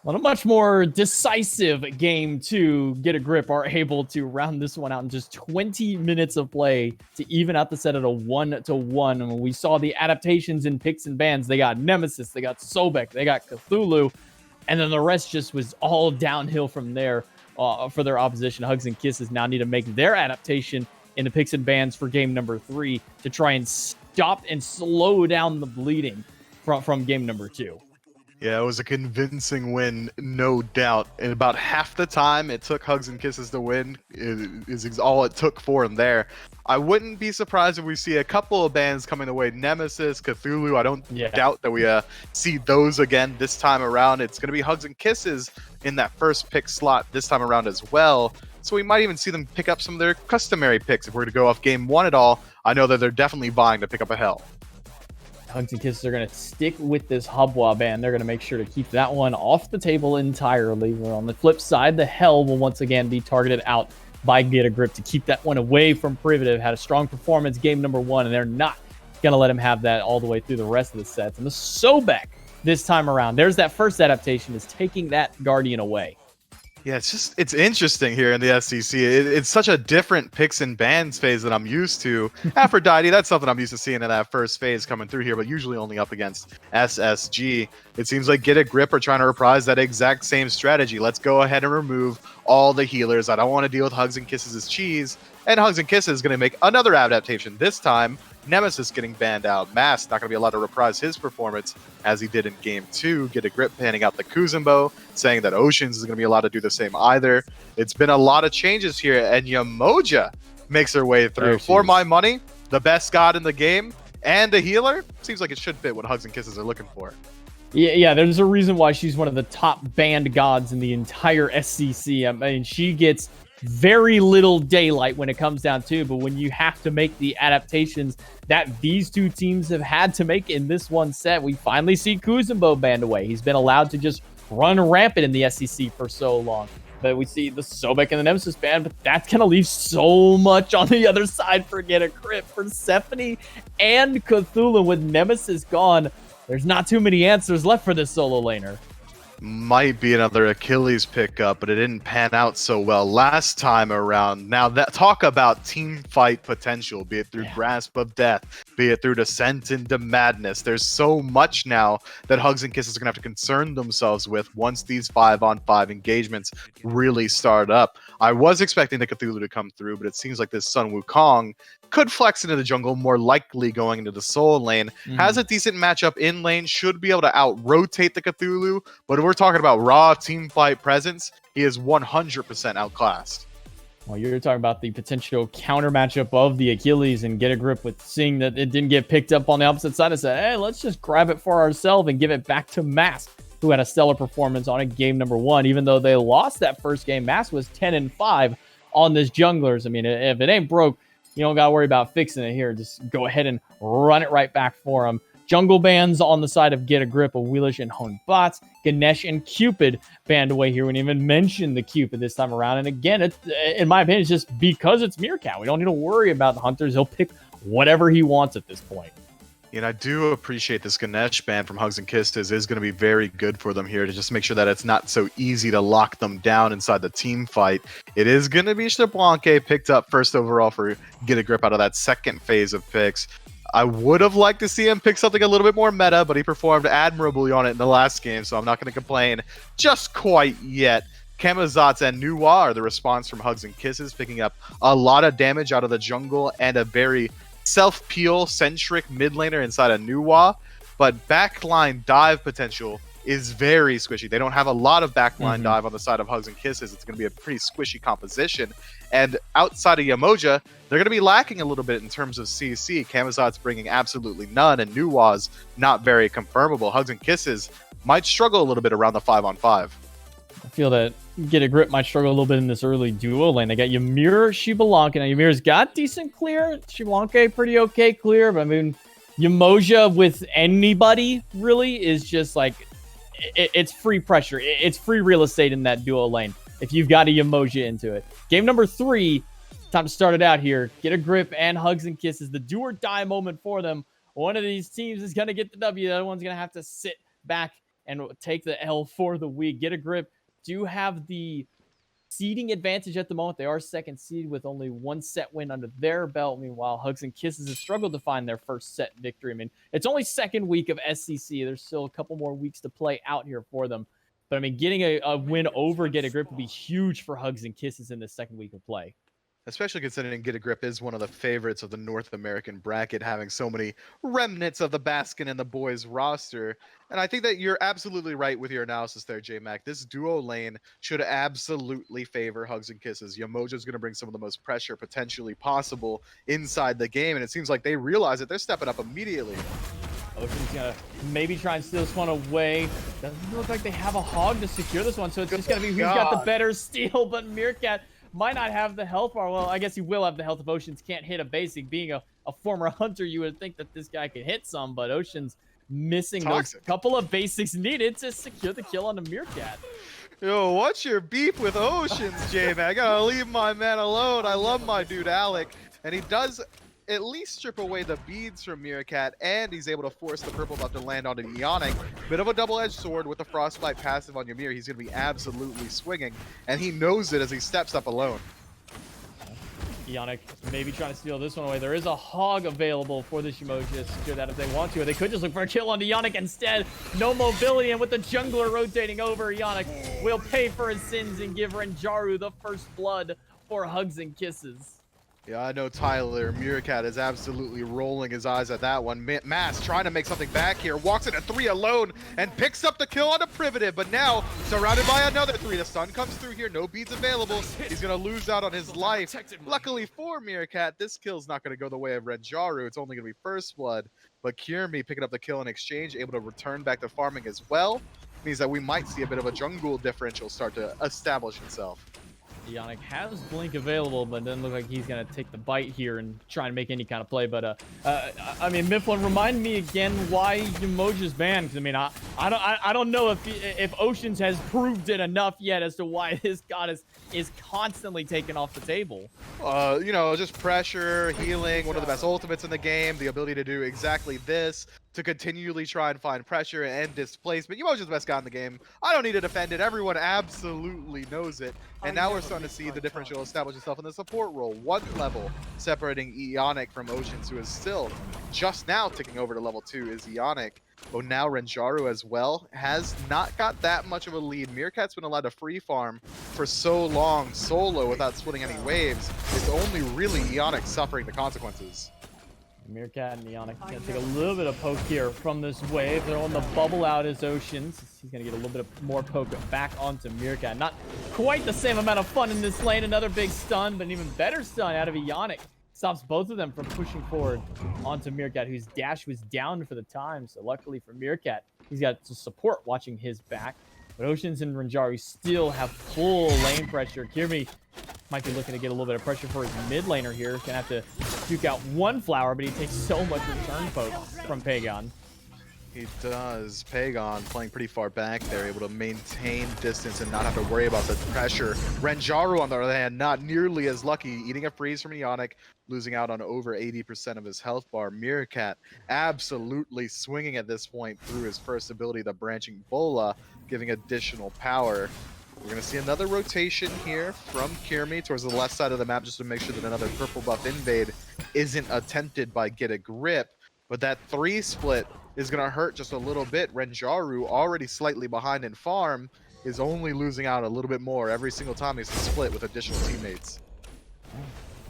On a much more decisive game to Get a Grip are able to round this one out in just 20 minutes of play to even out the set at a 1-1. And we saw the adaptations in picks and bans. They got Nemesis, they got Sobek, they got Cthulhu, and then the rest just was all downhill from there for their opposition. Hugs and Kisses now need to make their adaptation into picks and bans for game number 3 to try and stop and slow down the bleeding from game number 2. Yeah, it was a convincing win, no doubt. And about half the time it took Hugs and Kisses to win is all it took for him there. I wouldn't be surprised if we see a couple of bans coming the way. Nemesis, Cthulhu, I don't doubt that we see those again this time around. It's going to be Hugs and Kisses in that first pick slot this time around as well. So we might even see them pick up some of their customary picks. If we're to go off game 1 at all, I know that they're definitely vying to pick up a Hell. Hugs and Kisses are going to stick with this Hubwa ban. They're going to make sure to keep that one off the table entirely. Where on the flip side, the Hell will once again be targeted out by Get a Grip to keep that one away from Privative. Had a strong performance game number 1, and they're not going to let him have that all the way through the rest of the sets. And the Sobek this time around, there's that first adaptation, is taking that Guardian away. Yeah, it's interesting here in the SCC. It's such a different picks and bans phase that I'm used to. Aphrodite, that's something I'm used to seeing in that first phase coming through here, but usually only up against SSG. It seems like Get a Grip are trying to reprise that exact same strategy. Let's go ahead and remove all the healers. I don't want to deal with Hugs and Kisses as cheese. And Hugs and Kisses is going to make another adaptation. This time, Nemesis getting banned out. Mask not going to be allowed to reprise his performance as he did in game 2. Get a Grip panning out the Kuzumbo, saying that Oceans is going to be allowed to do the same either. It's been a lot of changes here, and Yamoja makes her way through. For my money, the best god in the game and a healer. Seems like it should fit what Hugs and Kisses are looking for. Yeah, there's a reason why she's one of the top banned gods in the entire SCC. I mean, she gets very little daylight when it comes down to, but when you have to make the adaptations that these two teams have had to make in this one set, we finally see Kuzumbo banned away. He's been allowed to just run rampant in the SCC for so long. But we see the Sobek and the Nemesis ban, but that's going to leave so much on the other side for Get a Grip. Persephone and Cthulhu with Nemesis gone, there's not too many answers left for this solo laner. Might be another Achilles pickup, but it didn't pan out so well last time around. Now, that talk about team fight potential, be it through Grasp of Death, be it through Descent into Madness. There's so much now that Hugs and Kisses are going to have to concern themselves with once these 5-on-5 engagements really start up. I was expecting the Cthulhu to come through, but it seems like this Sun Wukong could flex into the jungle, more likely going into the soul lane. Has a decent matchup in lane, should be able to out-rotate the Cthulhu, but if we're talking about raw team fight presence, he is 100% outclassed. Well, you're talking about the potential counter matchup of the Achilles and Get a Grip with seeing that it didn't get picked up on the opposite side and said, hey, let's just grab it for ourselves and give it back to Mask, who had a stellar performance on a game number 1. Even though they lost that first game, Mask was 10-5 on this junglers. I mean, if it ain't broke, you don't got to worry about fixing it here. Just go ahead and run it right back for him. Jungle bans on the side of Get a Grip of Wheelish and Hone Bots. Ganesh and Cupid banned away here. We didn't even mention the Cupid this time around. And again, it's, in my opinion, it's just because it's Meerkat. We don't need to worry about the Hunters. He'll pick whatever he wants at this point. And I do appreciate this Ganesh ban from Hugs and Kisses is going to be very good for them here to just make sure that it's not so easy to lock them down inside the team fight. It is going to be Shablanke picked up first overall for Get a Grip out of that second phase of picks. I would have liked to see him pick something a little bit more meta, but he performed admirably on it in the last game, so I'm not going to complain just quite yet. Kamazats and Nuwa are the response from Hugs and Kisses, picking up a lot of damage out of the jungle and a very self-peel centric mid laner inside of Nuwa, but backline dive potential is very squishy. They don't have a lot of backline dive on the side of Hugs and Kisses. It's going to be a pretty squishy composition. And outside of Yamoja, they're going to be lacking a little bit in terms of CC. Kamazat's bringing absolutely none, and Nuwa's not very confirmable. Hugs and Kisses might struggle a little bit around the 5-on-5. I feel that Get a Grip might struggle a little bit in this early duo lane. They got Ymir, Xbalanque. Now, Ymir's got decent clear. Xbalanque, pretty okay clear. But I mean, Yamoja with anybody really is just like, it's free pressure. It's free real estate in that duo lane if you've got a Yamoja into it. Game number 3, time to start it out here. Get a Grip and Hugs and Kisses. The do or die moment for them. One of these teams is going to get the W. The other one's going to have to sit back and take the L for the week. Get a Grip do have the seeding advantage at the moment. They are second seed with only one set win under their belt. Meanwhile, Hugs and Kisses have struggled to find their first set victory. I mean, it's only second week of SCC. There's still a couple more weeks to play out here for them. But I mean, getting a win over Get a Grip would be huge for Hugs and Kisses in the second week of play. Especially considering Get a Grip is one of the favorites of the North American bracket, having so many remnants of the Baskin and the boys roster. And I think that you're absolutely right with your analysis there, J-Mac. This duo lane should absolutely favor Hugs and Kisses. Yamoja's going to bring some of the most pressure potentially possible inside the game, and it seems like they realize it. They're stepping up immediately. Ocean's gonna maybe try and steal this one away. Doesn't look like they have a hog to secure this one, so it's just gonna be who's got the better steal, but Meerkat might not have the health bar. Well, I guess he will have the health if Oceans can't hit a basic. Being a former hunter, you would think that this guy could hit some, but Ocean's missing those couple of basics needed to secure the kill on the Meerkat. Yo, what's your beef with Oceans, J-Man? I gotta leave my man alone. I love my dude Alec, and he does at least strip away the beads from Meerkat, and he's able to force the purple buff to land onto Ionic. Bit of a double-edged sword with the Frostbite passive on Ymir. He's going to be absolutely swinging, and he knows it as he steps up alone. Ionic maybe trying to steal this one away. There is a hog available for the Shimoji to secure that if they want to, or they could just look for a kill on Ionic instead. No mobility, and with the jungler rotating over, Ionic will pay for his sins and give Renjaru the first blood for Hugs and Kisses. Yeah, I know Tyler. Meerkat is absolutely rolling his eyes at that one. Mass trying to make something back here. Walks into 3 alone and picks up the kill on a Primitive, but now surrounded by another 3. The stun comes through here. No beads available. He's going to lose out on his life. Luckily for Meerkat, this kill's not going to go the way of Renjaru. It's only going to be first blood, but Kirmi picking up the kill in exchange, able to return back to farming as well. Means that we might see a bit of a jungle differential start to establish itself. Ionic has Blink available, but doesn't look like he's going to take the bite here and try and make any kind of play. But, I mean, Mifflin, remind me again why Yamoja's banned. Because, I mean, I don't know if Oceans has proved it enough yet as to why this goddess is constantly taken off the table. You know, just pressure, healing, one of the best ultimates in the game, the ability to do exactly this, to continually try and find pressure and displacement. Yamoja's the best guy in the game. I don't need to defend it. Everyone absolutely knows it. And now we're starting to see the differential establish itself in the support role. 1 level separating Ionic from Oceans, who is still just now ticking over to level 2 is Ionic. But now Renjaru as well has not got that much of a lead. Meerkat's been allowed to free farm for so long solo without splitting any waves. It's only really Ionic suffering the consequences. Meerkat and Ionic going to take a little bit of poke here from this wave. They're on the bubble out as Oceans. He's going to get a little bit of more poke back onto Meerkat. Not quite the same amount of fun in this lane. Another big stun, but an even better stun out of Ionic. Stops both of them from pushing forward onto Meerkat, whose dash was down for the time. So luckily for Meerkat, he's got some support watching his back. But Oceans and Renjaru still have full lane pressure. Kirmi might be looking to get a little bit of pressure for his mid laner here. Gonna have to duke out one flower, but he takes so much return poke from Pagon. He does. Pagon playing pretty far back there, able to maintain distance and not have to worry about the pressure. Renjaru, on the other hand, not nearly as lucky, eating a freeze from Ionic, losing out on over 80% of his health bar. Meerkat absolutely swinging at this point through his first ability, the Branching Bola, giving additional power. We're going to see another rotation here from Kirmi towards the left side of the map just to make sure that another purple buff invade isn't attempted by Get a Grip. But that 3 split is going to hurt just a little bit. Renjaru, already slightly behind in farm, is only losing out a little bit more every single time he's split with additional teammates.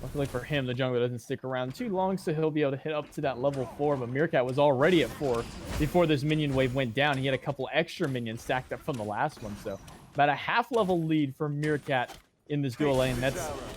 Luckily for him, the jungler doesn't stick around too long, so he'll be able to hit up to that level 4. But Meerkat was already at 4 before this minion wave went down. He had a couple extra minions stacked up from the last one, so about a half-level lead for Meerkat in this dual lane.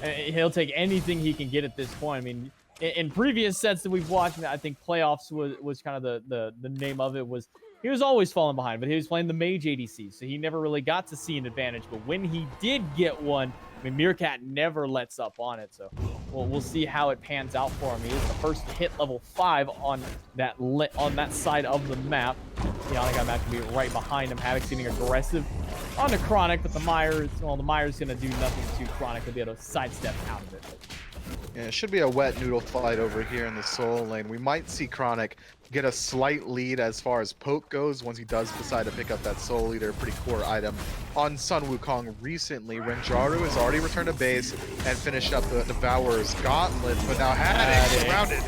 He'll take anything he can get at this point. I mean, in previous sets that we've watched, I think playoffs was kind of the name of it. Was he was always falling behind, but he was playing the mage ADC, so he never really got to see an advantage. But when he did get one, I mean, Meerkat never lets up on it. So we'll see how it pans out for him. He is the first to hit level 5 on that side of the map. Ionic got match to be right behind him. Havoc's getting aggressive on the Chronic, but the Myers, well, the Myers gonna do nothing to Chronic. He'll be able to sidestep out of it. Yeah, it should be a wet noodle fight over here in the solo lane. We might see Chronic get a slight lead as far as poke goes once he does decide to pick up that soul leader, pretty core item on Sun Wukong recently. Renjaru has already returned to base and finished up the Devourer's Gauntlet, but now Haddock surrounded.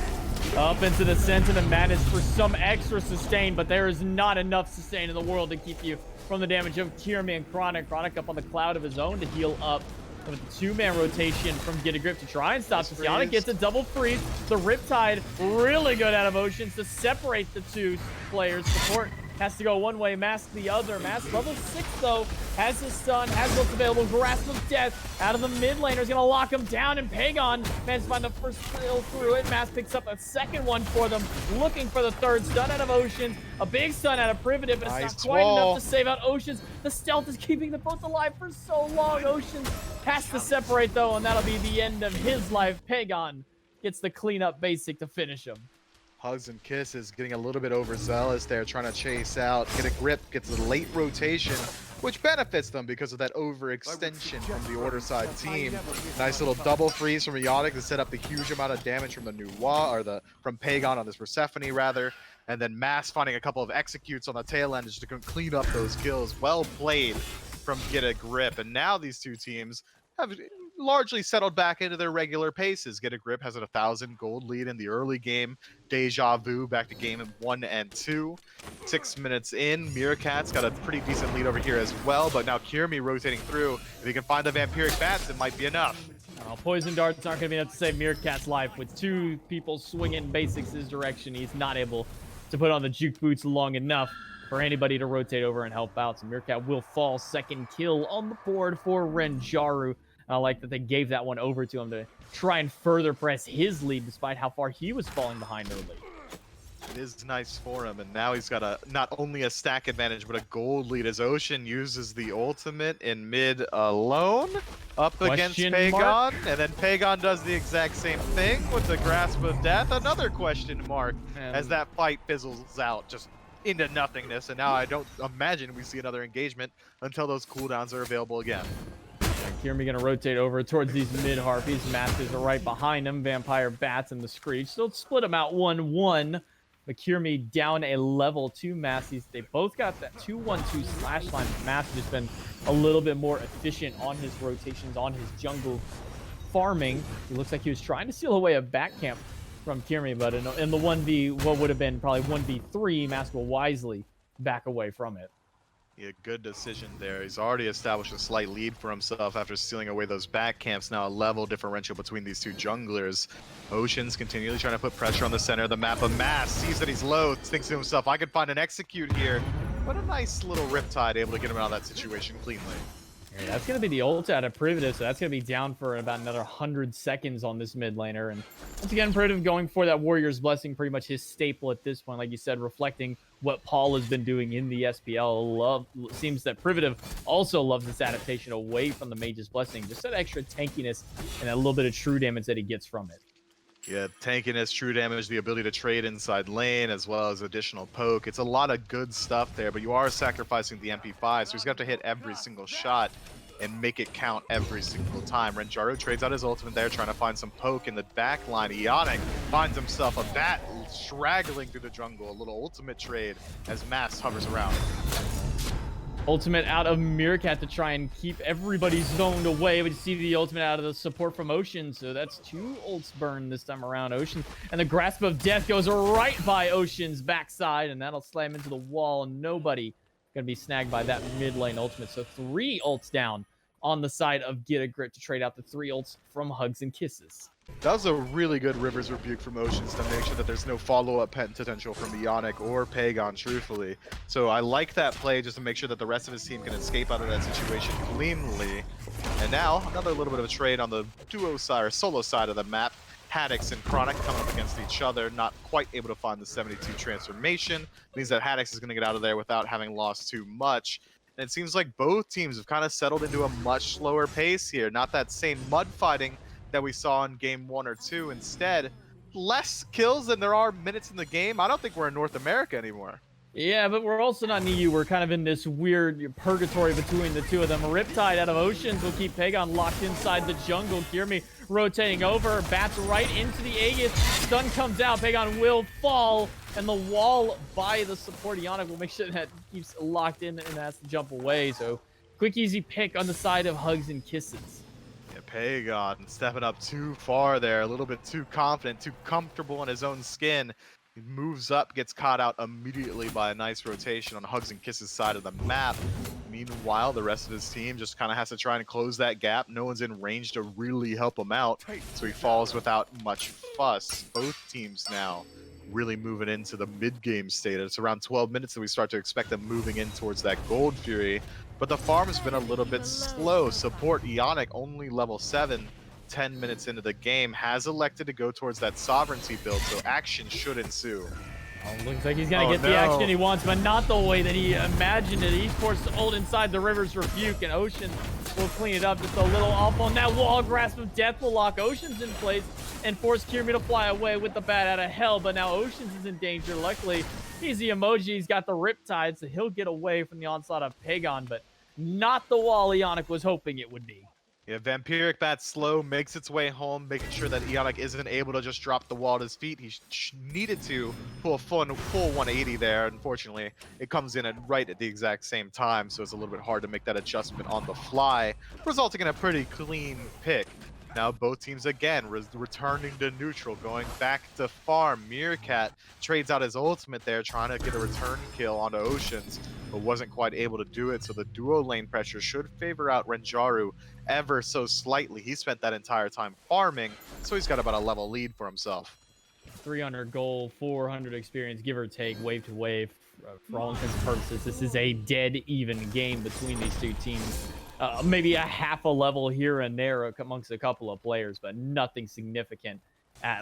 Up into the Sentiment Madness for some extra sustain, but there is not enough sustain in the world to keep you from the damage of Kirmi and Chronic. Chronic up on the cloud of his own to heal up with the two-man rotation from Get a Grip to try and stop this. Yannick gets a double freeze. The Riptide really good out of Oceans to separate the two players. Support has to go one way, Mask the other. Mask level 6 though, has his stun, has what's available. Grasp of Death out of the mid laner is gonna lock him down, and Pagon manages to find the first kill through it. Mask picks up a second one for them, looking for the third stun out of Oceans. A big stun out of Privative, but it's not quite enough to save out Oceans. The stealth is keeping them both alive for so long. Oceans has to separate though, and that'll be the end of his life. Pagon gets the cleanup basic to finish him. Hugs and Kisses getting a little bit overzealous there, trying to chase out. Get a Grip gets a late rotation, which benefits them because of that overextension from the Order side team. Nice little double freeze from Iotic to set up the huge amount of damage from the from Pagon on this Persephone rather, and then Mass finding a couple of executes on the tail end just to clean up those kills. Well played from Get a Grip, and now these two teams have largely settled back into their regular paces. Get a Grip has a 1,000 gold lead in the early game. Deja Vu back to game 1 and 2. 6 minutes in, Meerkat's got a pretty decent lead over here as well, but now Kirmi rotating through. If he can find the Vampiric Bats, it might be enough. Poison Darts aren't going to be enough to save Meerkat's life. With two people swinging basics his direction, he's not able to put on the juke boots long enough for anybody to rotate over and help out. So Meerkat will fall. Second kill on the board for Renjaru. I like that they gave that one over to him to try and further press his lead despite how far he was falling behind early. It is nice for him, and now he's got not only a stack advantage, but a gold lead as Ocean uses the ultimate in mid alone up against Pagon, and then Pagon does the exact same thing with the Grasp of Death. Another question mark as that fight fizzles out just into nothingness, and now I don't imagine we see another engagement until those cooldowns are available again. Kirmi gonna rotate over towards these mid-harpies. Masters are right behind him. Vampire Bats and the Screech. So let's split them out 1-1. But Kirmi down a level 2 Masties. They both got that 2-1-2 slash line. Master just been a little bit more efficient on his rotations, on his jungle farming. It looks like he was trying to steal away a back camp from Kirmi, but in the 1v, what would have been probably 1v3, Mask will wisely back away from it. Yeah, good decision there. He's already established a slight lead for himself after stealing away those back camps. Now a level differential between these two junglers. Ocean's continually trying to put pressure on the center of the map. But Mass sees that he's low, thinks to himself, I could find an execute here. But a nice little Riptide able to get him out of that situation cleanly. Yeah, that's going to be the ult out of Privative, so that's going to be down for about another 100 seconds on this mid laner. And once again, Privative going for that Warrior's Blessing, pretty much his staple at this point, like you said, reflecting what Paul has been doing in the SPL. Seems that Privative also loves this adaptation away from the Mage's Blessing, just that extra tankiness and that little bit of true damage that he gets from it. Yeah, tankiness, true damage, the ability to trade inside lane, as well as additional poke. It's a lot of good stuff there, but you are sacrificing the MP5, so he's got to hit every single shot and make it count every single time. Renjaru trades out his ultimate there, trying to find some poke in the back line. Ionic finds himself a bat straggling through the jungle. A little ultimate trade as Mass hovers around. Ultimate out of Meerkat to try and keep everybody zoned away. We see the ultimate out of the support from Ocean, so that's 2 ults burned this time around. Ocean, and the Grasp of Death goes right by Ocean's backside, and that'll slam into the wall. Nobody gonna be snagged by that mid lane ultimate. So 3 ults down on the side of Get a Grip to trade out the 3 ults from Hugs and Kisses. That was a really good Rivers rebuke from Oceans to make sure that there's no follow-up potential from Ionic or Pagon, truthfully. So I like that play just to make sure that the rest of his team can escape out of that situation cleanly. And now, another little bit of a trade on the duo side, or solo side of the map. Haddix and Chronic coming up against each other, not quite able to find the 72 transformation. Means that Haddix is going to get out of there without having lost too much. And it seems like both teams have kind of settled into a much slower pace here. Not that same mud fighting that we saw in game 1 or 2. Instead, less kills than there are minutes in the game. I don't think we're in North America anymore. Yeah, but we're also not in EU. We're kind of in this weird purgatory between the two of them. Riptide out of Oceans will keep Pagon locked inside the jungle. Kirmi rotating over, bats right into the Aegis. Stun comes out, Pagon will fall, and the wall by the support Ionic will make sure that keeps locked in and has to jump away. So, quick, easy pick on the side of Hugs and Kisses. Yeah, Pagon stepping up too far there, a little bit too confident, too comfortable in his own skin. He moves up, gets caught out immediately by a nice rotation on Hugs and Kisses' side of the map. Meanwhile, the rest of his team just kind of has to try and close that gap. No one's in range to really help him out, so he falls without much fuss. Both teams now really moving into the mid-game state. It's around 12 minutes that we start to expect them moving in towards that Gold Fury. But the farm has been a little bit slow. Support Ionic, only level 7, 10 minutes into the game, has elected to go towards that sovereignty build, so action should ensue. Oh, looks like he's going to get the action he wants, but not the way that he imagined it. He's forced to ult inside the River's Rebuke, and Ocean will clean it up just a little off on that wall. Grasp of Death will lock Oceans in place and force Kirmi to fly away with the bat out of hell, but now Oceans is in danger. Luckily, he's the emoji. He's got the Riptide, so he'll get away from the onslaught of Pagon, but not the wall Ionic was hoping it would be. Yeah, Vampiric Bat slow, makes its way home, making sure that Ionic isn't able to just drop the wall at his feet. He needed to pull a full 180 there. Unfortunately, it comes in right at the exact same time, so it's a little bit hard to make that adjustment on the fly, resulting in a pretty clean pick. Now both teams again returning to neutral, going back to farm. Meerkat trades out his ultimate there, trying to get a return kill onto Oceans, but wasn't quite able to do it, so the duo lane pressure should favor out Renjaru ever so slightly. He spent that entire time farming, so he's got about a level lead for himself. 300 gold, 400 experience, give or take, wave to wave. For all intents and purposes, this is a dead even game between these two teams. Maybe a half a level here and there amongst a couple of players, but nothing significant.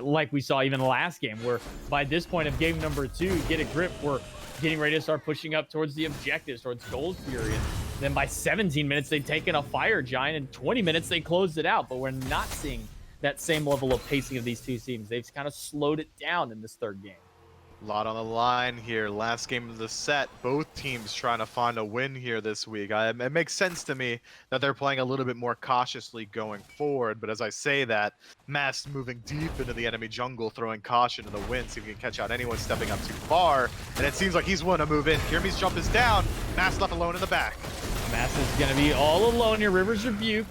Like we saw even last game, where by this point of game number 2, Get a Grip, we're getting ready to start pushing up towards the objectives, towards Gold Fury. And then by 17 minutes, they'd taken a Fire Giant, and 20 minutes, they closed it out. But we're not seeing that same level of pacing of these two teams. They've kind of slowed it down in this third game. A lot on the line here. Last game of the set. Both teams trying to find a win here this week. It makes sense to me that they're playing a little bit more cautiously going forward. But as I say that, Mast moving deep into the enemy jungle, throwing caution to the wind, see if he can catch out anyone stepping up too far. And it seems like he's willing to move in. Kirmi's jump is down. Mast left alone in the back. Mast is going to be all alone here. River's Rebuke.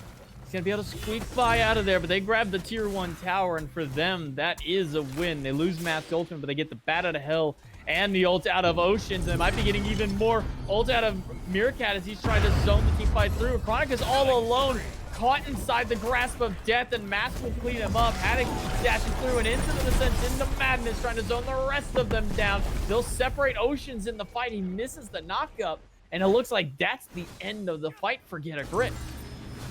He's going to be able to squeak by out of there, but they grab the tier 1 tower, and for them, that is a win. They lose Mast's ultimate, but they get the bat out of hell and the ult out of Oceans, and they might be getting even more ult out of Meerkat as he's trying to zone the team fight through. Chronic all alone, caught inside the grasp of death, and Mast will clean him up. Haddock dashing through and into the descent, into madness, trying to zone the rest of them down. They'll separate Oceans in the fight. He misses the knockup, and it looks like that's the end of the fight for Get a Grip.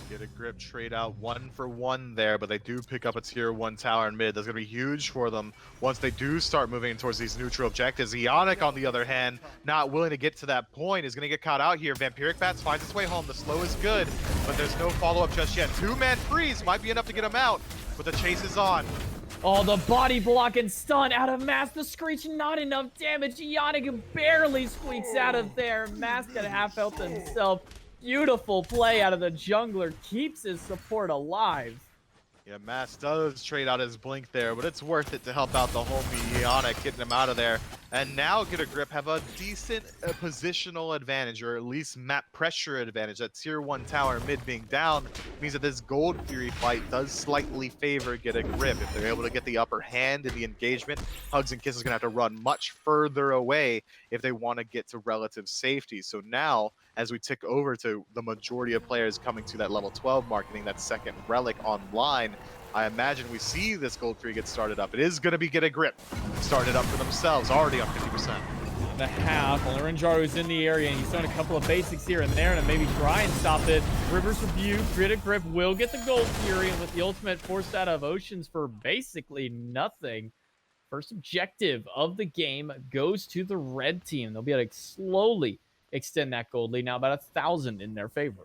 Get a Grip trade out 1-for-1 there, but they do pick up a tier 1 tower in mid. That's going to be huge for them once they do start moving towards these neutral objectives. Ionic, on the other hand, not willing to get to that point, is going to get caught out here. Vampiric Bats finds its way home. The slow is good, but there's no follow-up just yet. 2-man freeze might be enough to get him out, but the chase is on. Oh, the body block and stun out of Mast. The Screech, not enough damage. Ionic barely squeaks out of there. Mast got half health himself. Beautiful play out of the jungler. Keeps his support alive. Yeah, Mast does trade out his blink there, but it's worth it to help out the homie Ionic, getting him out of there. And now Get a Grip have a decent positional advantage, or at least map pressure advantage. That tier 1 tower mid being down means that this Gold Fury fight does slightly favor Get a Grip. If they're able to get the upper hand in the engagement, Hugs and Kisses is going to have to run much further away if they want to get to relative safety. So now, as we tick over to the majority of players coming to that level 12 mark, getting that second relic online, I imagine we see this Gold Fury get started up. It is going to be Get a Grip started up for themselves, already on 50%. The half, Renjaru's in the area, and he's done a couple of basics here and there to maybe try and stop it. River's Rebuke, Get a Grip will get the Gold Fury, and with the ultimate forced out of Oceans for basically nothing. First objective of the game goes to the red team. They'll be able to slowly extend that gold lead, now about 1,000 in their favor.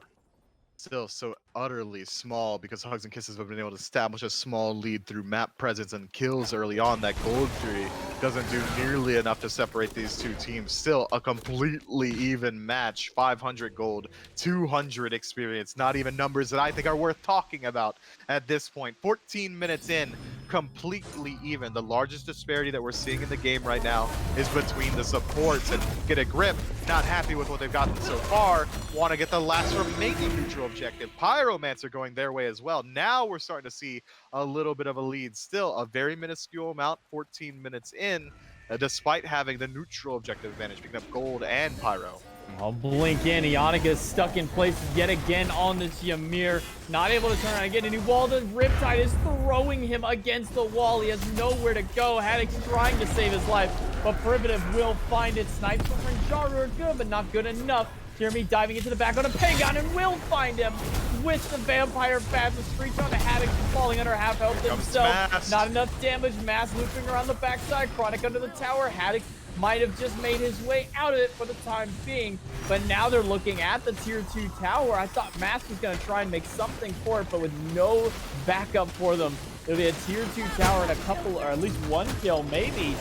Still, so utterly small because Hugs and Kisses have been able to establish a small lead through map presence and kills early on. That gold tree doesn't do nearly enough to separate these two teams. Still a completely even match. 500 gold, 200 experience. Not even numbers that I think are worth talking about at this point. 14 minutes in, completely even. The largest disparity that we're seeing in the game right now is between the supports, and Get a Grip, not happy with what they've gotten so far, want to get the last remaining neutral objective. Pyromancer going their way as well. Now we're starting to see a little bit of a lead. Still a very minuscule amount, 14 minutes in, despite having the neutral objective advantage, picking up gold and pyro. I'll blink in. Ionic is stuck in place yet again on this Ymir. Not able to turn around again. And the Riptide is throwing him against the wall. He has nowhere to go. Haddix trying to save his life, but Privative will find it. Snipes from Renjaru are good, but not good enough. Jeremy diving into the back on a Pagon and will find him with the Vampire Bat. The Screech on the Haddix falling under half health himself. Not enough damage. Mass looping around the backside. Chronic under the tower. Haddix might have just made his way out of it for the time being, but now they're looking at the tier 2 tower. I thought Mass was going to try and make something for it, but with no backup for them, it'll be a tier 2 tower and a couple, or at least one kill, maybe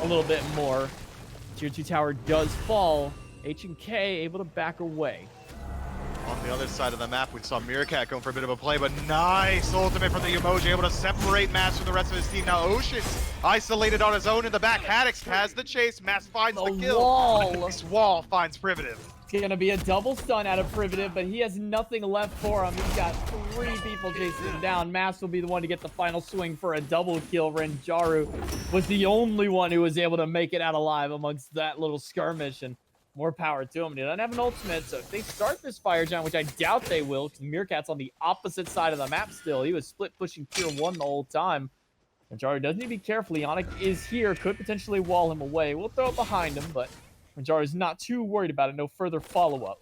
a little bit more. Tier 2 tower does fall. H&K able to back away. On the other side of the map, we saw Meerkat going for a bit of a play, but nice ultimate from the Emoji, able to separate Mass from the rest of his team. Now Ocean isolated on his own in the back. Haddix has the chase. Mass finds the kill. Nice wall finds Privative. It's going to be a double stun out of Privative, but he has nothing left for him. He's got 3 people chasing him down. Mass will be the one to get the final swing for a double kill. Renjaru was the only one who was able to make it out alive amongst that little skirmish, and more power to him. He doesn't have an ultimate, so if they start this Fire Giant, which I doubt they will, because Meerkat's on the opposite side of the map still. He was split pushing tier 1 the whole time. Renjaru does need to be careful. Ionic is here, could potentially wall him away. We'll throw it behind him, but Renjaru is not too worried about it. No further follow-up.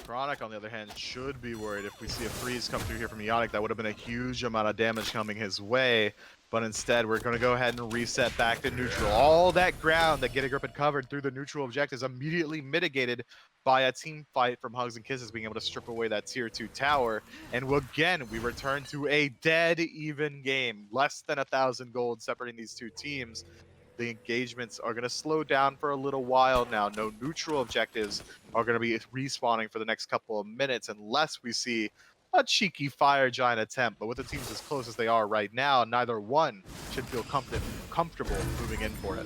Chronic, on the other hand, should be worried if we see a freeze come through here from Ionic. That would have been a huge amount of damage coming his way. But instead, we're going to go ahead and reset back to neutral. All that ground that Get a Grip had covered through the neutral objectives immediately mitigated by a team fight from Hugs and Kisses being able to strip away that tier 2 tower. And again, we return to a dead even game. Less than 1,000 gold separating these two teams. The engagements are going to slow down for a little while now. No neutral objectives are going to be respawning for the next couple of minutes unless we see a cheeky Fire Giant attempt. But with the teams as close as they are right now, neither one should feel comfortable moving in for it.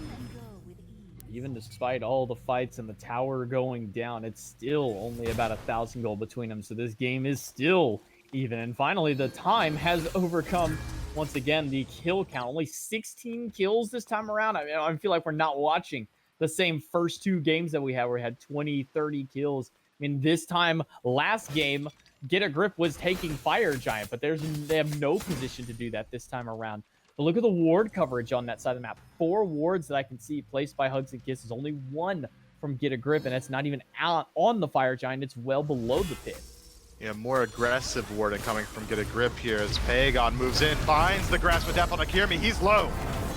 Even despite all the fights and the tower going down, it's still only about 1,000 gold between them. So this game is still even. And finally, the time has overcome once again the kill count. Only 16 kills this time around. I mean, I feel like we're not watching the same first 2 games that we had where we had 20, 30 kills. I mean, this time, last game, Get a Grip was taking Fire Giant, but they have no position to do that this time around. But look at the ward coverage on that side of the map. 4 wards that I can see placed by Hugs and Kisses. Only 1 from Get a Grip, and it's not even out on the Fire Giant. It's well below the pit. Yeah, more aggressive warding coming from Get a Grip here as Pagon moves in, finds the Grasp of Death on Akirmi. He's low.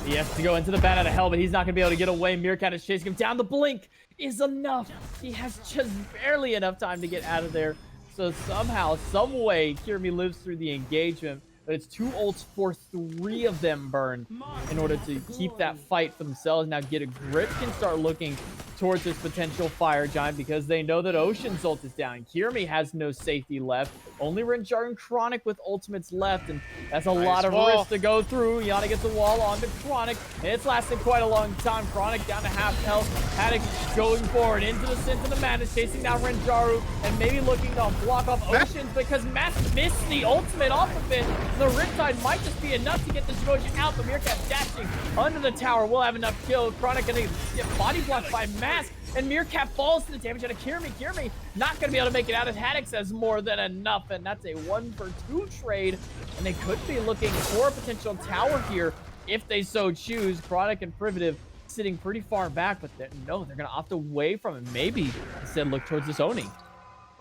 He has to go into the Bat out of Hell, but he's not going to be able to get away. Meerkat is chasing him down. The blink is enough. He has just barely enough time to get out of there. So somehow, some way, Kirmi lives through the engagement, but it's 2 ults for 3 of them burn in order to keep that fight for themselves. Now Get a Grip can start looking towards this potential Fire Giant because they know that Ocean's ult is down. Kirmi has no safety left. Only Renjar and Chronic with ultimates left, and that's a lot of risk to go through. Yana gets a wall onto Chronic, and it's lasted quite a long time. Chronic down to half health. Haddix going forward into the Sins of the Madness, chasing down Renjaru, and maybe looking to block off Oceans because Mass missed the ultimate off of it. The Riptide might just be enough to get this Emoji out, but Meerkat dashing under the tower will have enough kill. Chronic gonna get body blocked by Mass, and Meerkat falls to the damage out of Kirmi. Kirmi not going to be able to make it out as Haddix has more than enough, and that's a 1-for-2 trade, and they could be looking for a potential tower here if they so choose. Chronic and Privative sitting pretty far back, but no, they're going to opt away from it. Maybe instead look towards this Oni.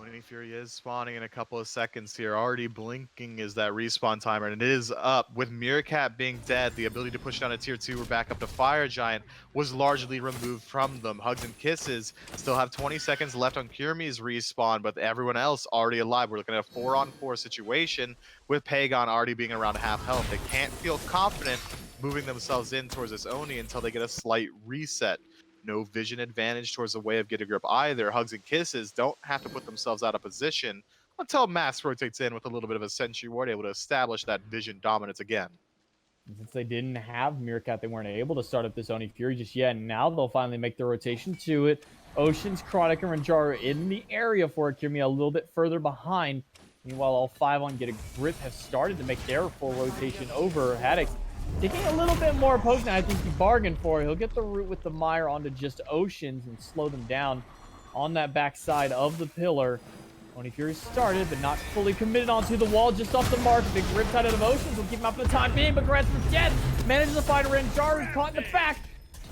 Oni Only Fury is spawning in a couple of seconds here. Already blinking is that respawn timer, and it is up. With Meerkat being dead, the ability to push down a tier 2 or back up to Fire Giant was largely removed from them. Hugs and Kisses still have 20 seconds left on Kyrmi's respawn, but everyone else already alive. We're looking at a 4-on-4 situation with Pagon already being around half health. They can't feel confident moving themselves in towards this Oni until they get a slight reset. No vision advantage towards the way of Get a Grip either. Hugs and Kisses don't have to put themselves out of position until Mass rotates in with a little bit of a Sentry Ward, able to establish that vision dominance again. Since they didn't have Meerkat, they weren't able to start up this Oni Fury just yet. And now they'll finally make the rotation to it. Oceans, Chronic, and Ranjaro in the area for it. Kyrmi a little bit further behind. Meanwhile, all 5 on Get a Grip have started to make their full rotation over. Haddix taking a little bit more poke now. I think he bargained for it. He'll get the root with the Mire onto just Oceans and slow them down on that backside of the pillar. Oni Fury started, but not fully committed onto the wall, just off the mark. Big Riptide out of Oceans will keep him out for the time being, but Grasp is dead. Manages to find Ranjaru, caught in the back,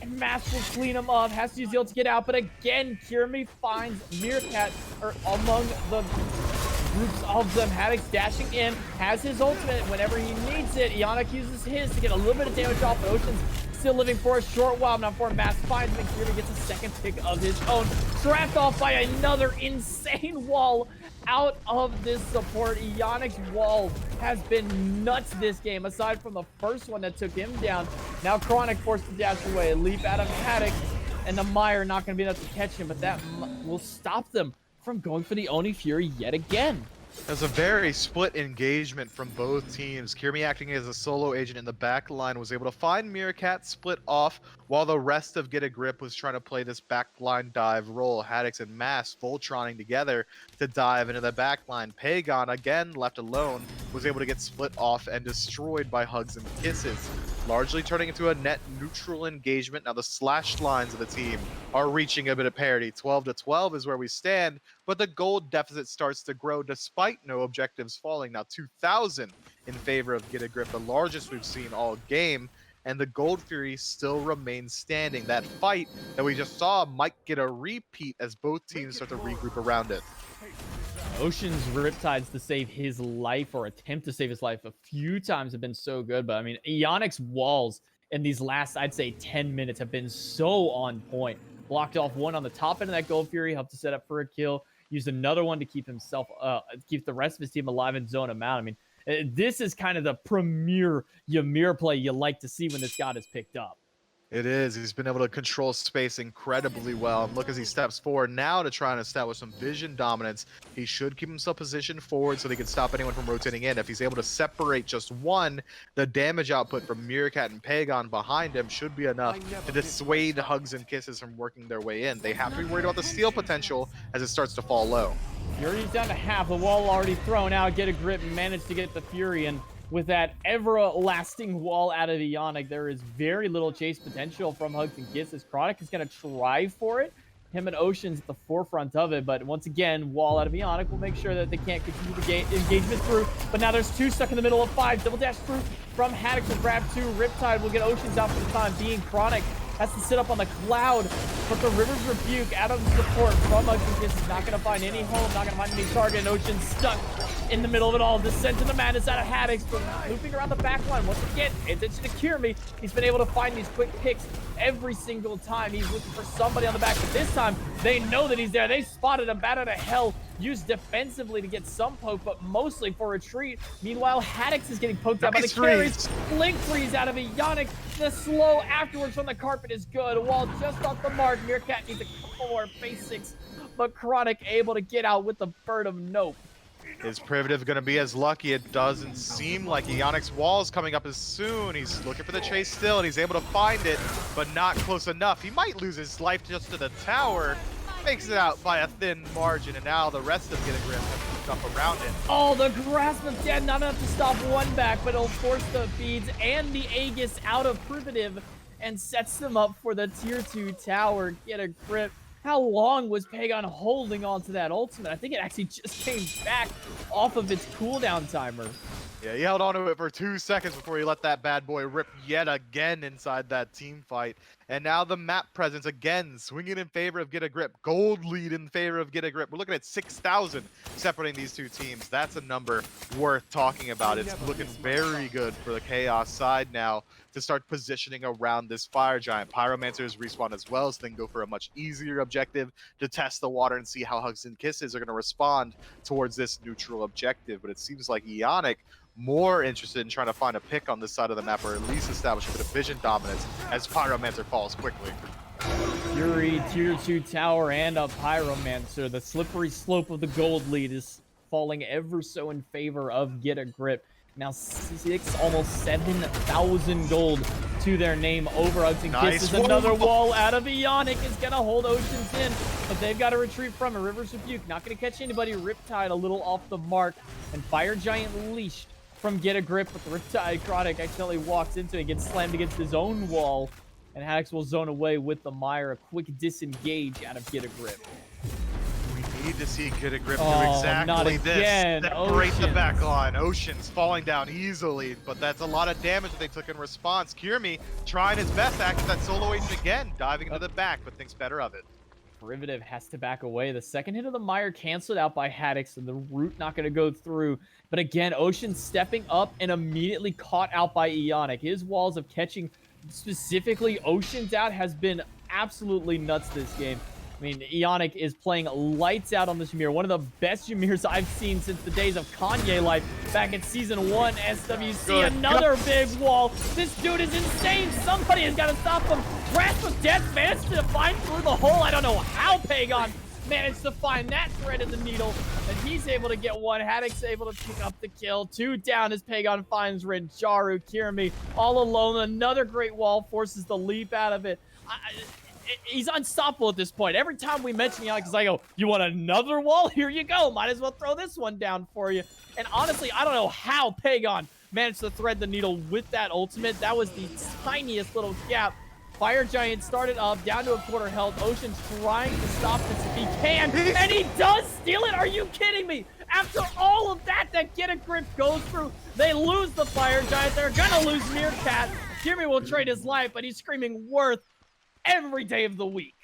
and Mask will clean him up. Has to use the ult to get out, but again, Kyrmi finds Meerkat among the groups of them. Haddix dashing in, has his ultimate whenever he needs it. Ionic uses his to get a little bit of damage off, but Ocean's still living for a short while. Now for Mass finds him, Kyrmi gets a second pick of his own. Trapped off by another insane wall out of this support. Ionic's wall has been nuts this game, aside from the first one that took him down. Now Chronic forced to dash away. A leap out of Haddix, and the Mire not going to be enough to catch him, but that will stop them from going for the Oni Fury yet again. There's a very split engagement from both teams. Kyrmi, acting as a solo agent in the back line, was able to find Meerkat, split off, while the rest of Get a Grip was trying to play this back line dive role. Haddix and Mass Voltroning together to dive into the back line. Pagon, again left alone, was able to get split off and destroyed by Hugs and Kisses, largely turning into a net neutral engagement. Now the slashed lines of the team are reaching a bit of parity. 12-12 is where we stand, but the gold deficit starts to grow despite no objectives falling. Now 2,000 in favor of Get a Grip, the largest we've seen all game, and the Gold Fury still remains standing. That fight that we just saw might get a repeat as both teams start to regroup around it. Ocean's Riptides to save his life, or attempt to save his life, a few times have been so good, but I mean, Ionic's walls in these last, I'd say, 10 minutes have been so on point. Blocked off one on the top end of that Gold Fury, helped to set up for a kill. Used another one to keep himself, keep the rest of his team alive and zone him out. I mean, this is kind of the premier Ymir play you like to see when this god is picked up. It is. He's been able to control space incredibly well. And look as he steps forward now to try and establish some vision dominance. He should keep himself positioned forward so they can stop anyone from rotating in. If he's able to separate just one, the damage output from Meerkat and Pagon behind him should be enough to dissuade Hugs and Kisses from working their way in. They have to be worried about the steal potential as it starts to fall low. Fury's down to half. The wall already thrown out. Get a Grip and manage to get the Fury, and with that everlasting wall out of Ionic, there is very little chase potential from Hugs and Kisses. Chronic is going to try for it. Him and Ocean's at the forefront of it, but once again, wall out of Ionic will make sure that they can't continue the engagement through. But now there's 2 stuck in the middle of 5. Double dash through from Haddix will grab 2. Riptide will get Ocean's out for the time being. Chronic has to sit up on the cloud, but the River's Rebuke out of the support from Hugs and Kisses. Not going to find any home, not going to find any target, and Ocean's stuck in the middle of it all. Descent to the madness out of Haddix, but looping around the back line. Once again, attention to Kyrmi. He's been able to find these quick picks every single time. He's looking for somebody on the back, but this time they know that he's there. They spotted him, bat out of hell, used defensively to get some poke, but mostly for retreat. Meanwhile, Haddix is getting poked out by the carries. Blink freeze out of Ionic. The slow afterwards from the carpet is good. Wall just off the mark. Meerkat needs a couple more basics, but Chronic able to get out with the bird of nope. Is Privative going to be as lucky? It doesn't seem like. Ionic's wall is coming up as soon. He's looking for the chase still, and he's able to find it, but not close enough. He might lose his life just to the tower. Makes it out by a thin margin, and now the rest of Get a Grip has moved up around it. Oh, the Grasp of Death, not enough to stop one back, but it'll force the beads and the Aegis out of Privative and sets them up for the tier 2 tower. Get a Grip. How long was Pagon holding on to that ultimate? I think it actually just came back off of its cooldown timer. Yeah, he held on to it for 2 seconds before he let that bad boy rip yet again inside that team fight. And now the map presence again swinging in favor of Get a Grip. Gold lead in favor of Get a Grip. We're looking at 6,000 separating these two teams. That's a number worth talking about. It's looking very good for the Chaos side now to start positioning around this Fire Giant. Pyromancers respawn as well, so they can go for a much easier objective to test the water and see how Hugs and Kisses are going to respond towards this neutral objective. But it seems like Ionic more interested in trying to find a pick on this side of the map, or at least establish a bit of vision dominance as Pyromancer falls quickly. Fury, tier 2 tower, and a Pyromancer. The slippery slope of the gold lead is falling ever so in favor of Get a Grip. Now almost 7,000 gold to their name over Hugs and Kisses. Another wall out of Ionic is going to hold Oceans in, but they've got to retreat from it. River's Rebuke not going to catch anybody. Riptide a little off the mark, and Fire Giant leashed from Get a Grip, but the Riptide Chronic accidentally walks into it, gets slammed against his own wall, and Haddix will zone away with the Mire. A quick disengage out of Get a Grip. We need to see Get a Grip do exactly this. Separate the back line. Oceans falling down easily, but that's a lot of damage that they took in response. Kirmi trying his best to act as that solo agent again, diving into the back, but thinks better of it. Derivative has to back away. The second hit of the Mire canceled out by Haddix, and the root not going to go through. But again, Ocean stepping up and immediately caught out by Ionic. His walls of catching specifically Oceans out has been absolutely nuts this game. I mean, Ionic is playing lights out on this Jameer. One of the best Jameers I've seen since the days of Kanye life back in Season 1 SWC. Another big wall. This dude is insane. Somebody has got to stop him. Grasp of Death managed to find through the hole. I don't know how Pagon managed to find that thread in the needle. And he's able to get one. Haddix able to pick up the kill. 2 down as Pagon finds Renjaru. Kirimi all alone. Another great wall forces the leap out of it. He's unstoppable at this point. Every time we mention Ionic, I go, you want another wall? Here you go. Might as well throw this one down for you. And honestly, I don't know how Pagon managed to thread the needle with that ultimate. That was the tiniest little gap. Fire Giant started up, down to a quarter health. Ocean's trying to stop this if he can, and he does steal it. Are you kidding me? After all of that Get a Grip goes through, they lose the Fire Giant. They're gonna lose Meerkat. Kirmi will trade his life, but he's screaming worth every day of the week.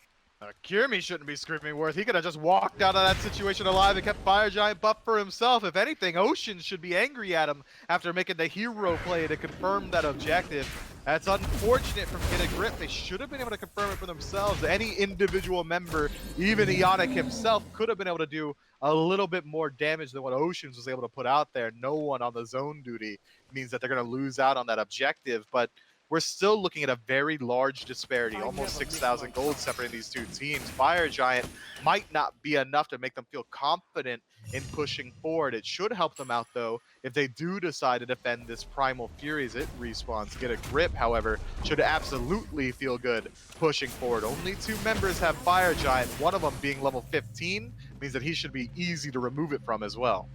Kirmi shouldn't be screaming worth. He could have just walked out of that situation alive and kept Fire Giant buff for himself. If anything, Ocean should be angry at him after making the hero play to confirm that objective. That's unfortunate from Get a Grip. They should have been able to confirm it for themselves. Any individual member, even Ionic himself, could have been able to do a little bit more damage than what Oceans was able to put out there. No one on the zone duty means that they're going to lose out on that objective, but we're still looking at a very large disparity, almost 6,000 gold separating these two teams. Fire Giant might not be enough to make them feel confident in pushing forward. It should help them out, though, if they do decide to defend this Primal Fury as it respawns. Get a Grip, however, should absolutely feel good pushing forward. Only 2 members have Fire Giant. One of them being level 15 means that he should be easy to remove it from as well.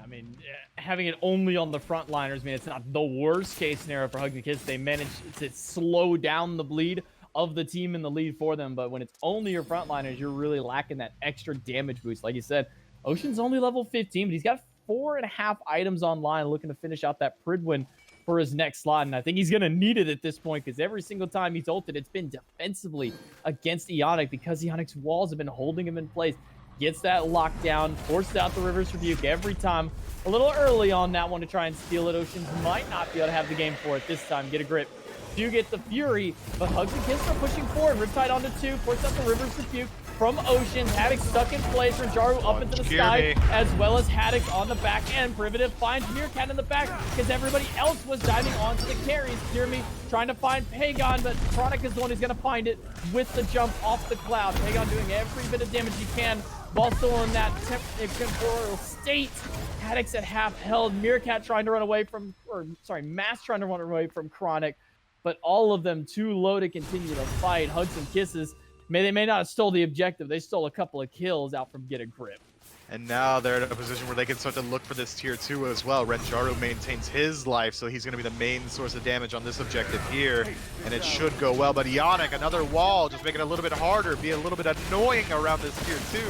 I mean, having it only on the frontliners, I mean, it's not the worst case scenario for Hugs and Kisses. They managed to slow down the bleed of the team in the lead for them, but when it's only your frontliners, you're really lacking that extra damage boost. Like you said, Ocean's only level 15, but he's got 4.5 items online looking to finish out that Pridwin for his next slot, and I think he's going to need it at this point because every single time he's ulted, it's been defensively against Ionic because Ionic's walls have been holding him in place. Gets that lockdown, forced out the River's Rebuke every time. A little early on that one to try and steal it. Oceans might not be able to have the game for it this time. Get a Grip. Do get the Fury, but Hugs and Kisses are pushing forward. Riptide onto 2, forced out the River's Rebuke from Oceans. Haddix stuck in place. Renjaru up into the sky, as well as Haddix on the back end. Primitive finds Meerkat in the back because everybody else was diving onto the carries. Kirmi trying to find Pagon, but Chronic is the one who's going to find it with the jump off the cloud. Pagon doing every bit of damage he can while still in that temporal state. Haddix at half held. Meerkat trying to run away from, Mass trying to run away from Chronic, but all of them too low to continue to fight. Hugs and Kisses, they may not have stole the objective. They stole a couple of kills out from Get a Grip. And now they're in a position where they can start to look for this tier 2 as well. Renjaru maintains his life, so he's going to be the main source of damage on this objective here, and it should go well. But Ionic, another wall, just making it a little bit harder, be a little bit annoying around this tier 2,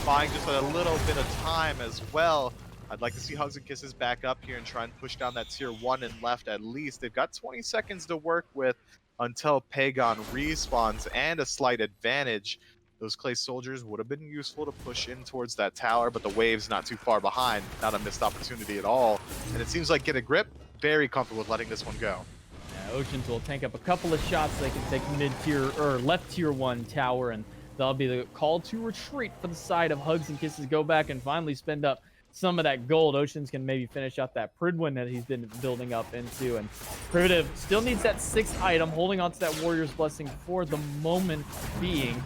buying just a little bit of time as well. I'd like to see Hugs and Kisses back up here and try and push down that tier 1 and left at least. They've got 20 seconds to work with until Pagon respawns and a slight advantage. Those clay soldiers would have been useful to push in towards that tower, but the wave's not too far behind. Not a missed opportunity at all. And it seems like Get a Grip, very comfortable with letting this one go. Yeah, Oceans will tank up a couple of shots. They can take mid-tier or left tier 1 tower, and that'll be the call to retreat for the side of Hugs and Kisses. Go back and finally spend up some of that gold. Oceans can maybe finish out that Pridwin that he's been building up into, and Primitive still needs that 6th item, holding on to that Warrior's Blessing for the moment being.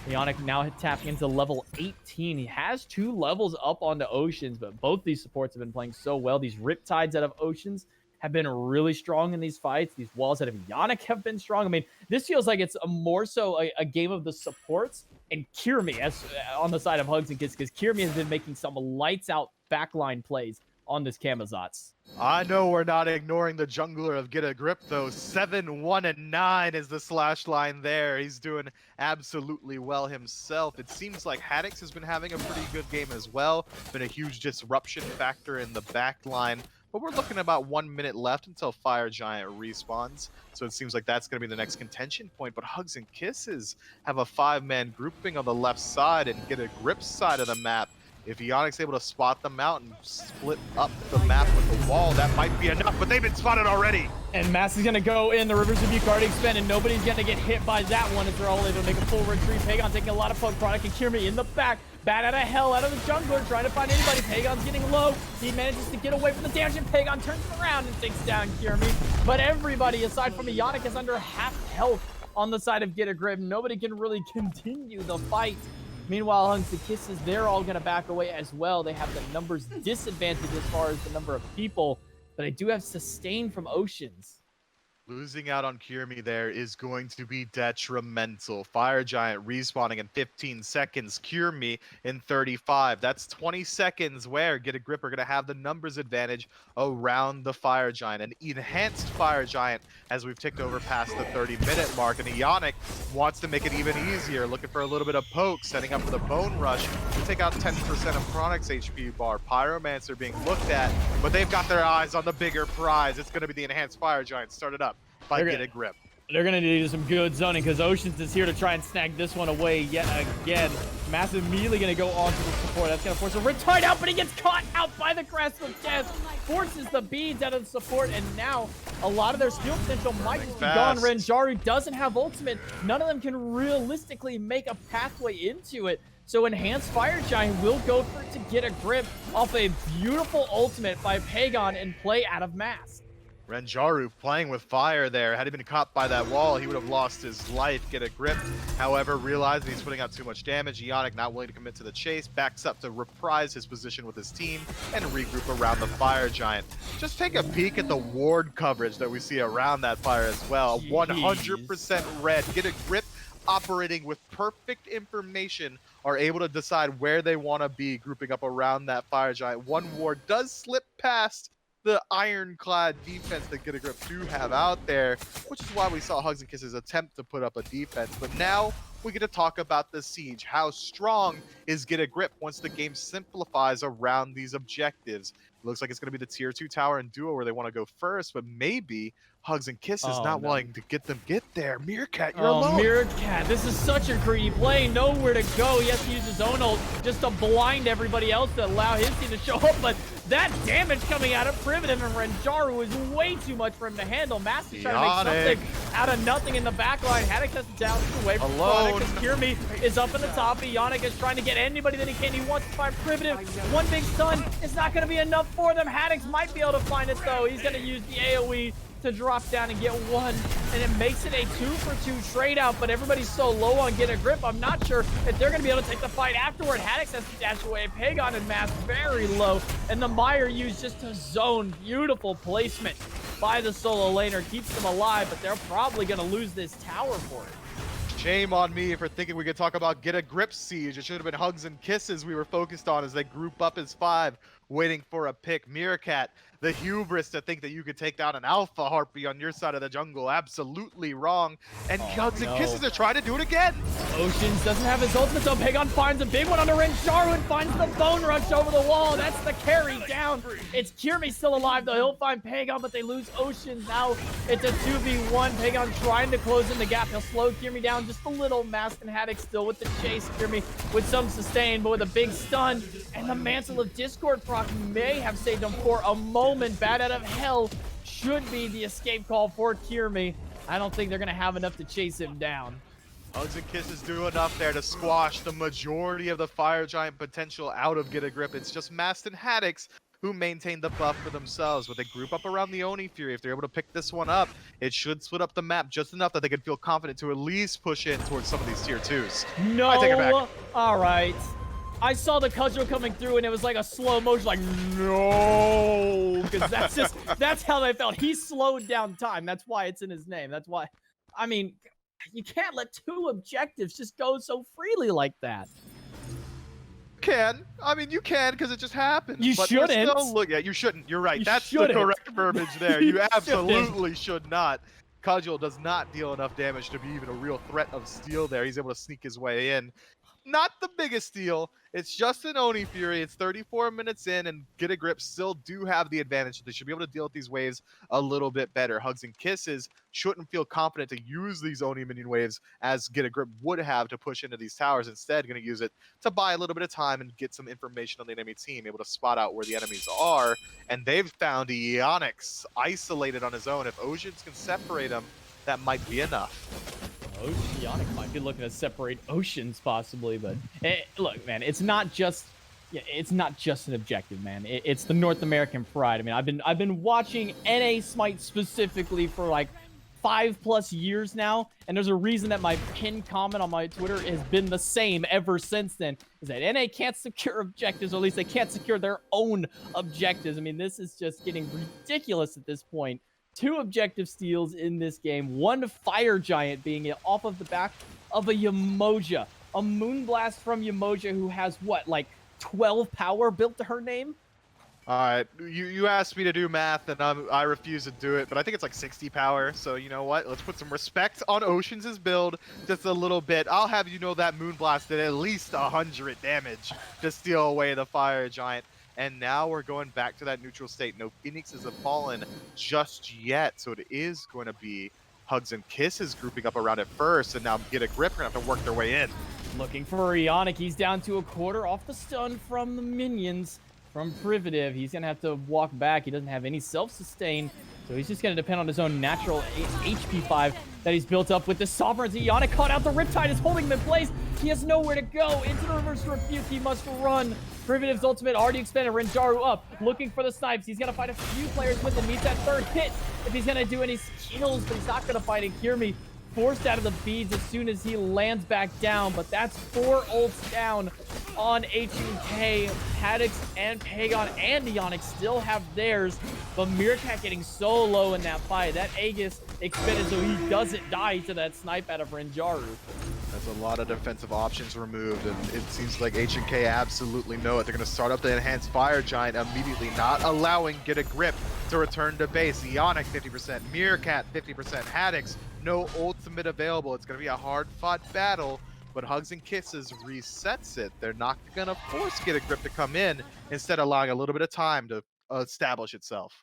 Ionic now tapping into level 18. He has 2 levels up onto Oceans, but both these supports have been playing so well. These Riptides out of Oceans have been really strong in these fights. These walls out of Ionic have been strong. I mean, this feels like it's more so a game of the supports and Kirmi as on the side of Hugs and Kisses, because Kirmi has been making some lights-out backline plays on this Camazotz. I know we're not ignoring the jungler of Get a Grip, though. 7, 1, and 9 is the slash line there. He's doing absolutely well himself. It seems like Haddix has been having a pretty good game as well. Been a huge disruption factor in the back line. But we're looking at about 1 minute left until Fire Giant respawns. So it seems like that's going to be the next contention point. But Hugs and Kisses have a 5-man grouping on the left side and Get a Grip side of the map. If Ionic's able to spot them out and split up the map with the wall, that might be enough, but they've been spotted already. And Mass is going to go in. The Rivers of Bucardi expend, and nobody's going to get hit by that one as they're all able to make a full retreat. Pagon taking a lot of poke product, and Kirmi in the back. Bat out of hell out of the jungler, trying to find anybody. Pagon's getting low. He manages to get away from the damage, and Pagon turns around and takes down Kirmi. But everybody, aside from Ionic, is under half health on the side of Get a Grip. Nobody can really continue the fight. Meanwhile, Hugs and Kisses, they're all going to back away as well. They have the numbers disadvantage as far as the number of people, but I do have sustain from Oceans. Losing out on Kirmi there is going to be detrimental. Fire Giant respawning in 15 seconds. Kirmi in 35. That's 20 seconds where Get a Grip are going to have the numbers advantage around the Fire Giant. An enhanced Fire Giant as we've ticked over past the 30-minute mark. And Ionic wants to make it even easier. Looking for a little bit of poke. Setting up for the Bone Rush to take out 10% of Chronic's HP bar. Pyromancer being looked at, but they've got their eyes on the bigger prize. It's going to be the enhanced Fire Giant. Started up by Get a Grip. They're going to need some good zoning because Oceans is here to try and snag this one away yet again. Massive immediately going to go on to the support. That's going to force a Riptide out, but he gets caught out by the Crest of Death. Forces the beads out of the support, and now a lot of their skill potential might just be gone. Renjaru doesn't have ultimate. None of them can realistically make a pathway into it. So Enhanced Fire Giant will go for it to Get a Grip off a beautiful ultimate by Pagon and play out of Mask. Renjaru playing with fire there. Had he been caught by that wall, he would have lost his life. Get a Grip, however, realizing he's putting out too much damage. Ionic not willing to commit to the chase, backs up to reprise his position with his team and regroup around the Fire Giant. Just take a peek at the ward coverage that we see around that fire as well. 100% red. Get a Grip operating with perfect information are able to decide where they want to be grouping up around that Fire Giant. One ward does slip past the ironclad defense that Get a Grip do have out there, which is why we saw Hugs and Kisses attempt to put up a defense. But now we get to talk about the siege. How strong is Get a Grip once the game simplifies around these objectives? It looks like it's going to be the tier 2 tower and duo where they want to go first, but maybe Hugs and Kisses not wanting to get there. Meerkat, you're alone. Meerkat, this is such a greedy play. Nowhere to go. He has to use his own ult just to blind everybody else to allow his team to show up, but that damage coming out of Primitive and Renjaru is way too much for him to handle. Master trying to make something out of nothing in the back line. Haddix has to down away from Alone. Kirmi is up in the top. Ionic is trying to get anybody that he can. He wants to find Primitive. One big stun is not going to be enough for them. Haddix might be able to find it, though. He's going to use the AoE to drop down and get one, and it makes it a 2-for-2 trade out, but everybody's so low on Get a Grip, I'm not sure if they're going to be able to take the fight afterward. Haddix has to dash away. Pagon and Mask very low, and the Meyer used just to zone. Beautiful placement by the solo laner. Keeps them alive, but they're probably going to lose this tower for it. Shame on me for thinking we could talk about Get a Grip siege. It should have been Hugs and Kisses we were focused on as they group up as 5 waiting for a pick. Meerkat, the hubris to think that you could take down an alpha harpy on your side of the jungle. Absolutely wrong. And Hugs and Kisses are trying to do it again. Oceans doesn't have his ultimate, so Pagon finds a big one on the Renjaru and finds the bone rush over the wall. That's the carry down. It's Kirby still alive, though. He'll find Pagon, but they lose Oceans. Now it's a 2v1. Pagon trying to close in the gap. He'll slow Kirby down just a little. Mask and Haddock still with the chase. Kirby with some sustain, but with a big stun. And the Mantle of Discord proc may have saved him for a moment. Bat out of hell should be the escape call for Kirby. I don't think they're going to have enough to chase him down. Hugs and Kisses do enough there to squash the majority of the Fire Giant potential out of Get a Grip. It's just Mast and Haddix who maintain the buff for themselves. But they group up around the Oni Fury. If they're able to pick this one up, it should split up the map just enough that they could feel confident to at least push in towards some of these tier 2s. No. I take it back. All right. I saw the cudgel coming through, and it was like a slow motion, like, no. Because that's how they felt. He slowed down time. That's why it's in his name. That's why. I mean, you can't let 2 objectives just go so freely like that. I mean, you can because it just happened. You shouldn't. You shouldn't. You're right. That's shouldn't. The correct verbiage there. You absolutely shouldn't. should not. Cudgel does not deal enough damage to be even a real threat of steal there. He's able to sneak his way in. Not the biggest steal. It's just an Oni Fury. It's 34 minutes in, and Get a Grip still do have the advantage. They should be able to deal with these waves a little bit better. Hugs and Kisses shouldn't feel confident to use these Oni minion waves as Get a Grip would have to push into these towers. Instead, going to use it to buy a little bit of time and get some information on the enemy team, able to spot out where the enemies are. And they've found Ionix isolated on his own. If Oceans can separate him, that might be enough. Ionix might be looking to separate Oceans possibly, but look, man, it's not just an objective, man. It's the North American pride. I mean, I've been watching NA SMITE specifically for like 5+ years now, and there's a reason that my pinned comment on my Twitter has been the same ever since then. Is that NA can't secure objectives, or at least they can't secure their own objectives. I mean, this is just getting ridiculous at this point. 2 objective steals in this game. 1 Fire Giant being it off of the back of a Yemoja. A Moonblast from Yemoja who has, what, like 12 power built to her name? All right, you asked me to do math, and I refuse to do it, but I think it's like 60 power, so you know what? Let's put some respect on Oceans' build just a little bit. I'll have you know that Moonblast did at least 100 damage to steal away the Fire Giant. And now we're going back to that neutral state. No Phoenixes have fallen just yet, so it is going to be Hugs and Kisses grouping up around it first, and now Get a Grip are going to have to work their way in. Looking for Ionic. He's down to a quarter off the stun from the minions from Privative. He's going to have to walk back. He doesn't have any self-sustain, so he's just going to depend on his own natural HP 5 that he's built up with the Sovereignty. Ionic caught out. The Riptide is holding him in place. He has nowhere to go. Into the reverse rebuke. He must run. Primitive's ultimate already expended. Renjaru up, looking for the snipes. He's going to fight a few players with him. Needs that 3rd hit if he's going to do any kills, but he's not going to fight it. Kirby forced out of the beads as soon as he lands back down, but that's 4 ults down on H&K. Haddix and Pagon and Ionix still have theirs, but Meerkat getting so low in that fight. That Aegis expended so he doesn't die to that snipe out of Renjaru. That's a lot of defensive options removed, and it seems like H&K absolutely know it. They're going to start up the Enhanced Fire Giant immediately, not allowing Get a Grip to return to base. Ionic 50%, Meerkat 50%, Haddix, no ultimate available. It's going to be a hard-fought battle, but Hugs and Kisses resets it. They're not going to force Get a Grip to come in, instead allowing a little bit of time to establish itself.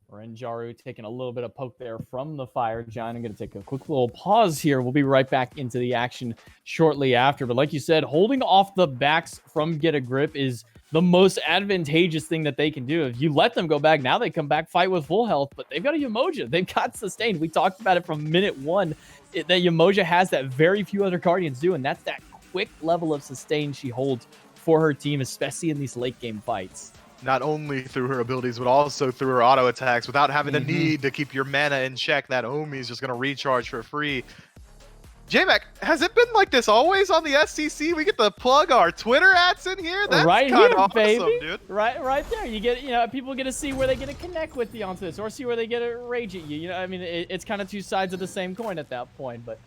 Renjaru taking a little bit of poke there from the Fire Giant. I'm going to take a quick little pause here. We'll be right back into the action shortly after. But like you said, holding off the backs from Get a Grip is the most advantageous thing that they can do. If you let them go back, now they come back, fight with full health, but they've got a Yemoja. They've got sustained. We talked about it from minute 1. That Yemoja has that very few other Guardians do, and that's that quick level of sustain she holds for her team, especially in these late game fights. Not only through her abilities, but also through her auto attacks. Without having the need to keep your mana in check, that Omi is just going to recharge for free. J-Mac, has it been like this always on the SCC? We get to plug our Twitter ads in here? That's right kind here, of awesome, baby. dude. Right there. You get, people get to see where they get to connect with you onto this, or see where they get to rage at you. I mean, it's kind of 2 sides of the same coin at that point, but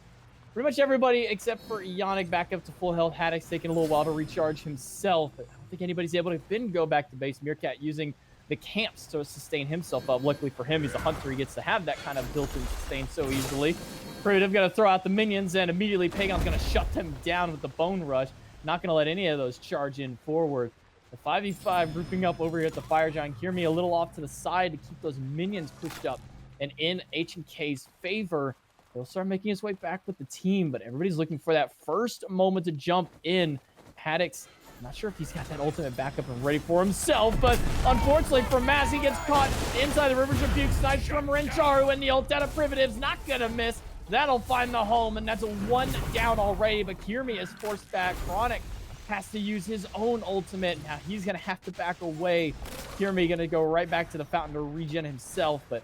pretty much everybody except for Ionic back up to full health. Haddix taking a little while to recharge himself. think anybody's able to then go back to base. Meerkat using the camps to sustain himself up. Luckily for him, he's a hunter. He gets to have that kind of built-in sustain so easily. Primitive going to throw out the minions, and immediately Pagon's going to shut them down with the Bone Rush. Not going to let any of those charge in forward. The 5v5 grouping up over here at the Fire Giant. Kirmi a little off to the side to keep those minions pushed up and in H&K's favor. He'll start making his way back with the team, but everybody's looking for that first moment to jump in. Haddix, I'm not sure if he's got that ultimate backup and ready for himself, but unfortunately for Maz, he gets caught inside the River's Rebuke. Snipes from Rencharu, and the ult out of Primitive's not gonna miss. That'll find the home, and that's a 1 down already, but Kirmi is forced back. Chronic has to use his own ultimate. Now he's gonna have to back away. Kirmi gonna go right back to the fountain to regen himself, but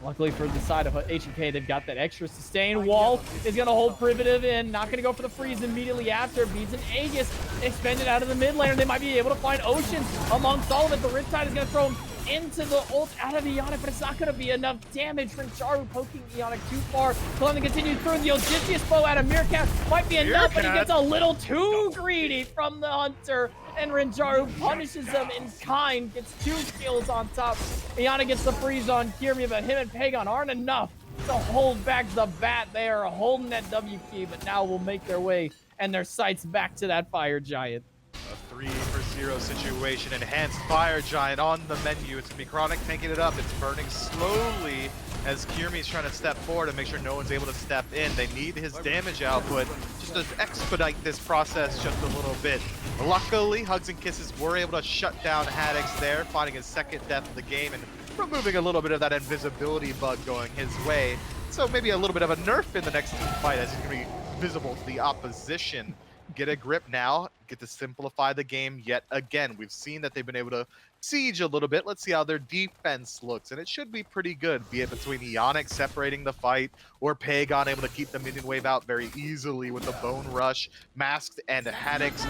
luckily for the side of H&K, they've got that extra sustain. Wall is going to hold Primitive in. Not going to go for the freeze immediately after. Beats an Aegis expended out of the mid lane. They might be able to find Oceans amongst all of it. The Riptide is going to throw him into the ult out of Ionic, but it's not going to be enough damage. Rencharu poking Ionic too far. Clone continue through. The Odysseus bow out of Meerkat might be enough, but he gets a little too greedy from the Hunter, and Rencharu punishes him in kind, gets 2 kills on top. Ionic gets the freeze on Kirmi, but him and Pagon aren't enough to hold back the bat. They are holding that W key, but now will make their way and their sights back to that Fire Giant. A 3-for-0 situation. Enhanced Fire Giant on the menu. It's going to be Chronic taking it up. It's burning slowly as Kirmi's trying to step forward and make sure no one's able to step in. They need his damage output just to expedite this process just a little bit. Luckily, Hugs and Kisses were able to shut down Haddix there, finding his second death of the game and removing a little bit of that invisibility bug going his way. So maybe a little bit of a nerf in the next team fight as he's going to be visible to the opposition. Get a grip now, get to simplify the game yet again. We've seen that they've been able to siege a little bit. Let's see how their defense looks, and it should be pretty good, be it between Ionic separating the fight or Pagon able to keep the minion wave out very easily with the Bone Rush. Masked and Haddix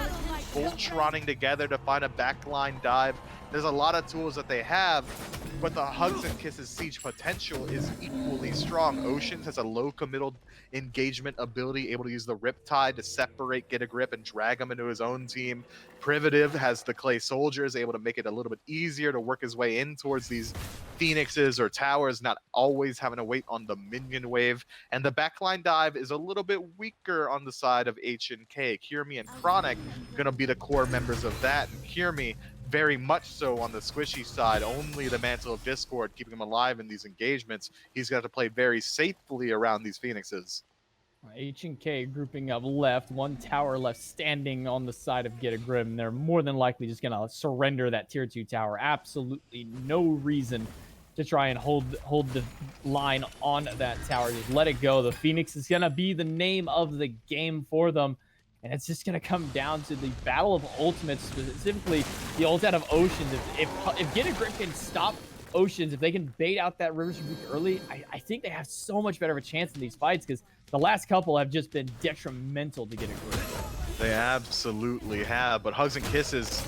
Voltroning together to find a backline dive. There's a lot of tools that they have, but the Hugs and Kisses siege potential is equally strong. Oceans has a low committal engagement ability, able to use the Riptide to separate, get a grip, and drag him into his own team. Primitive has the Clay Soldiers, able to make it a little bit easier to work his way in towards these Phoenixes or towers, not always having to wait on the minion wave. And the backline dive is a little bit weaker on the side of H&K. Kirmi and Chronic going to be the core members of that. And Kirmi very much so on the squishy side, only the Mantle of Discord keeping him alive in these engagements. He's got to play very safely around these Phoenixes. H&K grouping up left, 1 tower left standing on the side of Get a Grim. They're more than likely just going to surrender that tier 2 tower. Absolutely no reason to try and hold the line on that tower. Just let it go. The Phoenix is going to be the name of the game for them. And it's just going to come down to the battle of ultimates, specifically the ult out of Oceans. If Get a Grip can stop Oceans, if they can bait out that River's Rebuke early, I think they have so much better of a chance in these fights, because the last couple have just been detrimental to Get a Grip. They absolutely have, but Hugs and Kisses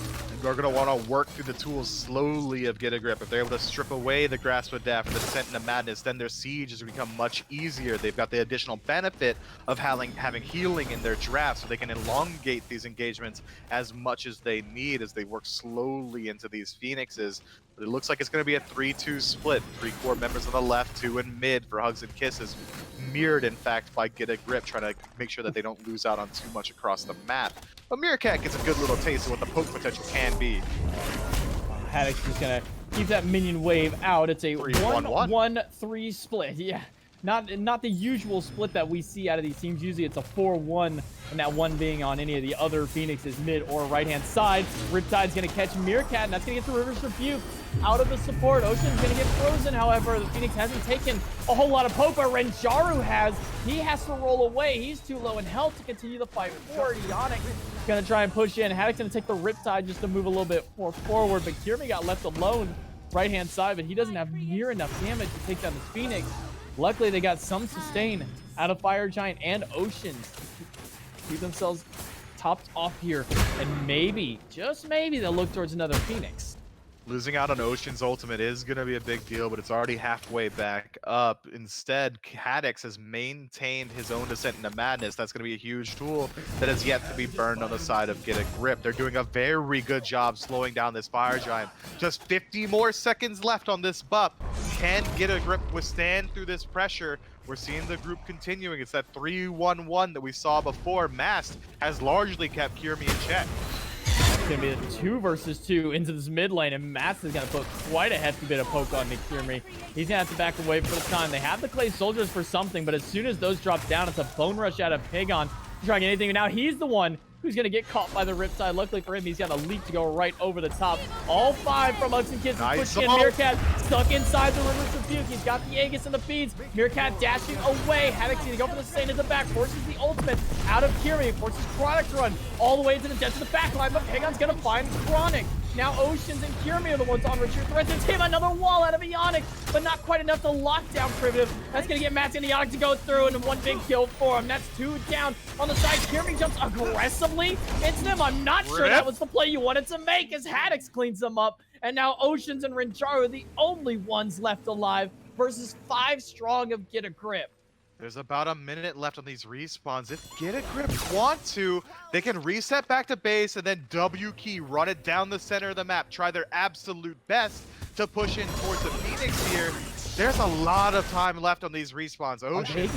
are going to want to work through the tools slowly of Get a Grip. If they're able to strip away the Grasp of Death and the Descent into Madness, then their siege has become much easier. They've got the additional benefit of having healing in their draft, so they can elongate these engagements as much as they need as they work slowly into these Phoenixes. But it looks like it's going to be a 3-2 split. 3 core members on the left, 2 in mid for Hugs and Kisses. Mirrored, in fact, by Get a Grip, trying to make sure that they don't lose out on too much across the map. But Meerkat gets a good little taste of what the poke potential can be. Haddix is going to keep that minion wave out. It's a 1-1-3 split. Yeah, not the usual split that we see out of these teams. Usually it's a 4-1, and that one being on any of the other Phoenixes mid or right-hand side. Riptide's going to catch Meerkat, and that's going to get the River's Rebuke out of the support. Ocean's going to get frozen, however. The Phoenix hasn't taken a whole lot of poke, but Rencharu has. He has to roll away. He's too low in health to continue the fight forward. Ionic going to try and push in. Haddock's going to take the Riptide just to move a little bit more forward, but Kirmi got left alone right-hand side, but he doesn't have near enough damage to take down this Phoenix. Luckily, they got some sustain out of Fire Giant and Oceans to keep themselves topped off here, and maybe, just maybe, they'll look towards another Phoenix. Losing out on Ocean's ultimate is going to be a big deal, but it's already halfway back up. Instead, hi-rez has maintained his own descent into madness. That's going to be a huge tool that has yet to be burned on the side of Get a Grip. They're doing a very good job slowing down this fire giant. Just 50 more seconds left on this buff. Can Get a Grip withstand through this pressure? We're seeing the group continuing. It's that 3-1-1 that we saw before. Mast has largely kept Kirmi in check. It's going to be a 2 versus 2 into this mid lane, and Mast is going to put quite a hefty bit of poke on Nick Kirmi. He's going to have to back away for the time. They have the Clay Soldiers for something, but as soon as those drop down, it's a bone rush out of Pagon to try and get anything. And now he's the one who's going to get caught by the Riptide. Luckily for him, he's got a leap to go right over the top. All 5 from Uggs and Kids is pushing in. Meerkat stuck inside the River's Rebuke. He's got the Aegis and the feeds. Meerkat dashing away. Haddock's going to go for the Saint at the back. Forces the ultimate out of Kirmi. Forces Chronic to run all the way to the dead to the back line, but Pagon's going to find Chronic. Now Oceans and Kirmi are the ones on retreat. The rest of the team, another wall out of Ionic, but not quite enough to lock down Primitive. That's going to get Matt and Ionic to go through, and one big kill for him. That's 2 down on the side. Kirmi jumps aggressively into them. I'm not sure that was the play you wanted to make as hi-rez cleans them up. And now Oceans and Renjaru are the only ones left alive versus 5 strong of Get a Grip. There's about a minute left on these respawns. If Get a Grip want to, they can reset back to base and then W key, run it down the center of the map, try their absolute best to push in towards the Phoenix here. There's a lot of time left on these respawns. Ocean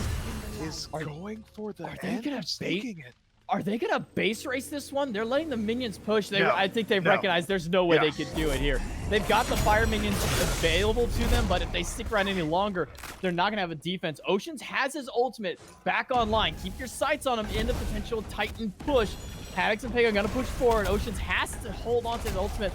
is going for the end of staking it. Are they gonna base race this one? They're letting the minions push. I think they've recognized there's no way they could do it here. They've got the fire minions available to them, but if they stick around any longer, they're not gonna have a defense. Oceans has his ultimate back online. Keep your sights on him in the potential Titan push. hi-rez and Pagan are gonna push forward. Oceans has to hold on to his ultimate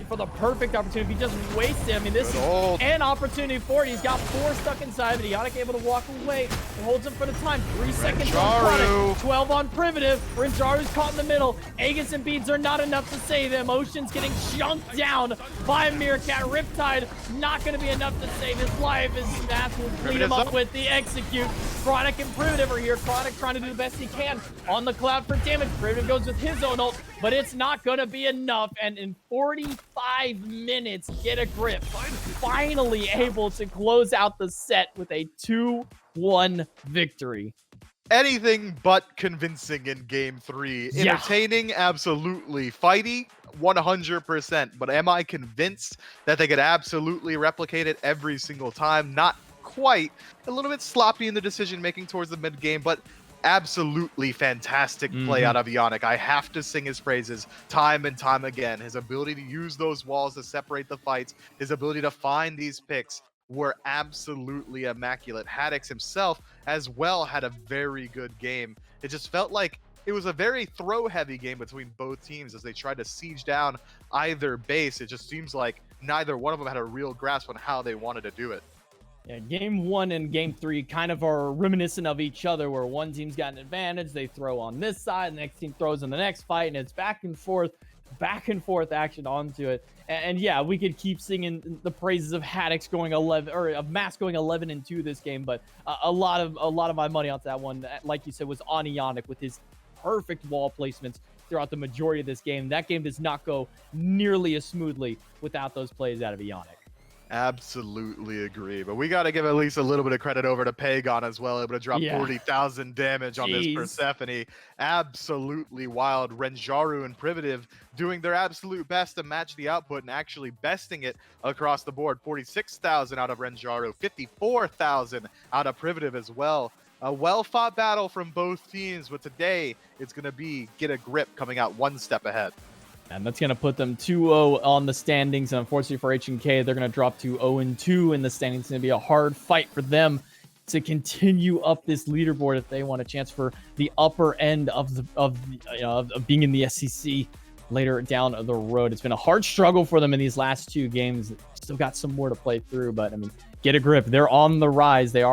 for the perfect opportunity. If he just wastes it, I mean, this is an opportunity for it. He's got 4 stuck inside of it. Ionic able to walk away. It holds him for the time. 3 seconds on Chronic. 12 on Primitive. Renjaru's caught in the middle. Aegis and Beads are not enough to save him. Ocean's getting chunked down by Meerkat. Riptide not going to be enough to save his life. His Math will clean him up with the execute. Chronic and Primitive are here. Chronic trying to do the best he can on the cloud for damage. Primitive goes with his own ult, but it's not going to be enough. And in 45 minutes, Get a Grip finally able to close out the set with a 2-1 victory. Anything but convincing in game 3. Entertaining, absolutely. Fighty, 100%. But am I convinced that they could absolutely replicate it every single time? Not quite. A little bit sloppy in the decision making towards the mid game, but absolutely fantastic play out of Ionic. I have to sing his praises time and time again. His ability to use those walls to separate the fights, his ability to find these picks were absolutely immaculate. hi-rez himself as well had a very good game. It just felt like it was a very throw-heavy game between both teams as they tried to siege down either base. It just seems like neither one of them had a real grasp on how they wanted to do it. Yeah, game 1 and game 3 kind of are reminiscent of each other, where one team's got an advantage, they throw on this side, the next team throws in the next fight, and it's back and forth action onto it. And yeah, we could keep singing the praises of hi-rez going 11, or of Mast going 11-2 this game, but a lot of my money onto that one, like you said, was on Ionic with his perfect wall placements throughout the majority of this game. That game does not go nearly as smoothly without those plays out of Ionic. Absolutely agree, but we got to give at least a little bit of credit over to Pagon as well, able to drop 40,000 damage on this Persephone. Absolutely wild. Renjaru and Primitive doing their absolute best to match the output and actually besting it across the board. 46,000 out of Renjaru, 54,000 out of Primitive as well. A well-fought battle from both teams, but today it's going to be Get a Grip coming out one step ahead. And that's going to put them 2-0 on the standings. And unfortunately for H&K, they're going to drop to 0-2 in the standings. It's going to be a hard fight for them to continue up this leaderboard if they want a chance for the upper end of being in the SEC later down the road. It's been a hard struggle for them in these last 2 games. Still got some more to play through, but I mean, Get a Grip. They're on the rise. They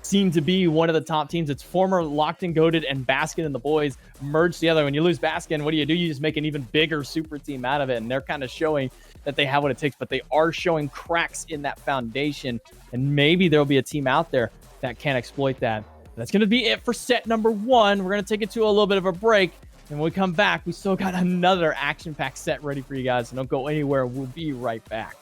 seem to be one of the top teams. It's former Locked and Goated and Baskin and the boys merged together. When you lose Baskin, what do? You just make an even bigger super team out of it. And they're kind of showing that they have what it takes, but they are showing cracks in that foundation. And maybe there'll be a team out there that can exploit that. That's going to be it for set number 1. We're going to take it to a little bit of a break. And when we come back, we still got another action-packed set ready for you guys. So don't go anywhere. We'll be right back.